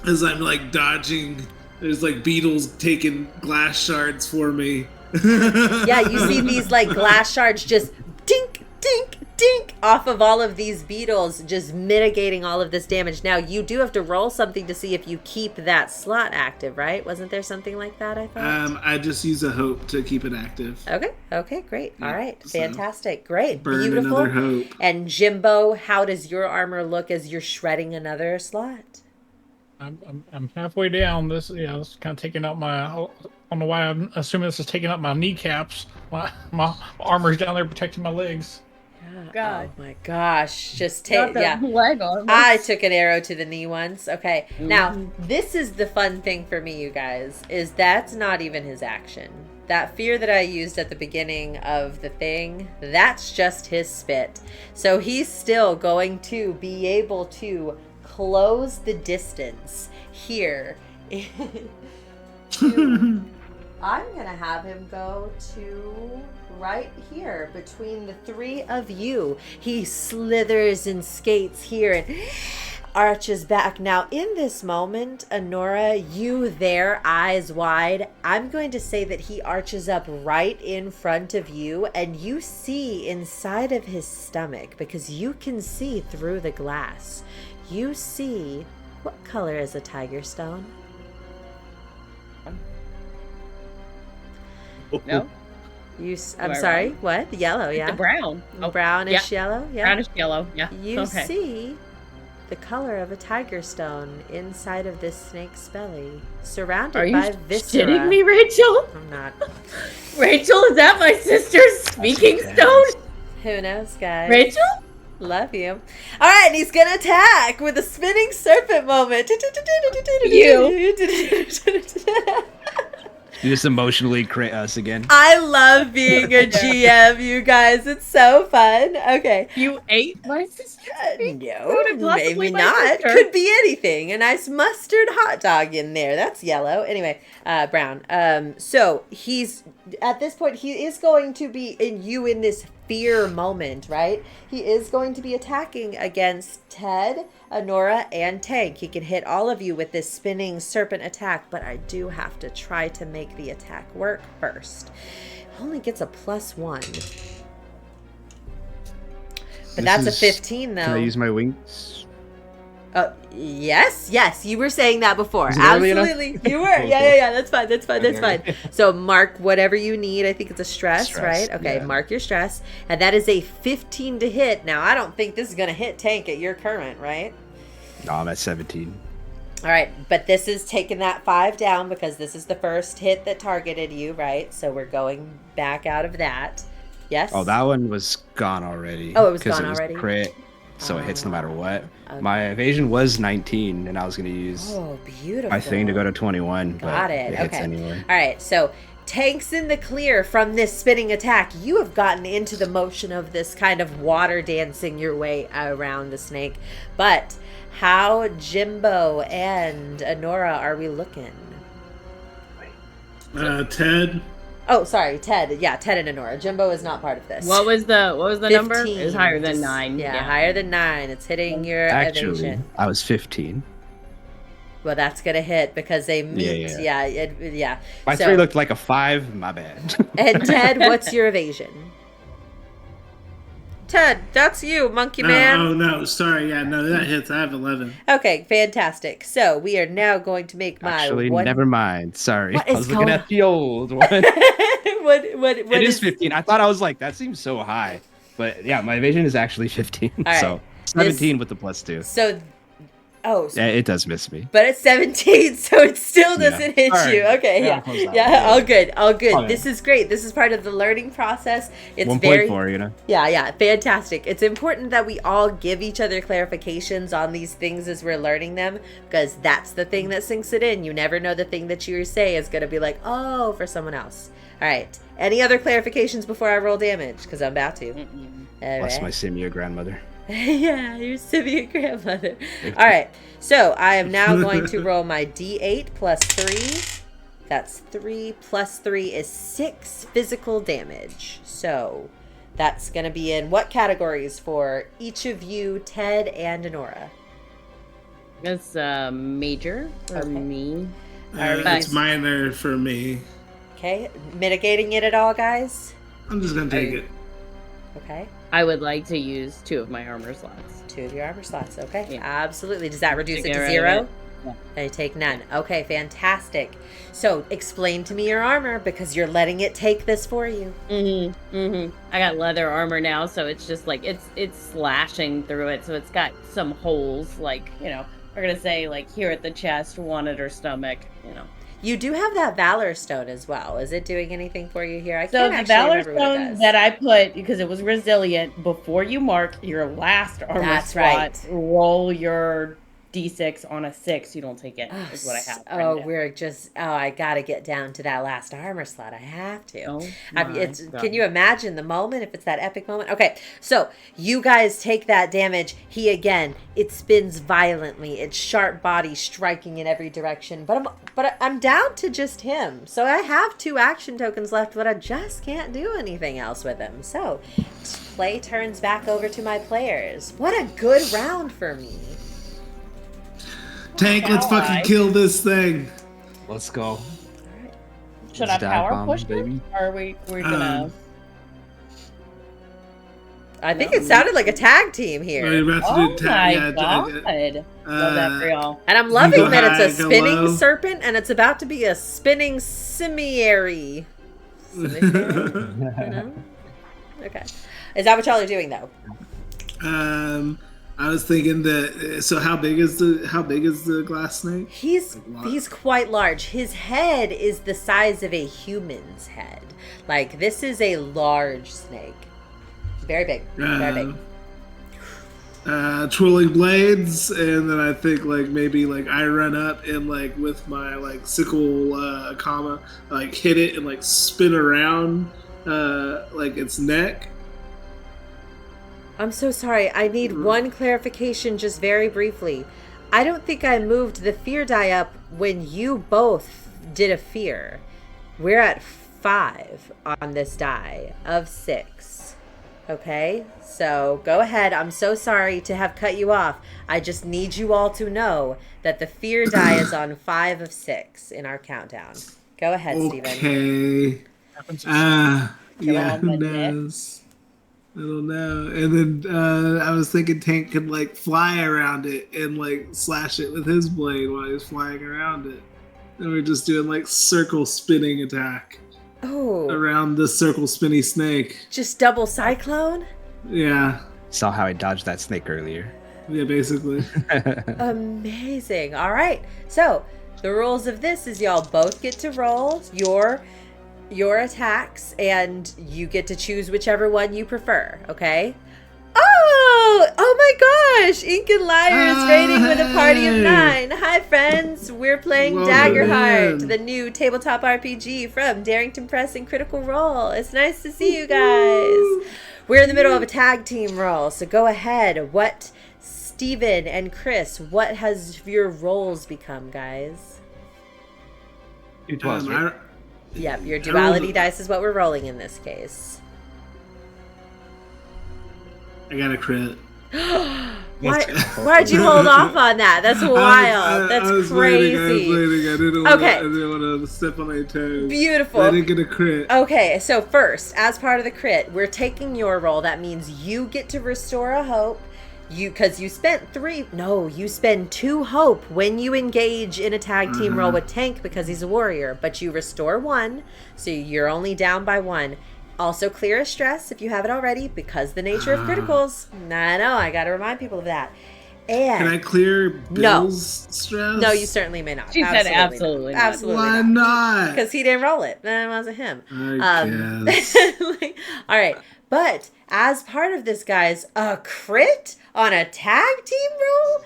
as I'm like dodging, there's like beetles taking glass shards for me. Yeah, you see these like glass shards just dink, dink, dink off of all of these beetles, just mitigating all of this damage. Now, you do have to roll something to see if you keep that slot active, right? Wasn't there something like that, I thought? I just use a hope to keep it active. Okay, great. Yeah, all right, so fantastic, great, burn beautiful. another hope. And Jimbo, how does your armor look as you're shredding another slot? I'm halfway down. This is kind of taking out my... I don't know why I'm assuming this is taking out my kneecaps. My armor's down there protecting my legs. God. Oh my gosh. Just take, leg armor. I took an arrow to the knee once. Okay. Now, this is the fun thing for me, you guys, is that's not even his action. That fear that I used at the beginning of the thing, that's just his spit. So he's still going to be able to close the distance here. I'm going to have him go to right here between the 3 of you. He slithers and skates here and arches back. Now, in this moment, Anura, you there, eyes wide, I'm going to say that he arches up right in front of you, and you see inside of his stomach, because you can see through the glass. You see, what color is a tiger stone? No. I'm sorry, what? Yellow, yeah. It's brown. Oh, brownish yellow, yeah. Brownish yellow, yeah. You see the color of a tiger stone inside of this snake's belly, surrounded by viscera. Are you kidding me, Rachel? I'm not. Rachel, is that my sister's speaking stone? Who knows, guys? Rachel? Love you. All right, and he's gonna attack with a spinning serpent moment. You. You just emotionally create us again. I love being a GM, you guys. It's so fun. Okay. You ate my sister? No, maybe not. Could be anything. A nice mustard hot dog in there. That's yellow. Anyway, brown. So he's at this point. He is going to be in this fear moment, right? He is going to be attacking against Ted, Anura, and Tank. He can hit all of you with this spinning serpent attack, but I do have to try to make the attack work first. Only gets a +1. But that's a 15, though. Can I use my wings? Yes, you were saying that before. Absolutely. You were. Yeah, that's fine. So mark whatever you need. I think it's a stress, right? Okay, yeah. Mark your stress. And that is a 15 to hit. Now, I don't think this is going to hit Tank at your current, right? No, I'm at 17. All right, but this is taking that 5 down because this is the first hit that targeted you, right? So we're going back out of that. Yes. Oh, that one was gone already. Oh, it was 'cause gone it was already? Crit, so it hits no matter what. Okay. My evasion was 19, and I was gonna use Oh, beautiful. my thing to go to 21. Got but it. hits Okay. anyway. All right. So Tank's in the clear from this spinning attack. You have gotten into the motion of this kind of water dancing your way around the snake. But how Gimbo and Anura are we looking? Ted. Oh, sorry, Ted. Yeah, Ted and Anura. Jimbo is not part of this. What was the number? It 15. was higher than Just- 9. Yeah, higher than 9. It's hitting your Actually, evasion. I was 15. Well, that's gonna hit because they meet. Yeah. Yeah. My So- 3 looked like a 5. My bad. And Ted, what's your evasion? Ted, that's you, monkey man. Oh no, sorry. Yeah, no, that hits. I have 11. Okay, fantastic. So we are now going to make my Actually, one. never mind. Sorry. What I is was looking going- at the old one. what It is 15. I thought I was like, that seems so high. But yeah, my evasion is actually 15. All right. So 17 with the +2. So, Yeah, it does miss me. but it's 17, so it still Yeah. doesn't hit All right. you. Okay, Yeah, close that yeah, one. all good, all good. Okay. This is great. This is part of the learning process. It's 1.4, very, you know? yeah, fantastic. It's important that we all give each other clarifications on these things as we're learning them, because that's the thing that sinks it in. You never know the thing that you say is going to be like, oh, for someone else. All right. Any other clarifications before I roll damage? Because I'm about to. All Plus right. my Simiah grandmother. Yeah, your Simiah grandmother. All right, so I am now going to roll my D8 plus 3. That's 3 plus 3 is 6 physical damage. So that's going to be in what categories for each of you, Ted and Anura? It's major for Okay. me. It's minor for me. Okay, mitigating it at all, guys? I'm just gonna take it. Okay, I would like to use 2 of my armor slots. 2 of your armor slots. Okay, Yeah. absolutely. Does that reduce To it get to rid of 0? it. Yeah. I take none. Okay, fantastic. So explain to me your armor because you're letting it take this for you. I got leather armor now, so it's just like it's slashing through it. So it's got some holes, like, you know, we're gonna say like here at the chest, one at her stomach, you know. You do have that Valor Stone as well. Is it doing anything for you here? I So can't the actually Valor remember what it Stone does. that I put, because it was resilient, before you mark your last armor That's slot, right. roll your D6 on a 6. You don't take it. Is what I have. Oh, written down. we're just. Oh, I gotta get down to that last armor slot. I have to. Oh It's, my can God. you imagine the moment if it's that epic moment? Okay, so you guys take that damage. He again, it spins violently. Its sharp body striking in every direction. But I'm down to just him. So I have 2 action tokens left, but I just can't do anything else with him. So play turns back over to my players. What a good round for me. Tank, let's Ally. fucking kill this thing. Let's go. Should I Let's dive power bomb, push baby. them? Or are we're gonna? I think it sounded like a tag team here. We're about Oh to do my yeah, God! Love that for y'all. And I'm You loving go that high, it's a go spinning low. serpent and it's about to be a spinning simiary. Simiary? You know? Okay. Is that what y'all are doing though? I was thinking that. So how big is the glass snake? He's quite large. His head is the size of a human's head. Like this is a large snake. Very big. Very big. Twirling blades, and then I think like maybe like I run up and like with my like sickle comma like hit it and like spin around like its neck. I'm so sorry. I need one clarification just very briefly. I don't think I moved the fear die up when you both did a fear. We're at 5 on this die of 6. Okay? So go ahead. I'm so sorry to have cut you off. I just need you all to know that the fear die is on 5 of 6 in our countdown. Go ahead, Steven. Okay. Happens. Yeah, on who the neck. knows? I don't know. And then I was thinking Tank could like fly around it and like slash it with his blade while he was flying around it. And we're just doing like circle spinning attack Oh, around the circle spinny snake. just double cyclone? Yeah. Saw how I dodged that snake earlier. Yeah, basically. Amazing. All right. So the rules of this is y'all both get to roll your your attacks, and you get to choose whichever one you prefer, okay? Oh my gosh! Ink and Lyre is raiding with a party of 9. Hi, friends. We're playing Daggerheart, the new tabletop RPG from Darrington Press and Critical Role. It's nice to see you guys. We're in the middle of a tag team roll, so go ahead. Steven and Chris, what has your roles become, guys? Yep, your duality dice is what we're rolling in this case. I got a crit. Why'd you hold off on that? That's wild. That's crazy. I didn't want to step on any toes. Beautiful. I didn't get a crit. Okay, so first, as part of the crit, we're taking your roll. That means you get to restore a hope. Because you spent you spend 2 hope when you engage in a tag team roll with Tank because he's a warrior. But you restore 1, so you're only down by 1. Also clear a stress if you haven't already, because the nature of criticals. I know, I gotta remind people of that. And can I clear Bill's stress? No, you certainly may not. She said absolutely not. Absolutely Why not? Because he didn't roll it. That wasn't him. I guess. All right. But as part of this, guys, a crit on a tag team roll?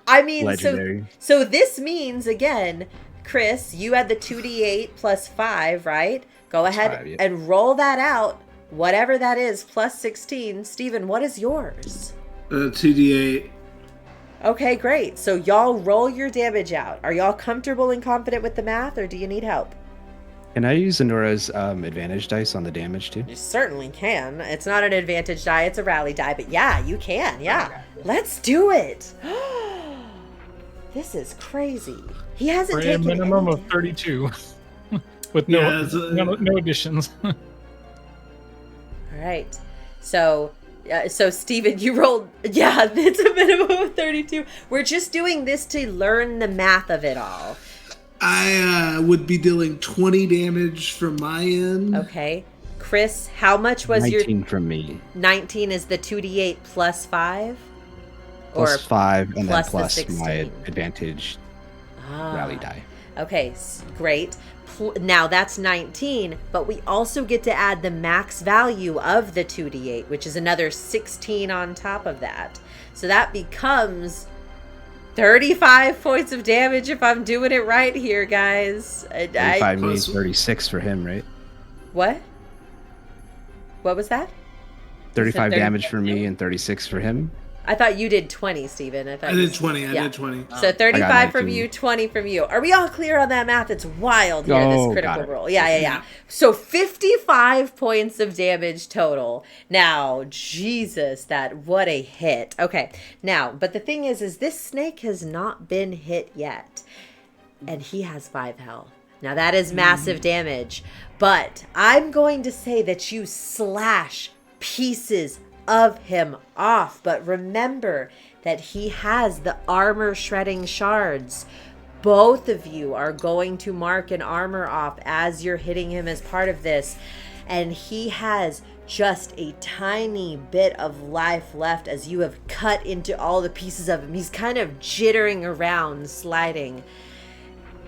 I mean, legendary. So this means, again, Chris, you had the 2d8 plus 5, right? Go ahead and roll that out, whatever that is, plus 16. Steven, what is yours? 2d8. Okay, great. So y'all roll your damage out. Are y'all comfortable and confident with the math, or do you need help? Can I use Anura's advantage dice on the damage too? You certainly can. It's not an advantage die, it's a rally die, but yeah, you can. Yeah. Let's do it. This is crazy. He hasn't taken a minimum of 32 with no additions. All right. So Steven, you rolled, it's a minimum of 32. We're just doing this to learn the math of it all. I would be dealing 20 damage from my end. Okay. Chris, how much was 19 from me. 19 is the 2d8 plus 5? Plus 5 and then plus plus the my 16? advantage rally die. Okay, great. Now that's 19, but we also get to add the max value of the 2d8, which is another 16 on top of that. So that becomes 35 points of damage if I'm doing it right here, guys. 35 means 36 for him, right? What? What was that? 35 damage for me and 36 for him. I thought you did 20, Steven. I did 20. I did 20. So 35 from you, 20 from you. Are we all clear on that math? It's wild here, this critical roll. Yeah. So 55 points of damage total. Now, Jesus, what a hit. Okay, now, but the thing is this snake has not been hit yet. And he has 5 health. Now, that is massive damage. But I'm going to say that you slash pieces of him off, but remember that he has the armor shredding shards. Both of you are going to mark an armor off as you're hitting him as part of this, and he has just a tiny bit of life left as you have cut into all the pieces of him. He's kind of jittering around, sliding.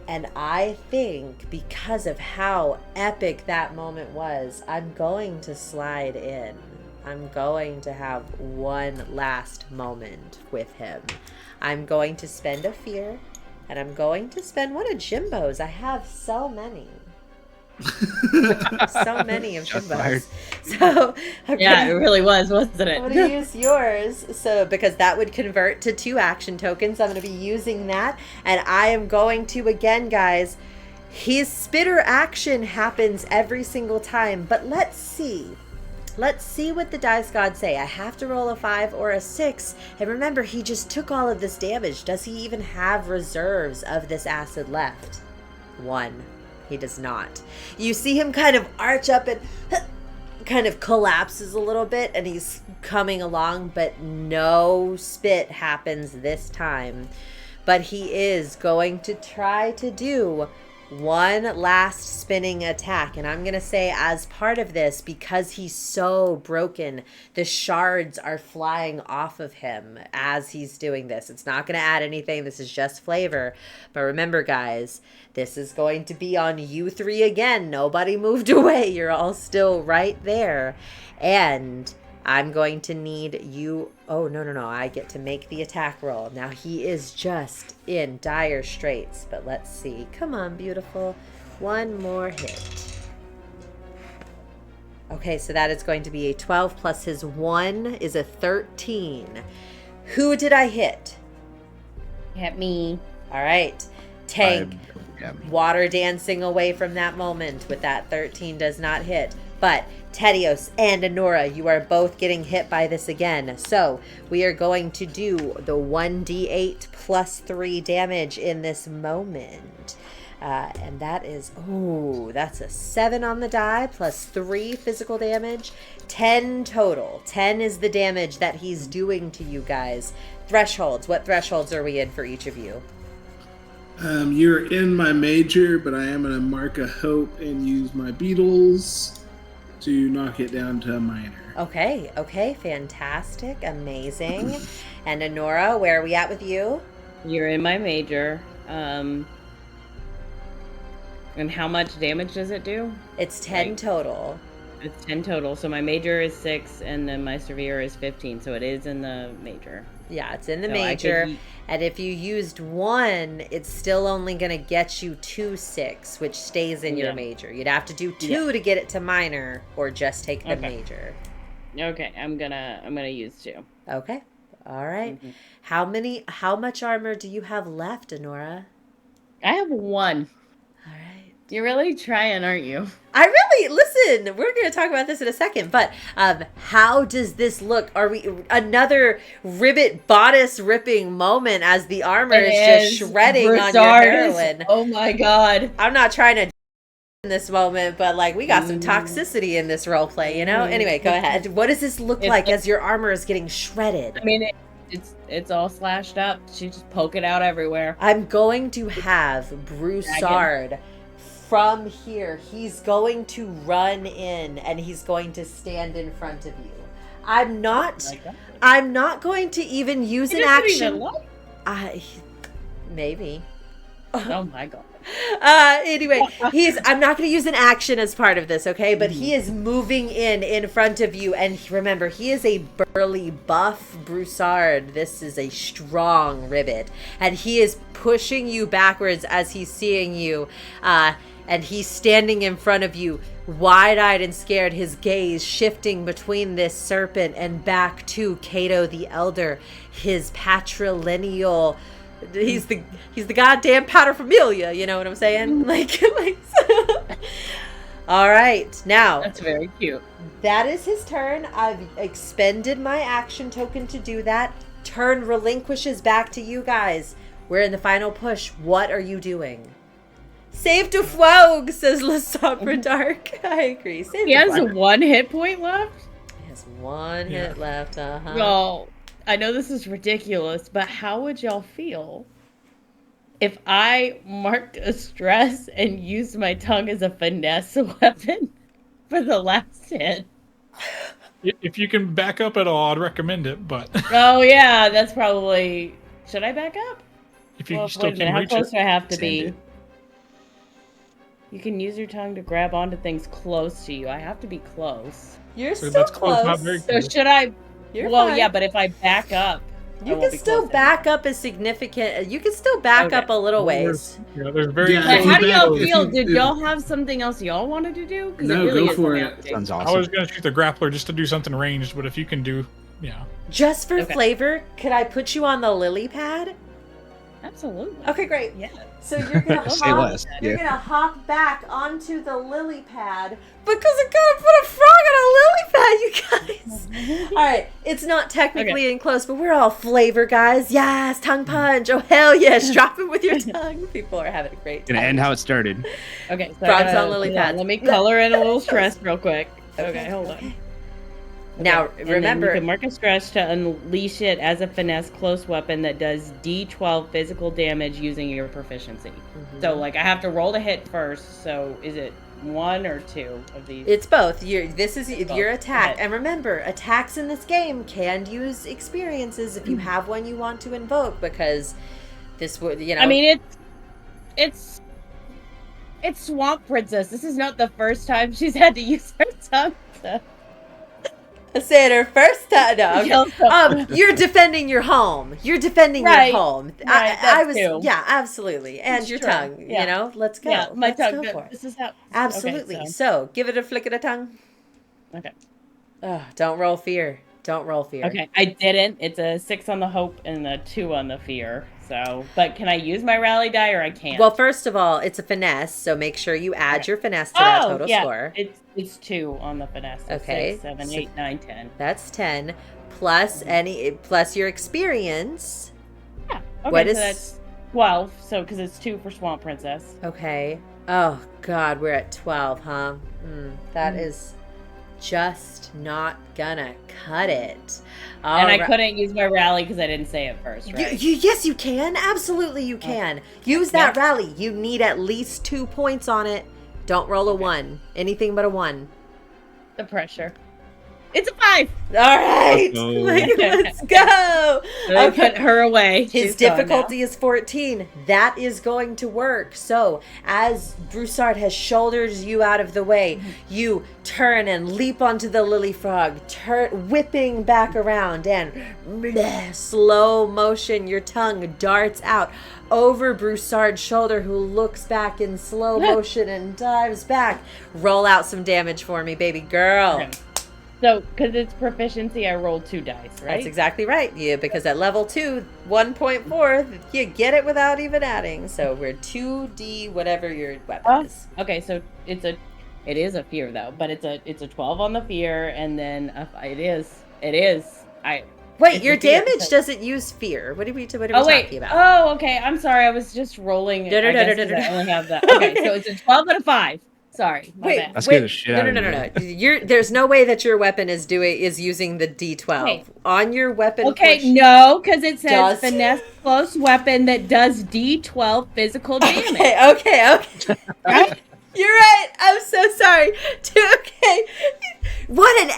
And I think because of how epic that moment was, I'm going to slide in. I'm going to have one last moment with him. I'm going to spend a fear, and I'm going to spend one of Gimbo's. I have so many. So many of Gimbo's. So it really was, wasn't it? I'm going to use yours. So because that would convert to 2 action tokens, I'm going to be using that. And I am going to, again, guys, his spitter action happens every single time. But let's see. Let's see what the dice gods say. I have to roll a 5 or a 6. And remember, he just took all of this damage. Does he even have reserves of this acid left? 1. He does not. You see him kind of arch up and kind of collapses a little bit, and he's coming along, but no spit happens this time. But he is going to try to do one last spinning attack. And I'm going to say as part of this, because he's so broken, the shards are flying off of him as he's doing this. It's not going to add anything. This is just flavor. But remember, guys, this is going to be on you three again. Nobody moved away. You're all still right there. And I'm going to need you. Oh, no. I get to make the attack roll. Now, he is just in dire straits. But let's see. Come on, beautiful. One more hit. Okay, so that is going to be a 12 plus his 1 is a 13. Who did I hit? Hit me. All right. Tank. Water dancing away from that moment with that 13 does not hit. But Tedeos and Anura, you are both getting hit by this again. So we are going to do the 1d8 plus 3 damage in this moment. And that is, that's a 7 on the die plus 3 physical damage. 10 total. 10 is the damage that he's doing to you guys. Thresholds. What thresholds are we in for each of you? You're in my major, but I am going to mark a hope and use my beetles to knock it down to a minor. Okay, fantastic, amazing. And Anura, where are we at with you? You're in my major. And how much damage does it do? It's 10 total. It's 10 total. So my major is 6, and then my severe is 15. So it is in the major. Yeah, it's in the major. And if you used 1, it's still only going to get you 2/6, which stays in your major. You'd have to do 2 to get it to minor, or just take the major. Okay, I'm gonna use 2. Okay, all right. How much armor do you have left, Anura? I have 1. All right. You're really trying, aren't you? Listen, we're going to talk about this in a second, but how does this look? Are we another ribbit bodice ripping moment as the armor is just shredding on your heroine? Oh my god. I'm not trying to in this moment, but like we got some toxicity in this role play, you know? Anyway, go ahead. What does this look like as your armor is getting shredded? I mean, it's all slashed up. She just poke it out everywhere. I'm going to have Broussard from here. He's going to run in and he's going to stand in front of you. I'm not going to even use an action. Maybe. Oh my god. Anyway, I'm not going to use an action as part of this, okay? But he is moving in front of you, and remember, he is a burly, buff Broussard. This is a strong ribbit, and he is pushing you backwards as he's seeing you, and he's standing in front of you, wide-eyed and scared, his gaze shifting between this serpent and back to Cato the Elder, his patrilineal. He's the goddamn paterfamilias, you know what I'm saying? Like all right, now that's very cute. That is his turn. I've expended my action token to do that. Turn relinquishes back to you guys. We're in the final push. What are you doing? Save to Fwog, says Le Sabre Dark. I agree. He has 1 hit point left? He has 1 hit left, Y'all, I know this is ridiculous, but how would y'all feel if I marked a stress and used my tongue as a finesse weapon for the last hit? If you can back up at all, I'd recommend it, but... Oh yeah, that's probably... Should I back up? If you still can how reach close it. do I have to be? You can use your tongue to grab onto things close to you. I have to be close. You're So still that's close, not close. very So close. should I... You're well, fine. yeah, but if I back up... You can still back up a significant... You can still back up a little ways. There's very... Yeah, How do y'all if feel? you- Did if- y'all have something else y'all wanted to do? 'Cause No, really go is for it. tempting. Sounds I awesome. was going to shoot the grappler just to do something ranged, but if you can do... Yeah. Just for Okay. flavor, could I put you on the lily pad? Absolutely. Okay, great. Yeah. So you're gonna Say hop, less. you're Yeah. gonna hop back onto the lily pad because I gotta put a frog on a lily pad, you guys. All right, it's not technically in close, but we're all flavor guys. Yes, tongue punch. Oh hell yes, drop it with your tongue. People are having a great time. Gonna end how it started. Okay. So Frogs on lily pads. Let me color in a little stress real quick. Okay, hold on. Now, And remember, then you can mark a stretch to unleash it as a finesse close weapon that does D12 physical damage using your proficiency. So, like, I have to roll to hit first. So, is it 1 or 2 of these? it's both. This is Both. your attack. Okay. And remember, attacks in this game can use experiences if you have one you want to invoke, because this would, I mean, it's Swamp Princess. This is not the first time she's had to use her tongue. So. I said her first time. No, okay. You're defending your home. You're defending your home. Right, I was, too. yeah, absolutely. And It's your true. tongue, Yeah. you know, let's go. Yeah, my Let's tongue. go for it. This is how. Absolutely. Okay, so give it a flick of the tongue. Okay. Don't roll fear. Don't roll fear. Okay, I didn't. It's a 6 on the hope and a 2 on the fear. So, but can I use my rally die or I can't? Well, first of all, it's a finesse, so make sure you add your finesse to that total score. It's 2 on the finesse. So Okay. 6, 7, 8, 9, 10. That's 10 plus plus your experience. Yeah. Okay, What is so that's 12. So, because it's 2 for Swamp Princess. Okay. Oh God, we're at 12, huh? That is just not gonna cut it. And I couldn't use my rally because I didn't say it first, right? Yes, you can. Absolutely, you can. Use that rally. You need at least 2 points on it. Don't roll a 1. Anything but a 1. The pressure. It's a 5. All right. Let's go. I put her away. His She's gone difficulty is 14. That is going to work. So, as Broussard has shouldered you out of the way, you turn and leap onto the lily frog, whipping back around, and slow motion, your tongue darts out over Broussard's shoulder, who looks back in slow motion and dives back. Roll out some damage for me, baby girl. Okay. So, because it's proficiency, I rolled 2 dice, right? That's exactly right. Yeah, because at level 2, 1.4, you get it without even adding. So we're 2d whatever your weapon is. Okay, so it is a fear though, but it's a 12 on the fear, and then it is. Wait, your damage doesn't use fear. What are we talking about? Oh, okay. I'm sorry. I was just rolling. I only have that. Okay, so it's a 12 and a 5. Sorry. Bad. That's good as shit. No. There's no way that your weapon is using the D12 okay. on your weapon. Okay, no, because it says finesse close weapon that does D12 physical damage. Okay. Right? You're right. I'm so sorry. Okay. What an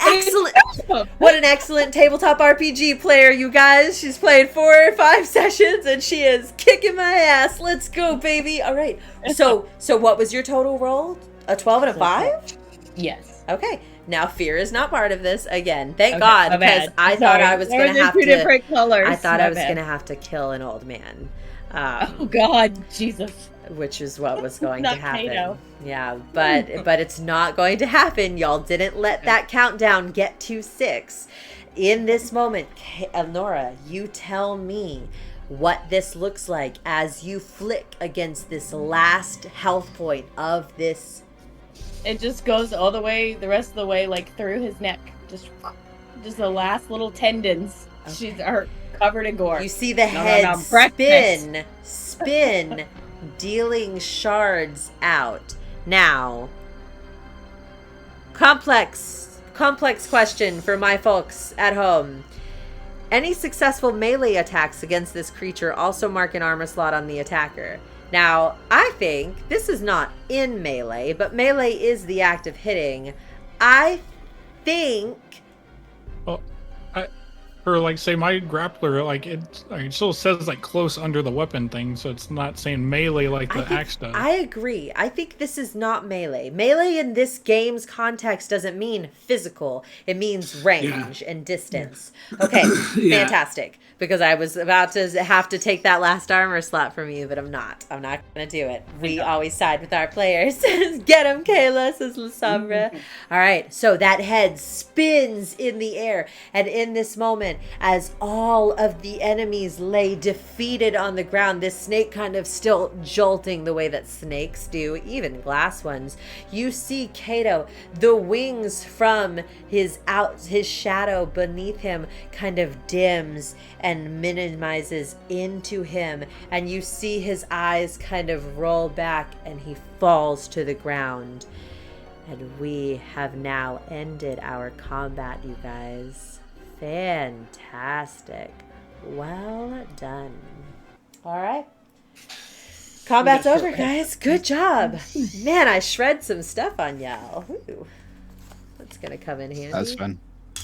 excellent tabletop RPG player, you guys. She's played 4 or 5 sessions and she is kicking my ass. Let's go, baby. All right. So what was your total roll? A 12 and a 5? Yes. Okay. Now fear is not part of this again. Thank God, because I thought I was going to have to. Different colors. I thought I was going to have to kill an old man. Oh God, Jesus. Which is what was going to happen. Kato. Yeah, but it's not going to happen. Y'all didn't let that countdown get to 6. In this moment, Elnora, you tell me what this looks like as you flick against this last health point of this. It just goes all the way, the rest of the way, like through his neck. Just the last little tendons. Okay. She's covered in gore. You see the head spin, dealing shards out. Now, complex question for my folks at home. Any successful melee attacks against this creature also mark an armor slot on the attacker. Now, I think this is not in melee, but melee is the act of hitting. I think... Well, say my grappler, it still says close under the weapon thing, so it's not saying melee like the axe does. I agree. I think this is not melee. Melee in this game's context doesn't mean physical. It means range and distance. Okay, fantastic. Because I was about to have to take that last armor slot from you, but I'm not. I'm not going to do it. We always side with our players. Get him, Kayla, says Lasambra. All right, so that head spins in the air, and in this moment, as all of the enemies lay defeated on the ground, this snake kind of still jolting the way that snakes do, even glass ones, you see Kato, the wings from his shadow beneath him kind of dims and minimizes into him, and you see his eyes kind of roll back and he falls to the ground. And we have now ended our combat, you guys. Fantastic. Well done. All right. Combat's over, guys. Good job. Man, I shred some stuff on y'all. Ooh. That's going to come in handy. That's fun.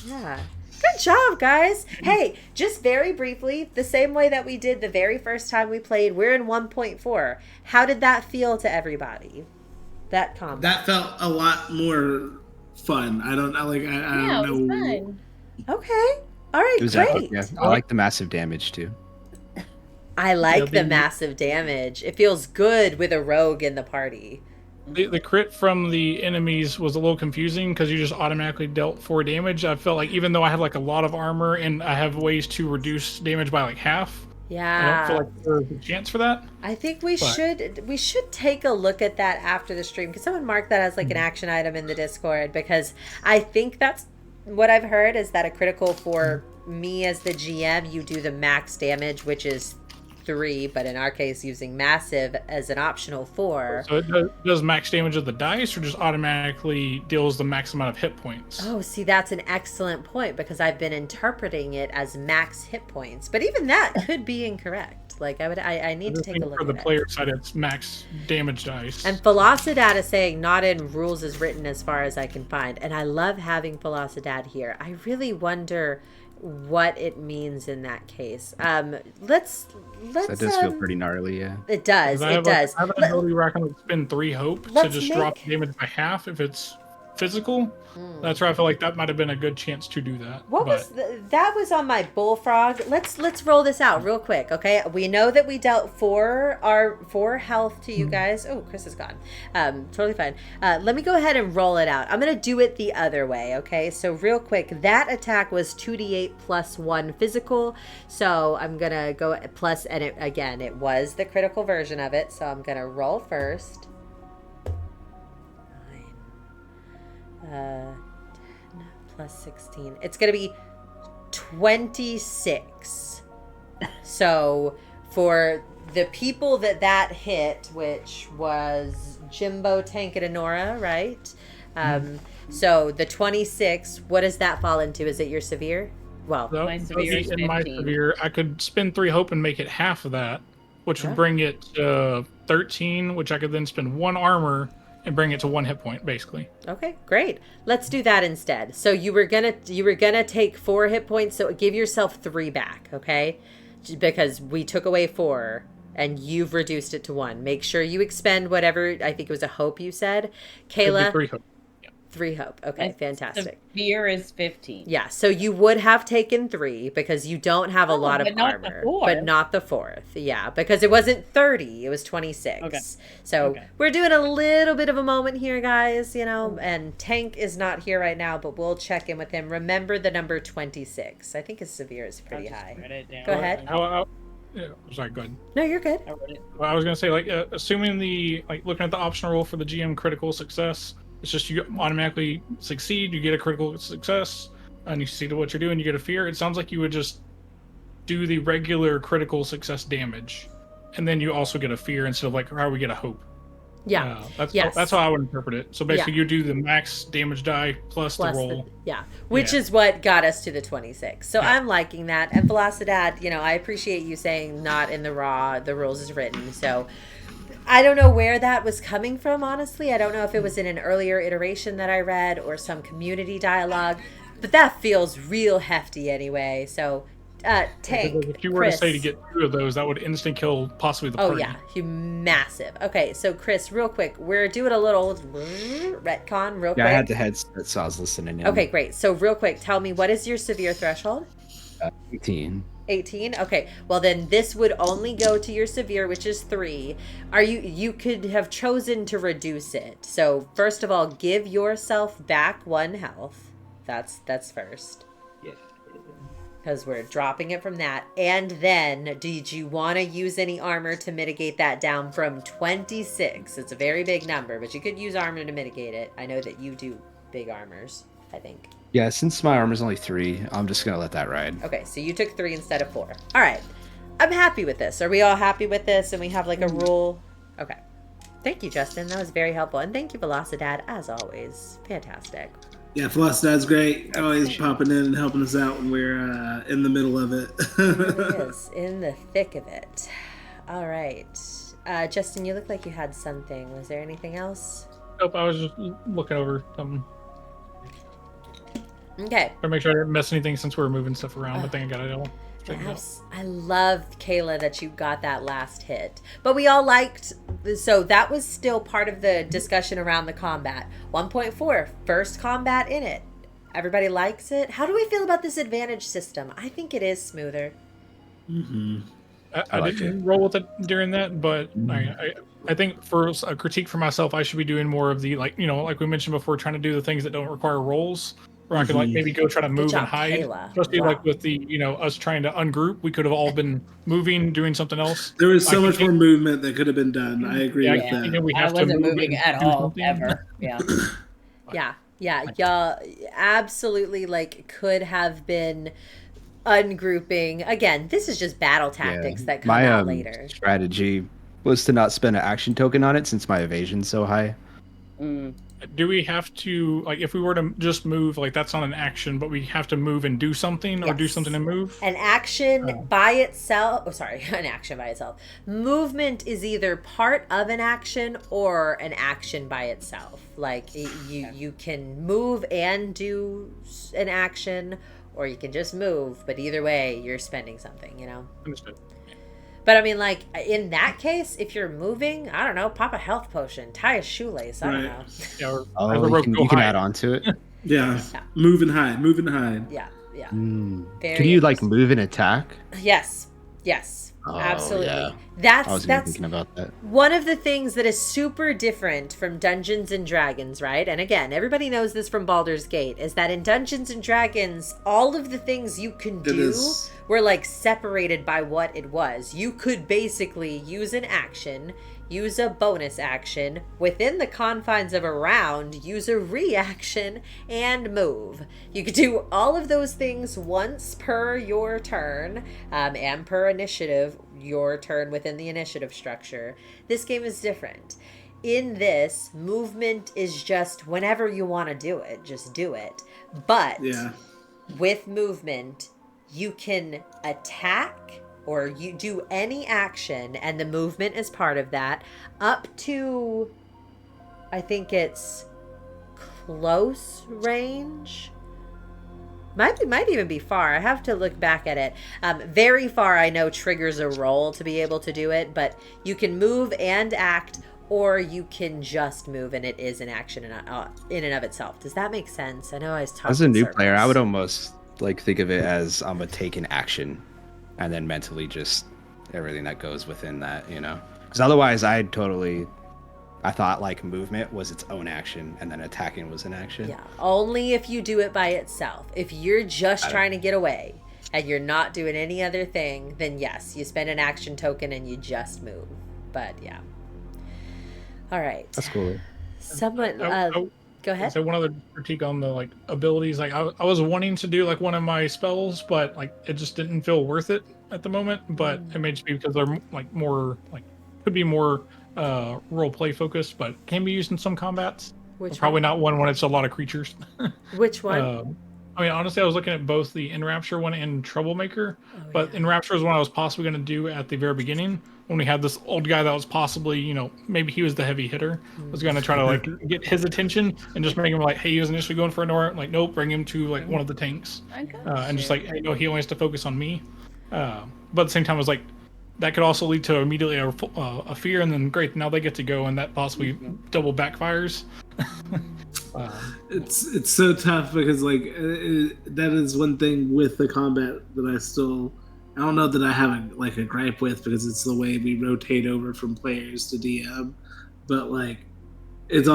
Yeah. Good job, guys. Hey, just very briefly, the same way that we did the very first time we played, we're in 1.4. How did that feel to everybody? That combat. That felt a lot more fun. I don't know. I don't know. Fun. Okay. All right, It was great. epic, yeah. I like the massive damage too. I like the massive damage. It feels good with a rogue in the party. The crit from the enemies was a little confusing because you just automatically dealt 4 damage. I felt like even though I have like a lot of armor and I have ways to reduce damage by like half, Yeah. I don't feel like there's a chance for that. I think we should take a look at that after the stream. Can someone mark that as like an action item in the Discord? Because I think that's what I've heard is that a critical for me as the GM, you do the max damage, which is 3, but in our case using massive as an optional 4. So it does max damage of the dice or just automatically deals the max amount of hit points? Oh, see, that's an excellent point because I've been interpreting it as max hit points, but even that could be incorrect. Like I need to take a look for the at player it. side, it's max damage dice. And Velocidad is saying not in rules is written as far as I can find, and I love having Velocidad here. I really wonder what it means in that case. Let's That does feel pretty gnarly, yeah. It does. I It does. I have an ability where I can spend 3 hope to Let's just drop damage by half if it's physical. That's where I feel like that might have been a good chance to do that. That was on my bullfrog. Let's roll this out real quick, okay? We know that we dealt 4 health to you guys. Oh, Chris is gone. Totally fine. Let me go ahead and roll it out. I'm gonna do it the other way, okay? So real quick, that attack was 2d8 plus 1 physical. So I'm gonna go plus, and it was the critical version of it. So I'm gonna roll first. 10 plus 16. It's going to be 26. So for the people that hit, which was Gimbo, Tank, and Anura, right? So the 26, what does that fall into? Is it your severe? Well, My severe is 15. My severe, I could spend 3 hope and make it half of that, which would bring it to 13, which I could then spend 1 armor and bring it to 1 hit point, basically. Okay, great. Let's do that instead. So you were gonna take 4 hit points. So give yourself 3 back, okay? Because we took away 4, and you've reduced it to 1. Make sure you expend whatever. I think it was a hope you said, Kayla. 3 hope. 3 hope. Okay, fantastic. Severe is 15. Yeah, so you would have taken 3 because you don't have a lot of armor. But not the 4th. Yeah, because it wasn't 30, it was 26. Okay. So we're doing a little bit of a moment here, guys, and Tank is not here right now, but we'll check in with him. Remember the number 26. I think his severe is pretty high. Go ahead. Yeah, sorry, go ahead. No, you're good. Well, I was going to say, assuming looking at the optional roll for the GM critical success, it's just you automatically succeed, you get a critical success, and you succeed at what you're doing, you get a fear. It sounds like you would just do the regular critical success damage, and then you also get a fear instead of how we get a hope. Yeah. That's how I would interpret it. So basically, you do the max damage die plus the roll. Which is what got us to the 26. So I'm liking that. And Velocidad, I appreciate you saying not in the rules is written. So I don't know where that was coming from, honestly. I don't know if it was in an earlier iteration that I read or some community dialogue, but that feels real hefty anyway. So Tank, if you were Chris, to say to get 2 of those, that would instant kill possibly the party. Oh yeah, massive. Okay, so Chris, real quick, we're doing a little retcon real quick. Yeah, I had the headset, so I was listening in. Okay, great. So real quick, tell me, what is your severe threshold? 18. 18? Okay, well then this would only go to your severe, which is 3. You could have chosen to reduce it. So first of all, give yourself back 1 health. That's first. Because we're dropping it from that. And then, did you want to use any armor to mitigate that down from 26? It's a very big number, but you could use armor to mitigate it. I know that you do big armors, I think. Yeah, since my armor's only 3, I'm just going to let that ride. Okay, so you took 3 instead of 4. All right. I'm happy with this. Are we all happy with this? And we have a rule? Okay. Thank you, Justin. That was very helpful. And thank you, Velocidad, as always. Fantastic. Yeah, Velocity's great. Always popping in and helping us out when we're in the middle of it. It really is. In the thick of it. All right. Justin, you look like you had something. Was there anything else? Nope, I was just looking over something. Okay. To make sure I didn't miss anything since we were moving stuff around. I think I got it all. I love, Kayla, that you got that last hit. But we all liked, so that was still part of the discussion around the combat. 1.4, first combat in it. Everybody likes it. How do we feel about this advantage system? I think it is smoother. Mm-hmm. I didn't roll with it during that, but I think for a critique for myself, I should be doing more of the, like we mentioned before, trying to do the things that don't require rolls. Or I could maybe go try to move and hide. Kayla. Especially with the us trying to ungroup, we could have all been moving, doing something else. There was so much more movement that could have been done. I agree with that. I wasn't moving at all ever. Yeah. Yeah. Y'all absolutely could have been ungrouping. Again, this is just battle tactics that come out later. Strategy was to not spend an action token on it since my evasion's so high. Do we have to, if we were to just move, that's not an action, but we have to move and do something, or do something and move? An action by itself, an action by itself. Movement is either part of an action or an action by itself. You can move and do an action, or you can just move, but either way, you're spending something, Understood. But I mean, in that case, if you're moving, I don't know, pop a health potion, tie a shoelace, I don't know. Yeah, you can add on to it. Yeah. Move and hide. Yeah. Can you move and attack? Yes. Oh, Absolutely. Yeah. That's thinking about that. One of the things that is super different from Dungeons and Dragons, right? And again, everybody knows this from Baldur's Gate, is that in Dungeons and Dragons, all of the things you can do were separated by what it was. You could basically use an action, use a bonus action, within the confines of a round, use a reaction, and move. You could do all of those things once per your turn, and per initiative, your turn within the initiative structure. This game is different. In this, movement is just whenever you want to do it, just do it. But with movement, you can attack, or you do any action, and the movement is part of that, up to, I think it's close range. Might even be far. I have to look back at it. Very far, I know, triggers a roll to be able to do it, but you can move and act, or you can just move, and it is an action in and of itself. Does that make sense? I know I was talking as a new player, I would almost think of it as I'm gonna take an action and then mentally just everything that goes within that, because otherwise I thought movement was its own action and then attacking was an action. Yeah, only if you do it by itself. If you're just trying to get away and you're not doing any other thing, then yes, you spend an action token and you just move. But yeah. All right. That's cool. Someone go ahead. So one other critique on the abilities, I was wanting to do one of my spells, but it just didn't feel worth it at the moment. But it may just be because they're more could be more role play focused, but can be used in some combats. Probably not one when it's a lot of creatures. Which one? Honestly, I was looking at both the Enrapture one and Troublemaker, but Enrapture was one I was possibly going to do at the very beginning when we had this old guy that was possibly, maybe he was the heavy hitter. I was going to try to get his attention and just make him hey, he was initially going for Anura. Nope, bring him to one of the tanks, and just hey, no, he only has to focus on me. But at the same time, I was that could also lead to immediately a fear, and then great, now they get to go, and that possibly double backfires. It's so tough because that is one thing with the combat that I don't know that I have a gripe with, because it's the way we rotate over from players to DM, but it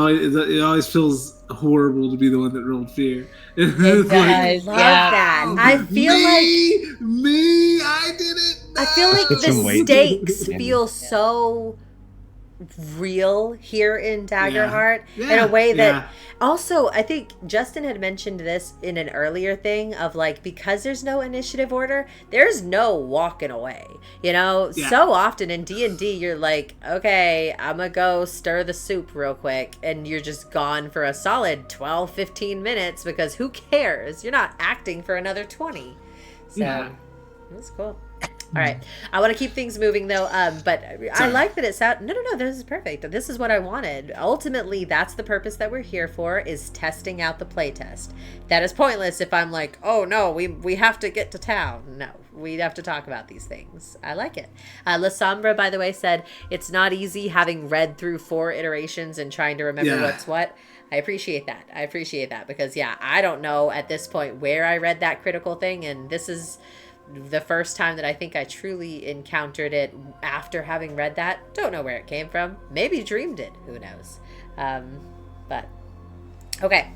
always feels horrible to be the one that rolled fear. It does, I love that. I feel I did it. I feel the stakes feel so real here in Daggerheart Yeah. in a way that Yeah. also, I think Justin had mentioned this in an earlier thing of like, because there's no initiative order, there's no walking away, you know? Yeah. So often in D&D, you're like, okay, I'm gonna go stir the soup real quick, and you're just gone for a solid 12, 15 minutes because who cares? You're not acting for another 20. So, Yeah. that's cool. All right. I want to keep things moving though. But I Sorry. like that it sounds. No. This is perfect. This is what I wanted. Ultimately, that's the purpose that we're here for, is testing out the playtest. That is pointless if I'm like, oh no, we have to get to town. No, we have to talk about these things. I like it. La Sombra, by the way, said it's not easy having read through 4 iterations and trying to remember Yeah. what's what. I appreciate that because yeah, I don't know at this point where I read that critical thing, and this is the first time that I think I truly encountered it after having read that. Don't know where it came from. Maybe dreamed it. Who knows? But okay.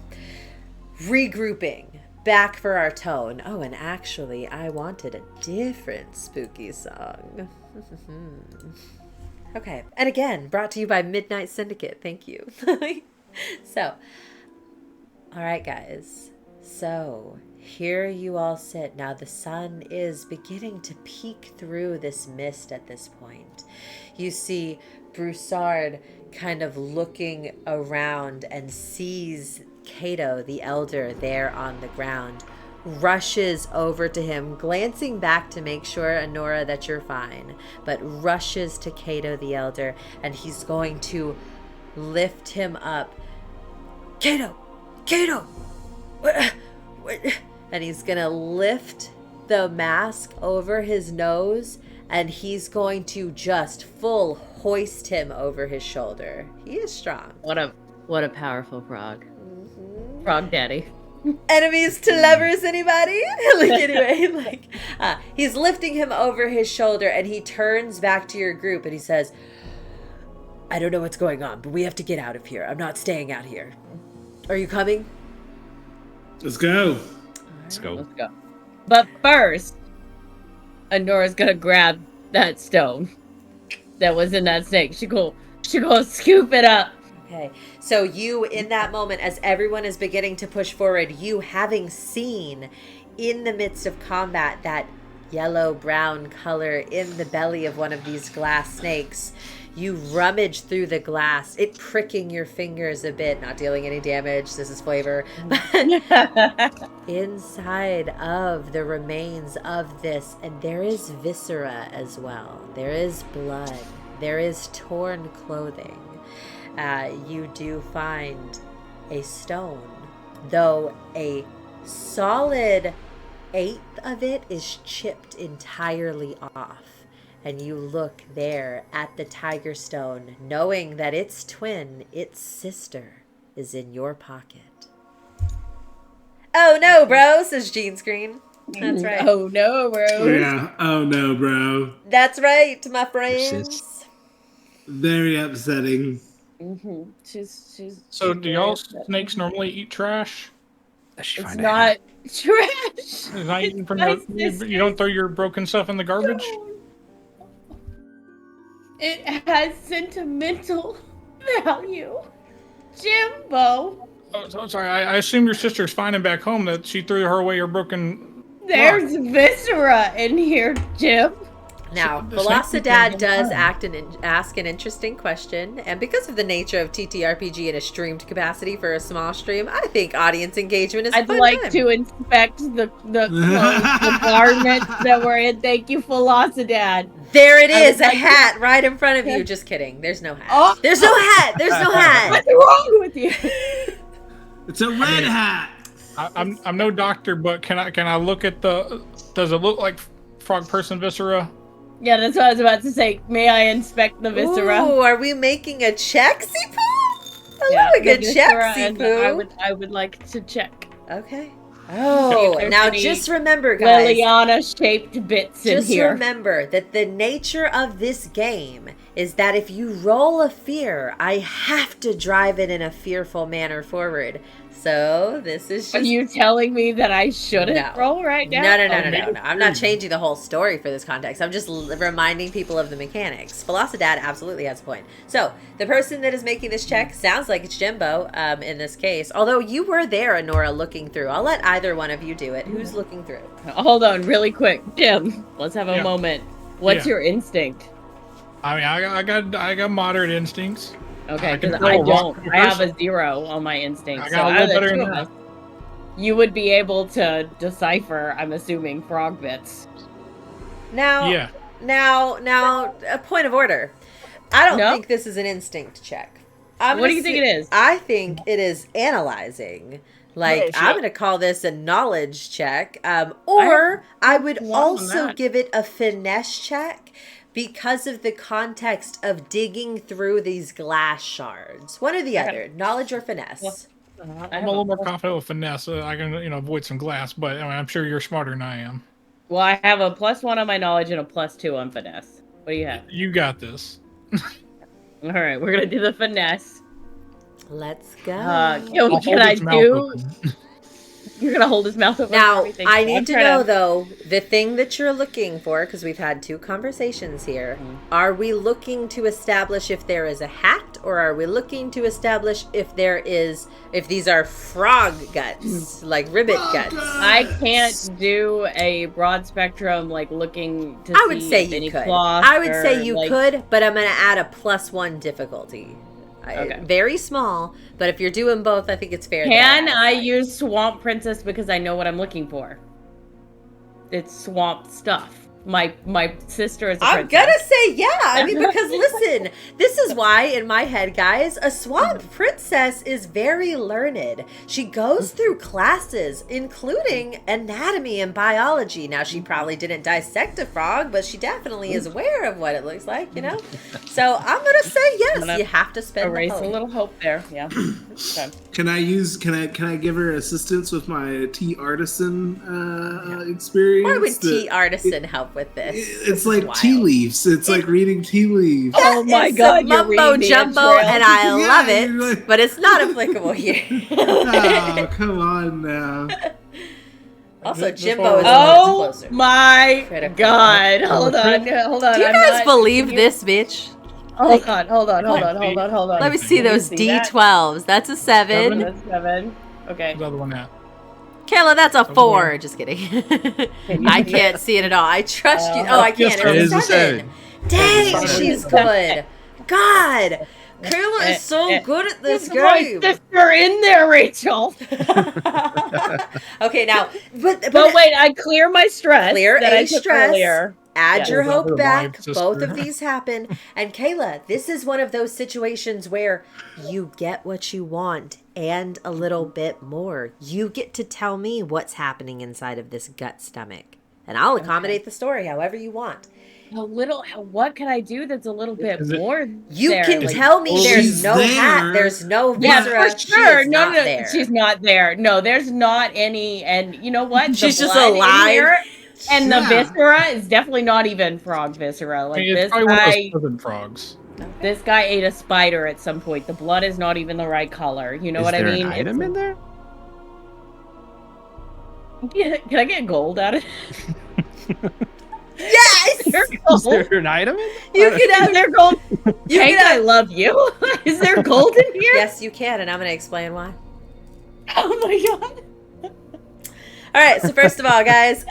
Regrouping. Back for our tone. Oh, and actually, I wanted a different spooky song. Okay. And again, brought to you by Midnight Syndicate. Thank you. So, all right, guys. So, here you all sit. Now the sun is beginning to peek through this mist at this point. You see Broussard kind of looking around and sees Cato, the elder, there on the ground, rushes over to him, glancing back to make sure, Anura, that you're fine, but rushes to Cato, the elder, and he's going to lift him up. Cato! What? And he's gonna lift the mask over his nose, and he's going to just full hoist him over his shoulder. He is strong. What a powerful frog. Frog daddy. Enemies to lovers, anybody? He's lifting him over his shoulder, and he turns back to your group and he says, I don't know what's going on, but we have to get out of here. I'm not staying out here. Are you coming? Let's go. Let's go. Let's go. But first, Anora's gonna grab that stone that was in that snake. She go scoop it up. Okay, so you, in that moment, as everyone is beginning to push forward, you having seen in the midst of combat that yellow-brown color in the belly of one of these glass snakes, you rummage through the glass, it pricking your fingers a bit, not dealing any damage, this is flavor, but inside of the remains of this, and there is viscera as well, there is blood, there is torn clothing. You do find a stone, though a solid 1/8 of it is chipped entirely off. And you look there at the tiger stone, knowing that its twin, its sister, is in your pocket. Oh no, bro, says Gene Screen. That's right. Oh no, bro. Yeah. Oh no, bro. That's right, my friends. Very upsetting. Mm-hmm. She's. So, do y'all snakes normally eat trash? I should It's find not out. trash. It's not eaten from my your, you don't throw your broken stuff in the garbage? It has sentimental value. Jimbo. Oh, so, sorry, I assume your sister's finding back home that she threw her away your broken. There's viscera in here, Jim. Now, The snake Velocidad became does alive. ask an interesting question, and because of the nature of TTRPG in a streamed capacity for a small stream, I think audience engagement is a I'd fun like time. to inspect the clothes, the garments that we're in. Thank you, Velocidad. There it I is, would a like to- hat right in front of you. Just kidding. There's no hat. Oh. There's no hat. There's no hat. What's wrong with you? It's a red hat. I'm no doctor, but can I look at the? Does it look like frog person viscera? Yeah, that's what I was about to say. May I inspect the viscera? Ooh, are we making a check, Sipu? I Yeah, love a good the check, viscera, and Sipu. I would like to check. Okay. See Oh, if there's now any just remember, guys. Liliana-shaped bits in Just here. remember that the nature of this game is that if you roll a fear, I have to drive it in a fearful manner forward. So this is just... Are you telling me that I shouldn't No. roll right now? No. I'm not changing the whole story for this context. I'm just reminding people of the mechanics. Velocidad absolutely has a point. So the person that is making this check sounds like it's Gimbo in this case. Although you were there, Anura, looking through. I'll let either one of you do it. Who's looking through? Hold on, really quick. Jim, let's have a moment. What's Yeah. your instinct? I mean, I got moderate instincts. Okay, I can because throw I a rock don't. I have person. a 0 on my instinct. I So got a out of little the better two than of us, you would be able to decipher, I'm assuming, frog bits. Now, Yeah. now, a point of order. I don't No? think this is an instinct check. What do you think it is? I think it is analyzing. Like, Oh, shit. I'm going to call this a knowledge check. Or I would one on also that. give it a finesse check because of the context of digging through these glass shards. One or the Okay. other, knowledge or finesse. I'm a little more confident with finesse. I can, avoid some glass, but I mean, I'm sure you're smarter than I am. Well, I have a +1 on my knowledge and a +2 on finesse. What do you have? You got this. All right, we're gonna do the finesse. Let's go. Yo, I'll can hold I its mouth do? open. You're gonna hold his mouth open. for Now, everything. I I'm need to trying know, though, the thing that you're looking for, because we've had 2 conversations here. Are we looking to establish if there is a hat, or are we looking to establish if these are frog guts, like ribbit guts? I can't do a broad spectrum, like looking to I would see say if any you could. cloth I would or, say you like- could, but I'm going to add a +1 difficulty. Okay. Very small, but if you're doing both, I think it's fair. Can that I add a use Swamp Princess because I know what I'm looking for? It's swamp stuff. My sister is a I'm princess. gonna say yeah. I mean, because listen, this is why in my head, guys, a swamp princess is very learned. She goes through classes, including anatomy and biology. Now, she probably didn't dissect a frog, but she definitely is aware of what it looks like, So I'm gonna say yes. You have to spend Erase the a hope. little hope there. Yeah. Okay. Can I give her assistance with my tea artisan experience? Why would The- tea artisan help with this? It's This is like wild. tea leaves. It's like reading tea leaves. Oh my It's God, some you're mumbo reading the jumbo, entrails. and I Yeah, love you're it, like- but it's not applicable here. Oh, come on now. Also, This Jimbo one- is the one that's Oh closer. my Critical. God! Hold on. Do you I'm guys not- believe you- this, bitch? Hold on. Hold on. Let me see Can you those see that? D12s. That's a 7. That's 7. Okay. The other one at. Kayla, that's a Over 4. there. Just kidding. you I see can't see it at all. I trust you. Oh, I can't. It It's is a a 7. 7. Dang, It's a 7. she's good. God. Kayla is so good at this There's my game. sister in there, Rachel. Okay, now, but But wait, I clear my stress. Clear that a I took stress. earlier. add Yeah. your Hold on to hope the back. vibe, Both sister. of these happen. And Kayla, this is one of those situations where you get what you want and a little bit more. You get to tell me what's happening inside of this gut stomach. And I'll accommodate the story however you want. A little. What can I do that's a little bit Is it- more? You there? can Like, tell me Well, there's she's no hat, there. there's no Yeah, viscera. for sure. She is No, not no, there. she's not there. No, there's not any. And you know what? The She's just blood in alive. here and Yeah. the viscera is definitely not even frog viscera. I Like mean, it's this probably one of guy. those prison frogs. This guy ate a spider at some point. The blood is not even the right color. You know Is what I there mean? an item in there? Yeah, can I get gold out of it? Yes! Is there Is gold? there an item in You there? can Is have there gold? You Hank, can I have- love you. Is there gold in here? Yes, you can, and I'm going to explain why. Oh my god. All right, so first of all, guys,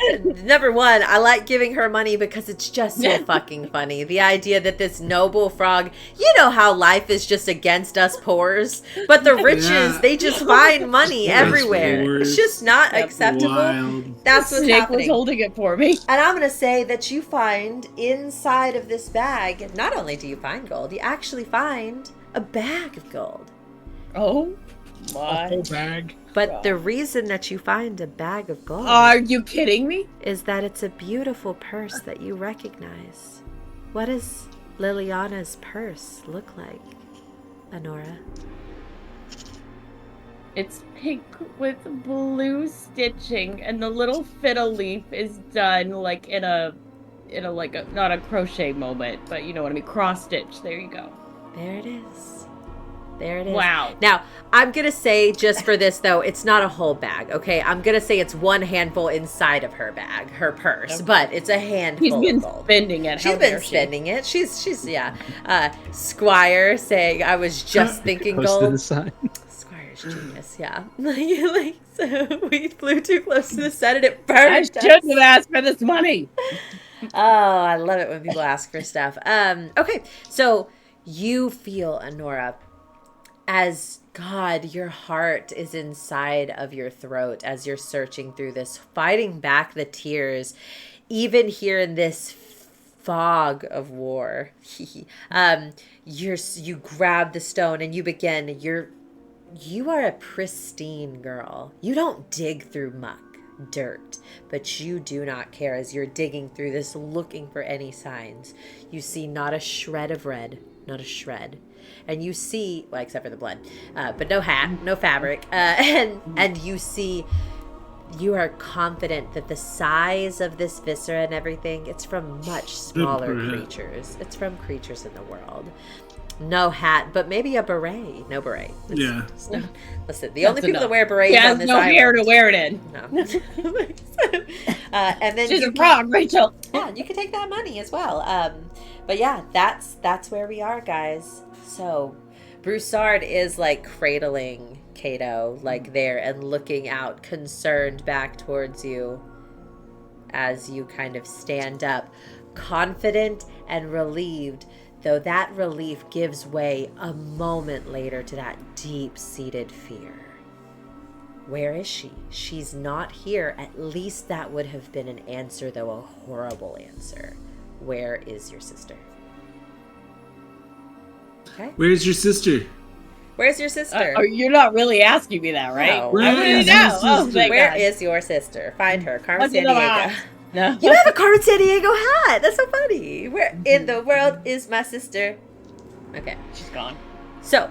number one, I like giving her money because it's just so fucking funny. The idea that this noble frog, you know how life is just against us poors, but the riches, Yeah. they just find money That's everywhere. worse. It's just not Yep. acceptable. Wild. That's what's Snake happening. was holding it for me. And I'm going to say that you find inside of this bag, not only do you find gold, you actually find a bag of gold. Oh A my. whole bag. But the reason that you find a bag of gold Are you kidding me? is that it's a beautiful purse that you recognize. What does Liliana's purse look like, Anura? It's pink with blue stitching, and the little fiddle leaf is done like in a like a not a crochet moment, but you know what I mean, cross stitch. There you go. There it is. There it is. Wow. Now, I'm going to say, just for this, though, it's not a whole bag, okay? I'm going to say it's one handful inside of her bag, her purse, but it's a handful She's been of gold. spending it. She's been spending it. She's yeah. Squire saying, I was just thinking Close to gold. the sun. Squire's genius, yeah. Like, so we flew too close to the sun and it burned I us. shouldn't have asked for this money. Oh, I love it when people ask for stuff. Okay, so you feel, Anura, as God, your heart is inside of your throat as you're searching through this, fighting back the tears, even here in this fog of war. You grab the stone and you begin. You are a pristine girl. You don't dig through muck, dirt, but you do not care as you're digging through this, looking for any signs. You see not a shred of red, not a shred. And you see, well, except for the blood, but no hat, no fabric. And you see, you are confident that the size of this viscera and everything, it's from much smaller creatures. It's from creatures in the world. No hat, but maybe a beret. No beret. Yeah. Listen, the only people that wear berets She on this has no island. hair to wear it in. No. And then She's a frog, Rachel. Yeah, you can take that money as well. But yeah, that's where we are, guys. So Broussard is like cradling Cato like there and looking out concerned back towards you as you kind of stand up, confident and relieved, though that relief gives way a moment later to that deep-seated fear. Where is she? She's not here. At least that would have been an answer, though a horrible answer. Where is your sister? Okay. Where's your sister? Where's your sister? You're not really asking me that, right? No. Where I wouldn't is know. your Oh, sister? thank Where God. is your sister? Find her. Carmen What's in San the Diego. box? No. You have a Carmen San Diego hat. That's so funny. Where in the world is my sister? Okay. She's gone. So,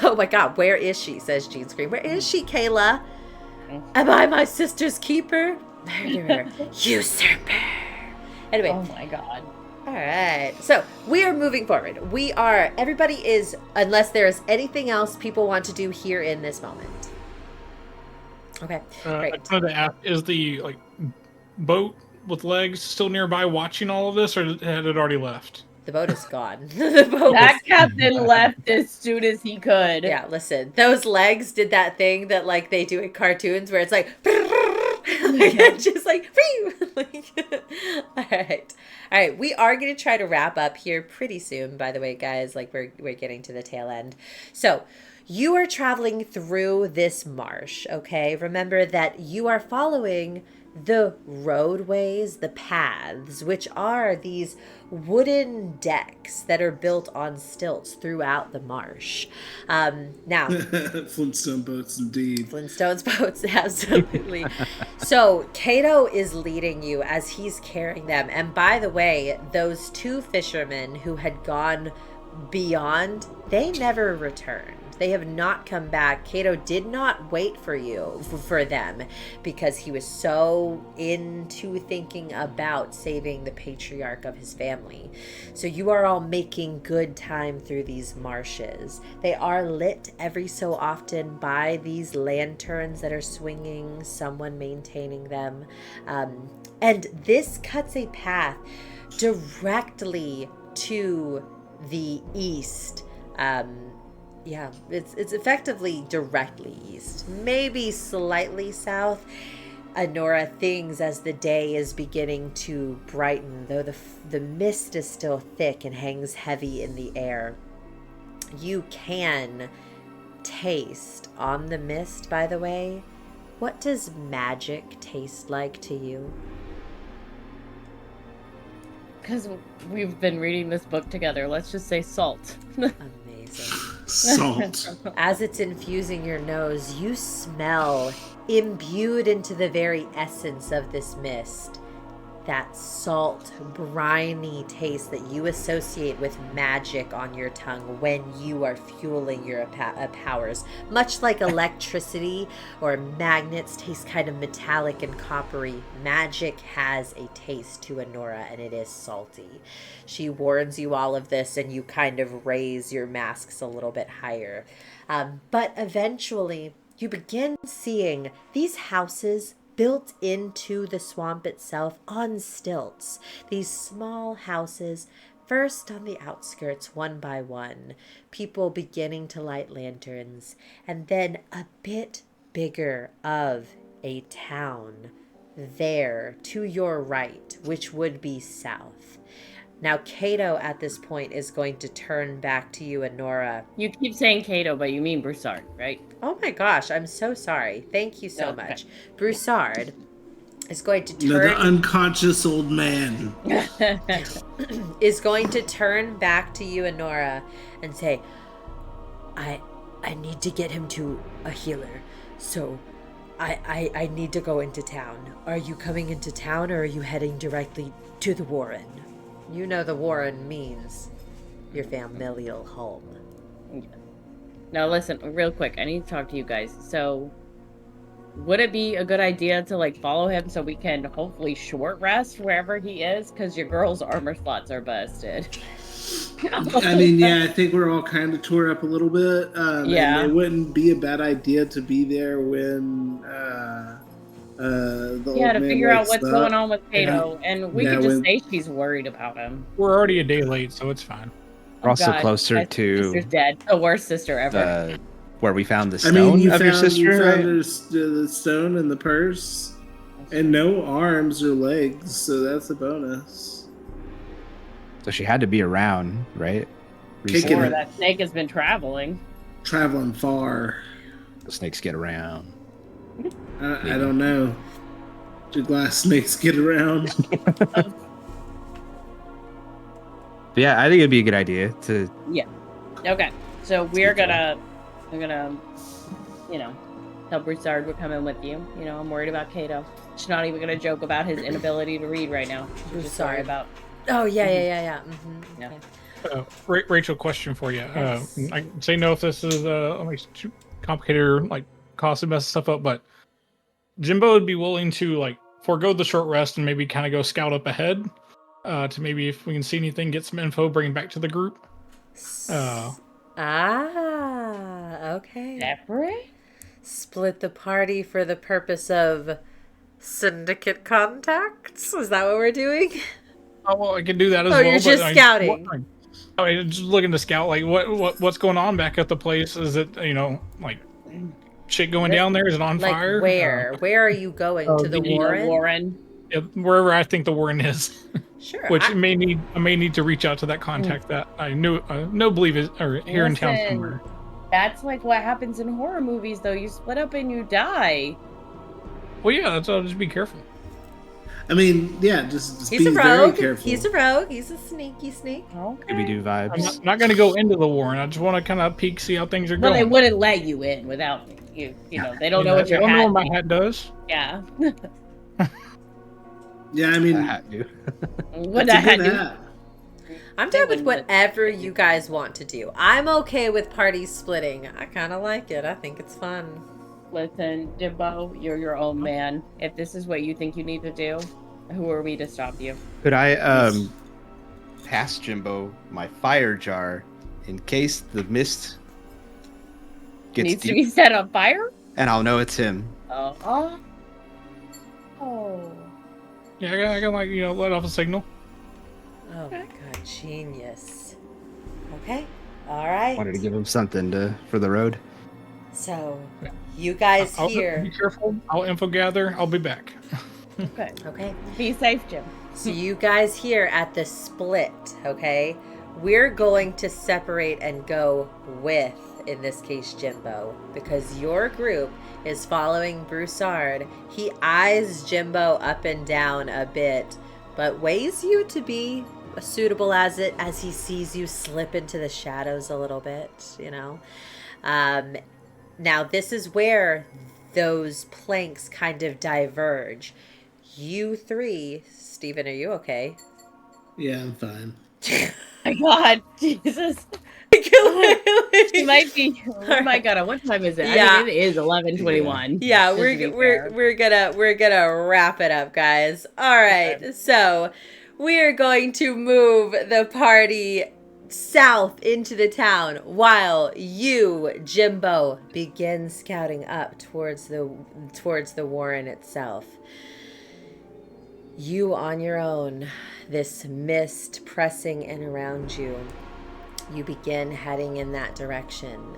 oh my God, where is she? Says Jean Scream. Where is she, Kayla? Am I my sister's keeper? Murderer. Usurper. Anyway. Oh my God. All right. So we are moving forward. Everybody is, unless there is anything else people want to do here in this moment. Okay. Great. I wanted to ask, is the boat with legs still nearby watching all of this, or had it already left? The boat is gone. The boat That captain left as soon as he could. Yeah, listen. Those legs did that thing that like they do in cartoons where it's like just like all right. We are going to try to wrap up here pretty soon, by the way, guys. Like we're getting to the tail end. So you are traveling through this marsh, okay? Remember that you are following the roadways, the paths, which are these wooden decks that are built on stilts throughout the marsh. Now, Flintstone boats, indeed. Flintstone's boats, absolutely. So Cato is leading you as he's carrying them. And by the way, those two fishermen who had gone beyond, they never returned. They have not come back. Cato did not wait for them, because he was so into thinking about saving the patriarch of his family. So you are all making good time through these marshes. They are lit every so often by these lanterns that are swinging, someone maintaining them. And this cuts a path directly to the east. Yeah, it's effectively directly east, maybe slightly south. Anura, things as the day is beginning to brighten, though the mist is still thick and hangs heavy in the air. You can taste on the mist, by the way. What does magic taste like to you? Because we've been reading this book together. Let's just say salt. Amazing. Salt. As it's infusing your nose, you smell, imbued into the very essence of this mist, that salt, briny taste that you associate with magic on your tongue when you are fueling your powers. Much like electricity or magnets taste kind of metallic and coppery, magic has a taste to Anura, and it is salty. She warns you all of this, and you kind of raise your masks a little bit higher. But eventually, you begin seeing these houses built into the swamp itself on stilts. These small houses, first on the outskirts, one by one, people beginning to light lanterns, and then a bit bigger of a town there to your right, which would be south. Now, Cato at this point is going to turn back to you, Anura. You keep saying Cato, but you mean Broussard, right? Oh my gosh, I'm so sorry. Thank you so much. Broussard is going to turn... The unconscious old man. is going to turn back to you, Anura, and say, I need to get him to a healer, so I need to go into town. Are you coming into town, or are you heading directly to the Warren? You know the Warren means your familial home. Yeah. Now listen, real quick, I need to talk to you guys. So, would it be a good idea to like follow him so we can hopefully short rest wherever he is? Because your girl's armor slots are busted. I mean, yeah, I think we're all kind of tore up a little bit. Yeah. And it wouldn't be a bad idea to be there when the old to man figure out wakes what's up. going on with Cato, and we could just when- say she's worried about him. We're already a day late, so it's fine. We're also God, closer my to sister's dead. The worst sister ever. where we found the I stone mean, you of your found sister, right? the stone and the purse, and no arms or legs, so that's a bonus. So she had to be around, right? Kicking Or it. that snake has been traveling. Traveling far. The snakes get around. I don't know. Do glass snakes get around? But yeah, I think it'd be a good idea to. Okay, so we're gonna, tell Broussard we're coming with you. You know, I'm worried about Cato. She's not even gonna joke about his inability to read right now. She's just sorry about. Oh, yeah. Mm-hmm. Yeah. Okay. Rachel, question for you. Yes. I say no if this is like too complicated or like costly, mess stuff up, but Gimbo would be willing to like forego the short rest and maybe kind of go scout up ahead to maybe if we can see anything, get some info, bring it back to the group. Okay. Separate? Split the party for the purpose of syndicate contacts? Is that what we're doing? Oh, well, I can do that as Oh, well. you're just scouting. I mean, just looking to scout, like what's going on back at the place? Is it like shit going down there? Is it on Like fire? where? Where are you going? To the Warren? Yeah, wherever I think the Warren is. Sure. Which I may need to reach out to that contact that I believe is here in town Listen, somewhere. That's like what happens in horror movies, though. You split up and you die. Well, yeah, that's all. Just be careful. I mean, yeah, just He's be a very rogue. careful. He's a rogue. He's a sneaky snake. Okay. Scooby Doo I'm vibes. not going to go into the Warren. I just want to kind of peek, see how things are Well, they going. wouldn't let you in without you. You know, they don't know what They your don't know hat. what my hat does. Yeah. Yeah, I mean, I had to. What that's the a good hat? hat. I'm down with whatever you guys want to do. I'm okay with parties splitting. I kind of like it. I think it's fun. Listen, Jimbo, you're your own man. If this is what you think you need to do, who are we to stop you? Could I pass Jimbo my fire jar in case the mist gets Needs to deep, be set on fire? and I'll know it's him. Oh. Yeah, I can like let off a signal. Oh my god, genius. Okay. All right. Wanted to give him something for the road. So, you guys I'll here. be careful. I'll info gather. I'll be back. Okay. Okay. Be safe, Jim. So you guys here at the split, okay? We're going to separate and go with, in this case, Gimbo, because your group is following Broussard. He eyes Gimbo up and down a bit, but weighs you to be suitable as he sees you slip into the shadows a little bit, Now, this is where those planks kind of diverge. You three Steven, are you okay? Yeah, I'm fine. My God, Jesus. She might be. Oh my God, what time is it? Yeah. I mean, it is 11:21. Yeah, just to be fair. we're gonna wrap it up, guys. All right, Okay. so we are going to move the party south into the town while you, Gimbo, begin scouting up towards the warren itself. You on your own, this mist pressing in around you, you begin heading in that direction.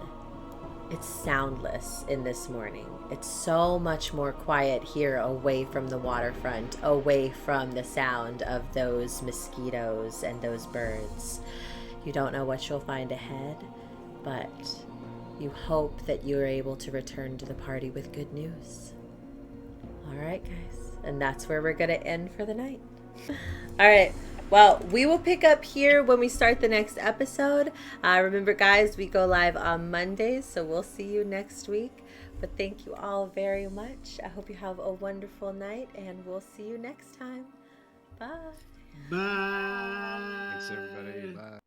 It's soundless in this morning. It's so much more quiet here away from the waterfront, away from the sound of those mosquitoes and those birds. You don't know what you'll find ahead, but you hope that you're able to return to the party with good news. All right, guys. And that's where we're going to end for the night. All right. Well, we will pick up here when we start the next episode. Remember, guys, we go live on Mondays, so we'll see you next week. But thank you all very much. I hope you have a wonderful night, and we'll see you next time. Bye. Bye. Thanks, everybody. Bye.